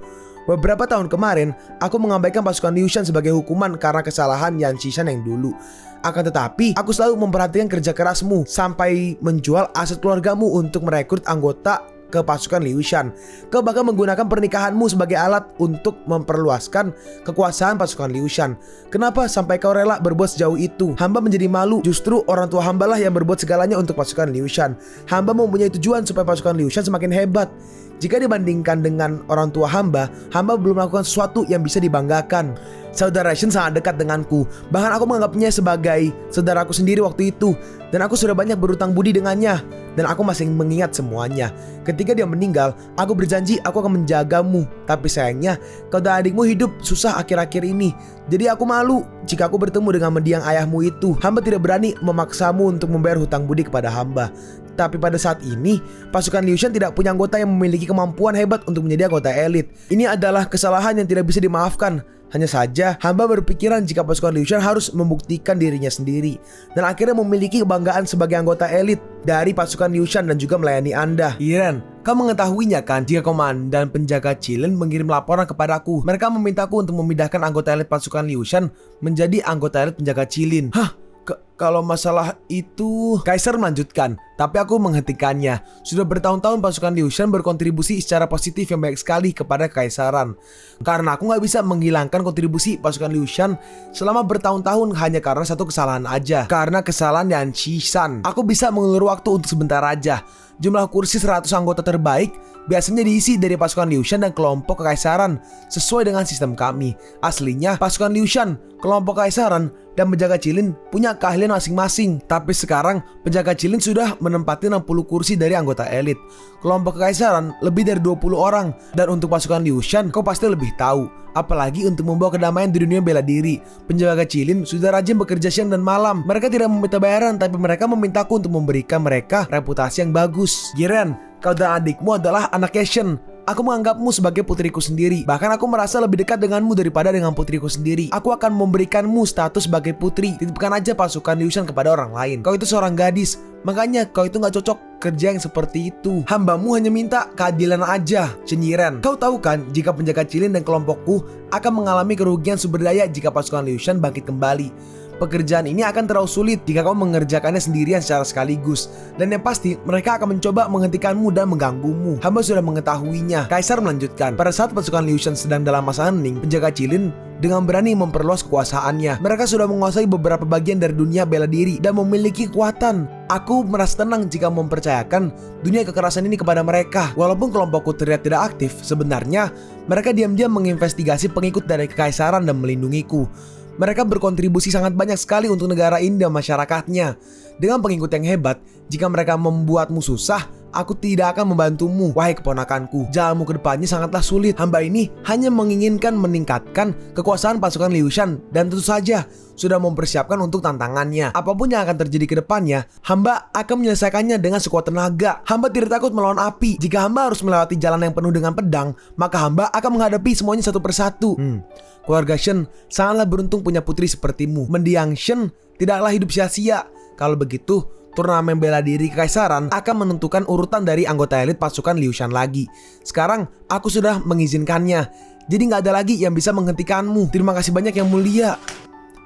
Beberapa tahun kemarin, aku mengabaikan pasukan Liu Shan sebagai hukuman karena kesalahan Yan Xishan yang dulu. Akan tetapi, aku selalu memperhatikan kerja kerasmu sampai menjual aset keluargamu untuk merekrut anggota ke pasukan Liu Shan. Kau bahkan menggunakan pernikahanmu sebagai alat untuk memperluaskan kekuasaan pasukan Liu Shan. Kenapa sampai kau rela berbuat sejauh itu? Hamba menjadi malu. Justru orang tua hamba lah yang berbuat segalanya untuk pasukan Liu Shan. Hamba mempunyai tujuan supaya pasukan Liu Shan semakin hebat. Jika dibandingkan dengan orang tua hamba belum melakukan sesuatu yang bisa dibanggakan. Saudara Shen sangat dekat denganku. Bahkan aku menganggapnya sebagai saudaraku sendiri waktu itu. Dan aku sudah banyak berutang budi dengannya. Dan aku masih mengingat semuanya. Ketika dia meninggal, aku berjanji aku akan menjagamu. Tapi sayangnya, kau dan adikmu hidup susah akhir-akhir ini. Jadi aku malu jika aku bertemu dengan mendiang ayahmu itu. Hamba tidak berani memaksamu untuk membayar hutang budi kepada hamba. Tapi pada saat ini, pasukan Liu Shan tidak punya anggota yang memiliki kemampuan hebat untuk menjadi anggota elit. Ini adalah kesalahan yang tidak bisa dimaafkan. Hanya saja, hamba berpikiran jika pasukan Liu Shan harus membuktikan dirinya sendiri. Dan akhirnya memiliki kebanggaan sebagai anggota elit dari pasukan Liu Shan dan juga melayani Anda. Yiren, kau mengetahuinya kan jika komandan penjaga Jilin mengirim laporan kepadaku. Mereka memintaku untuk memindahkan anggota elit pasukan Liu Shan menjadi anggota elit penjaga Jilin. Hah? Kalau masalah itu, Kaisar melanjutkan, tapi aku menghentikannya. Sudah bertahun-tahun pasukan Liu Shan berkontribusi secara positif yang baik sekali kepada Kekaisaran. Karena aku gak bisa menghilangkan kontribusi pasukan Liu Shan selama bertahun-tahun hanya karena satu kesalahan aja. Karena kesalahan Yan Qishan. Aku bisa mengulur waktu untuk sebentar aja. Jumlah kursi 100 anggota terbaik biasanya diisi dari pasukan Liu Shan dan kelompok Kekaisaran sesuai dengan sistem kami. Aslinya pasukan Liu Shan, kelompok Kekaisaran, dan penjaga Jilin punya keahlian masing-masing. Tapi sekarang penjaga Jilin sudah menempati 60 kursi dari anggota elit. Kelompok Kekaisaran lebih dari 20 orang. Dan untuk pasukan Liu Shan, kau pasti lebih tahu. Apalagi untuk membawa kedamaian di dunia bela diri. Penjaga Jilin sudah rajin bekerja siang dan malam. Mereka tidak meminta bayaran, tapi mereka memintaku untuk memberikan mereka reputasi yang bagus. Jiren, kau dan adikmu adalah anak Shen. Aku menganggapmu sebagai putriku sendiri. Bahkan aku merasa lebih dekat denganmu daripada dengan putriku sendiri. Aku akan memberikanmu status sebagai putri. Titipkan aja pasukan Liu Shan kepada orang lain. Kau itu seorang gadis, makanya kau itu gak cocok kerja yang seperti itu. Hambamu hanya minta keadilan aja, Shen Yiren. Kau tahu kan, jika penjaga Jilin dan kelompokku akan mengalami kerugian sumber daya jika pasukan Liu Shan bangkit kembali. Pekerjaan ini akan terlalu sulit jika kau mengerjakannya sendirian secara sekaligus. Dan yang pasti, mereka akan mencoba menghentikanmu dan mengganggumu. Hamba sudah mengetahuinya. Kaisar melanjutkan, pada saat pasukan Liu Shan sedang dalam masa hening, penjaga Jilin dengan berani memperluas kekuasaannya. Mereka sudah menguasai beberapa bagian dari dunia bela diri dan memiliki kekuatan. Aku merasa tenang jika mempercayakan dunia kekerasan ini kepada mereka. Walaupun kelompokku terlihat tidak aktif, sebenarnya mereka diam-diam menginvestigasi pengikut dari Kekaisaran dan melindungiku. Mereka berkontribusi sangat banyak sekali untuk negara ini dan masyarakatnya. Dengan pengikut yang hebat, jika mereka membuatmu susah, aku tidak akan membantumu. Wahai keponakanku, jalanmu ke depannya sangatlah sulit. Hamba ini hanya menginginkan meningkatkan kekuasaan pasukan Liu Shan dan tentu saja sudah mempersiapkan untuk tantangannya. Apapun yang akan terjadi ke depannya, hamba akan menyelesaikannya dengan sekuat tenaga. Hamba tidak takut melawan api. Jika hamba harus melewati jalan yang penuh dengan pedang, maka hamba akan menghadapi semuanya satu persatu. Keluarga Shen sangatlah beruntung punya putri sepertimu. Mendiang Shen tidaklah hidup sia-sia. Kalau begitu, turnamen bela diri Kekaisaran akan menentukan urutan dari anggota elit pasukan Liu Shan lagi. Sekarang aku sudah mengizinkannya, jadi nggak ada lagi yang bisa menghentikanmu. Terima kasih banyak yang mulia.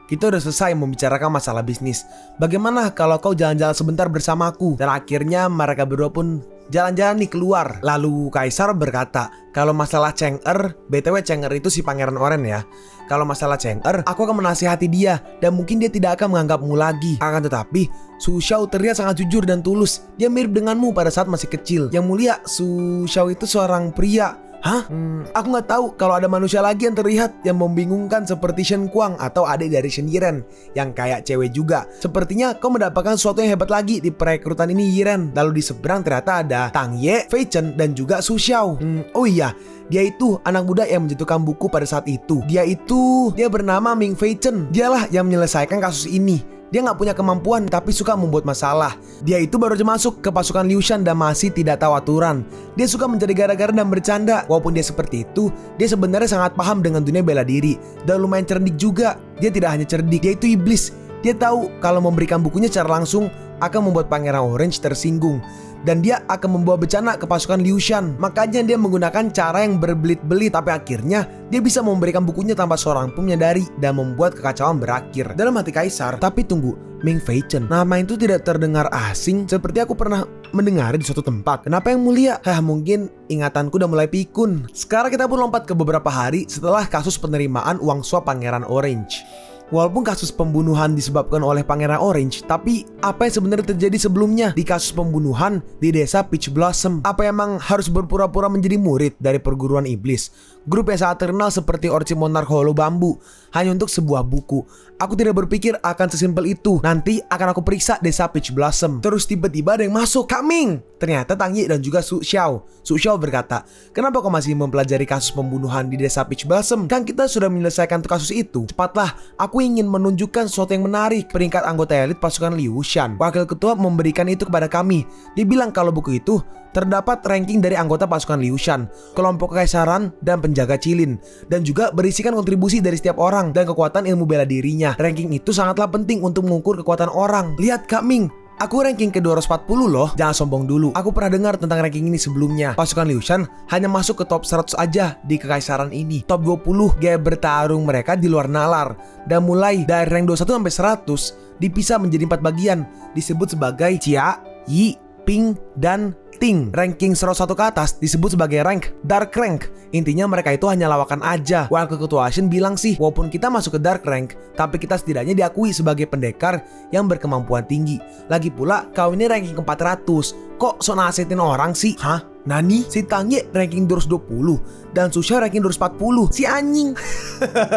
Kita udah selesai membicarakan masalah bisnis. Bagaimana kalau kau jalan-jalan sebentar bersamaku? Dan akhirnya mereka berdua pun jalan-jalan nih keluar. Lalu Kaisar berkata, kalau masalah Cheng BTW Cheng itu si pangeran oren ya. Kalau masalah Cheng aku akan menasihati dia dan mungkin dia tidak akan menganggapmu lagi. Akan tetapi, Su Xiao terlihat sangat jujur dan tulus. Dia mirip denganmu pada saat masih kecil. Yang mulia, Su Xiao itu seorang pria. Hah? Aku nggak tahu kalau ada manusia lagi yang terlihat yang membingungkan seperti Shen Kuang atau adik dari Shen Yiren yang kayak cewek juga. Sepertinya kau mendapatkan sesuatu yang hebat lagi di perekrutan ini, Yiren. Lalu di seberang ternyata ada Tang Ye, Fei Chen, dan juga Su Xiao. Oh iya, dia itu anak muda yang menjatuhkan buku pada saat itu. Dia bernama Ming Fei Chen. Dialah yang menyelesaikan kasus ini. Dia nggak punya kemampuan tapi suka membuat masalah. Dia itu baru aja masuk ke pasukan Liu Shan dan masih tidak tahu aturan. Dia suka menjadi gara-gara dan bercanda. Walaupun dia seperti itu, dia sebenarnya sangat paham dengan dunia bela diri dan lumayan cerdik juga. Dia tidak hanya cerdik, dia itu iblis. Dia tahu kalau memberikan bukunya secara langsung akan membuat Pangeran Orange tersinggung. Dan dia akan membawa bencana ke pasukan Liu Shan. Makanya dia menggunakan cara yang berbelit-belit. Tapi akhirnya dia bisa memberikan bukunya tanpa seorang pun menyadari dan membuat kekacauan berakhir. Dalam hati Kaisar, tapi tunggu, Ming Fei Chen, nama itu tidak terdengar asing. Seperti aku pernah mendengar di suatu tempat. Kenapa yang mulia? Mungkin ingatanku udah mulai pikun. Sekarang kita pun lompat ke beberapa hari setelah kasus penerimaan uang suap Pangeran Orange. Walaupun kasus pembunuhan disebabkan oleh Pangeran Orange, tapi apa yang sebenarnya terjadi sebelumnya di kasus pembunuhan di desa Peach Blossom? Apa emang harus berpura-pura menjadi murid dari perguruan iblis? Grup yang sangat terkenal seperti Orchi Monarch Hollow Bambu hanya untuk sebuah buku. Aku tidak berpikir akan sesimpel itu. Nanti akan aku periksa desa Peach Blossom. Terus tiba-tiba ada yang masuk. Coming! Ternyata Tang Yi dan juga Su Xiao. Su Xiao berkata, kenapa kau masih mempelajari kasus pembunuhan di desa Peach Blossom? Kan kita sudah menyelesaikan kasus itu. Cepatlah, aku ingin menunjukkan sesuatu yang menarik. Peringkat anggota elit pasukan Liu Shan. Wakil ketua memberikan itu kepada kami. Dia bilang kalau buku itu terdapat ranking dari anggota pasukan Liu Shan, kelompok Kekaisaran, dan penjaga Jilin, dan juga berisikan kontribusi dari setiap orang dan kekuatan ilmu bela dirinya. Ranking itu sangatlah penting untuk mengukur kekuatan orang. Lihat Kak Ming, Aku ranking ke 240 loh. Jangan sombong dulu. Aku pernah dengar tentang ranking ini sebelumnya. Pasukan Liu Shan hanya masuk ke top 100 aja di kekaisaran ini. Top 20 gaya bertarung mereka di luar nalar. Dan mulai dari rank 21 sampai 100 dipisah menjadi 4 bagian. Disebut sebagai Jia, Yi, Ping, dan Ting. Ranking 101 ke atas disebut sebagai rank Dark Rank. Intinya mereka itu hanya lawakan aja. Wakil Ketua Ashen bilang sih, walaupun kita masuk ke Dark Rank, tapi kita setidaknya diakui sebagai pendekar yang berkemampuan tinggi. Lagi pula kau ini ranking ke 400. Kok sok nasehatin orang sih? Hah? Nani? Si Tangye ranking 220 dan Susha ranking 240. Si anjing.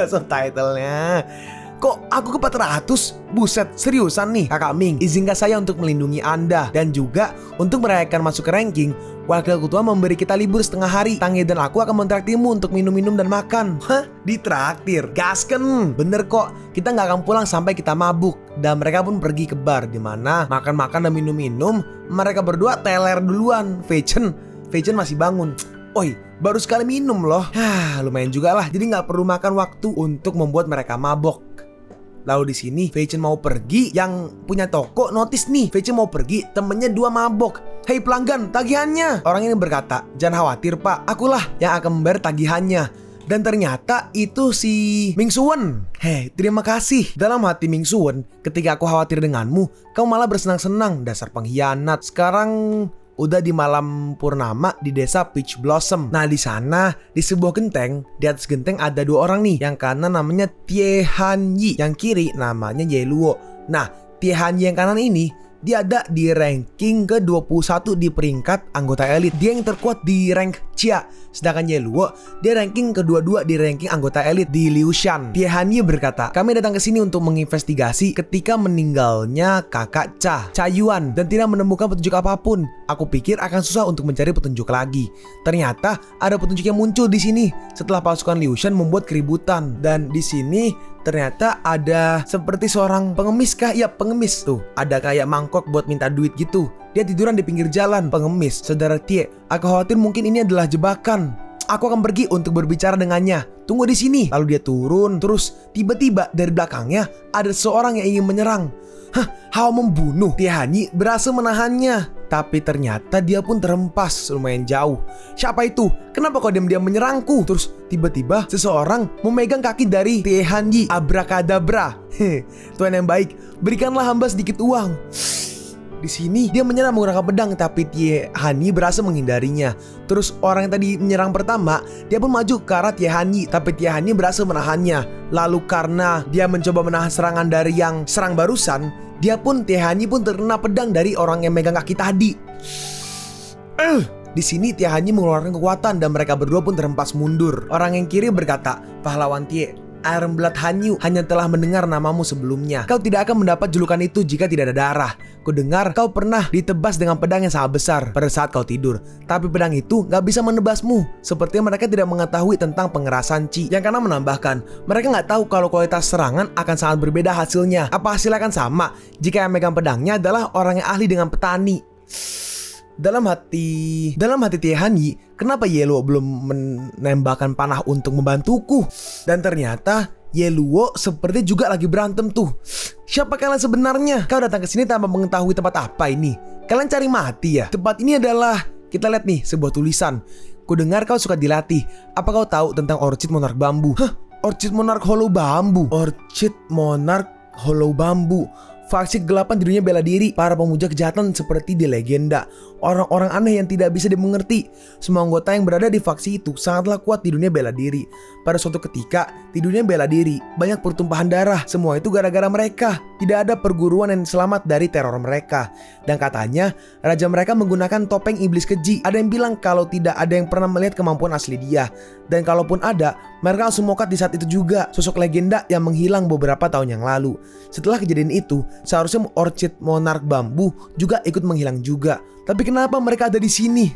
Subtitlenya. Kok aku ke 400? Buset, seriusan nih Kakak Ming. Izinkan saya untuk melindungi Anda. Dan juga untuk merayakan masuk ke ranking, Wakil Ketua memberi kita libur setengah hari. Tangye dan aku akan mentraktirmu untuk minum-minum dan makan. Hah? Ditraktir? Gasken. Bener kok, kita gak akan pulang sampai kita mabuk. Dan mereka pun pergi ke bar, dimana makan-makan dan minum-minum. Mereka berdua teler duluan. Feichen masih bangun. Oi, baru sekali minum loh. Lumayan juga lah, jadi gak perlu makan waktu untuk membuat mereka mabok. Lalu di sini Feichen mau pergi, yang punya toko notice nih Feichen mau pergi, temennya 2 mabok. Hei pelanggan, tagihannya. Orang ini berkata, jangan khawatir pak, akulah yang akan membayar tagihannya. Dan ternyata itu si Ming Suwen. Hei, terima kasih. Dalam hati Ming Suwen, ketika aku khawatir denganmu, kau malah bersenang-senang. Dasar pengkhianat. Sekarang udah di malam purnama di desa Peach Blossom. Nah di sana di sebuah genteng, di atas genteng ada 2 orang nih. Yang kanan namanya Tie Han Yi, yang kiri namanya Ye Luo. Nah Tie Han Yi yang kanan ini dia ada di ranking ke-21 di peringkat anggota elit. Dia yang terkuat di rank Chia. Sedangkan Ye Luo dia ranking ke-22 di ranking anggota elit di Liu Shan. Tie Han Yi berkata, kami datang ke sini untuk menginvestigasi ketika meninggalnya kakak Cha Yuan dan tidak menemukan petunjuk apapun. Aku pikir akan susah untuk mencari petunjuk lagi. Ternyata ada petunjuk yang muncul di sini setelah pasukan Liu Shan membuat keributan. Dan di sini ternyata ada seperti seorang pengemis kah? Ya pengemis tuh. Ada kayak mangkok buat minta duit gitu. Dia tiduran di pinggir jalan. Pengemis, saudara Tie. Aku khawatir mungkin ini adalah jebakan. Aku akan pergi untuk berbicara dengannya. Tunggu di sini. Lalu dia turun. Terus tiba-tiba dari belakangnya ada seorang yang ingin menyerang. Hawa membunuh. Tie Han Yi berhasil menahannya. Tapi ternyata dia pun terhempas lumayan jauh. Siapa itu? Kenapa kau diam-diam menyerangku? Terus tiba-tiba seseorang memegang kaki dari Tie Han Yi. Abrakadabra. Tuan yang baik, berikanlah hamba sedikit uang. Di sini dia menyerang menggunakan pedang, tapi Tie Han Yi berhasil menghindarinya. Terus orang yang tadi menyerang pertama, dia pun maju ke arah Tie Han Yi, tapi Tie Han Yi berhasil menahannya. Lalu karena dia mencoba menahan serangan dari yang serang barusan, dia pun Tie Han Yi pun terkena pedang dari orang yang megang kaki tadi. Di sini Tie Han Yi mengeluarkan kekuatan dan mereka berdua pun terhempas mundur. Orang yang kiri berkata, pahlawan Tie, Iron Blood Han Yu hanya telah mendengar namamu sebelumnya. Kau tidak akan mendapat julukan itu jika tidak ada darah. Kudengar kau pernah ditebas dengan pedang yang sangat besar pada saat kau tidur. Tapi pedang itu gak bisa menebasmu. Sepertinya mereka tidak mengetahui tentang pengerasan Qi. Yang karena menambahkan, mereka gak tahu kalau kualitas serangan akan sangat berbeda hasilnya. Apa hasilnya akan sama jika yang megang pedangnya adalah orang yang ahli dengan petani? Dalam hati Tie Han Yi, kenapa Ye Luo belum menembakkan panah untuk membantuku? Dan ternyata Ye Luo seperti juga lagi berantem tuh. Siapa kalian sebenarnya? Kau datang ke sini tanpa mengetahui tempat apa ini? Kalian cari mati ya? Tempat ini adalah, kita lihat nih, sebuah tulisan. Kudengar kau suka dilatih. Apa kau tahu tentang Orchid Monarch Bambu? Orchid Monarch Hollow Bambu. Orchid Monarch Hollow Bambu. Faksi kegelapan di dunia bela diri, para pemuja kejahatan seperti di legenda, orang-orang aneh yang tidak bisa dimengerti. Semua anggota yang berada di faksi itu sangatlah kuat di dunia bela diri. Pada suatu ketika, di dunia bela diri, banyak pertumpahan darah. Semua itu gara-gara mereka. Tidak ada perguruan yang selamat dari teror mereka. Dan katanya, raja mereka menggunakan topeng iblis keji. Ada yang bilang kalau tidak ada yang pernah melihat kemampuan asli dia. Dan kalaupun ada, mereka langsung mokat di saat itu juga. Sosok legenda yang menghilang beberapa tahun yang lalu. Setelah kejadian itu, seharusnya Orchid Monarch Bambu juga ikut menghilang juga. Tapi kenapa mereka ada di sini?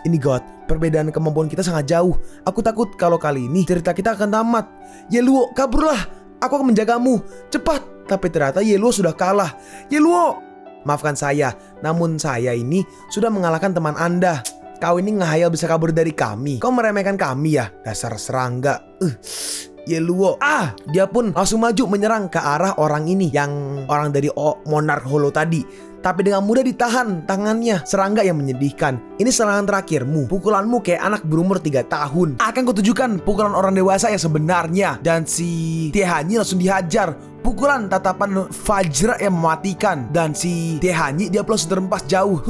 Ini God, perbedaan kemampuan kita sangat jauh. Aku takut kalau kali ini cerita kita akan tamat. Ye Luo, kaburlah. Aku akan menjagamu. Cepat. Tapi ternyata Ye Luo sudah kalah. Ye Luo, maafkan saya, namun saya ini sudah mengalahkan teman Anda. Kau ini ngehayal bisa kabur dari kami. Kau meremehkan kami ya, dasar serangga. Ye Luo, dia pun langsung maju menyerang ke arah orang ini, yang orang dari Monarch Hollow tadi. tapi dengan mudah ditahan tangannya. Serangga yang menyedihkan. Ini serangan terakhirmu. Pukulanmu kayak anak berumur 3 tahun. Akan kutunjukkan pukulan orang dewasa yang sebenarnya. Dan si Tehanyi langsung dihajar. Pukulan tatapan Vajra yang mematikan. Dan si Tehanyi dia langsung terempas jauh.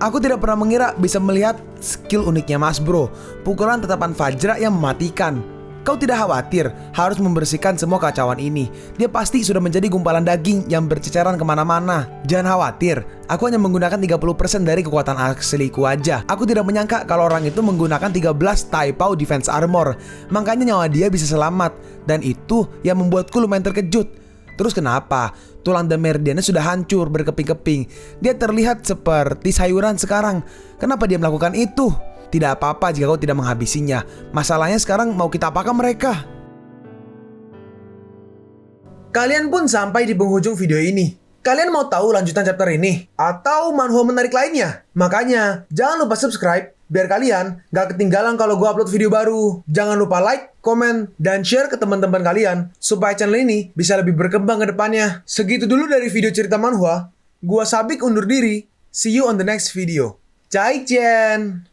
Aku tidak pernah mengira bisa melihat skill uniknya Mas Bro. Pukulan tatapan Vajra yang mematikan. Kau tidak khawatir harus membersihkan semua kacauan ini. Dia pasti sudah menjadi gumpalan daging yang berceceran kemana-mana. Jangan khawatir, aku hanya menggunakan 30% dari kekuatan asliku aja. Aku tidak menyangka kalau orang itu menggunakan 13 Taipao Defense Armor. Makanya nyawa dia bisa selamat. Dan itu yang membuatku lumayan terkejut. Terus kenapa? Tulang dan meridiannya sudah hancur berkeping-keping. Dia terlihat seperti sayuran sekarang. Kenapa dia melakukan itu? Tidak apa-apa jika kau tidak menghabisinya. Masalahnya sekarang mau kita apakan mereka? Kalian pun sampai di penghujung video ini. Kalian mau tahu lanjutan chapter ini? Atau manhwa menarik lainnya? Makanya, jangan lupa subscribe biar kalian gak ketinggalan kalau gue upload video baru. Jangan lupa like, komen, dan share ke teman-teman kalian supaya channel ini bisa lebih berkembang ke depannya. Segitu dulu dari video cerita manhwa. Gua Sabik undur diri. See you on the next video. Zaijian!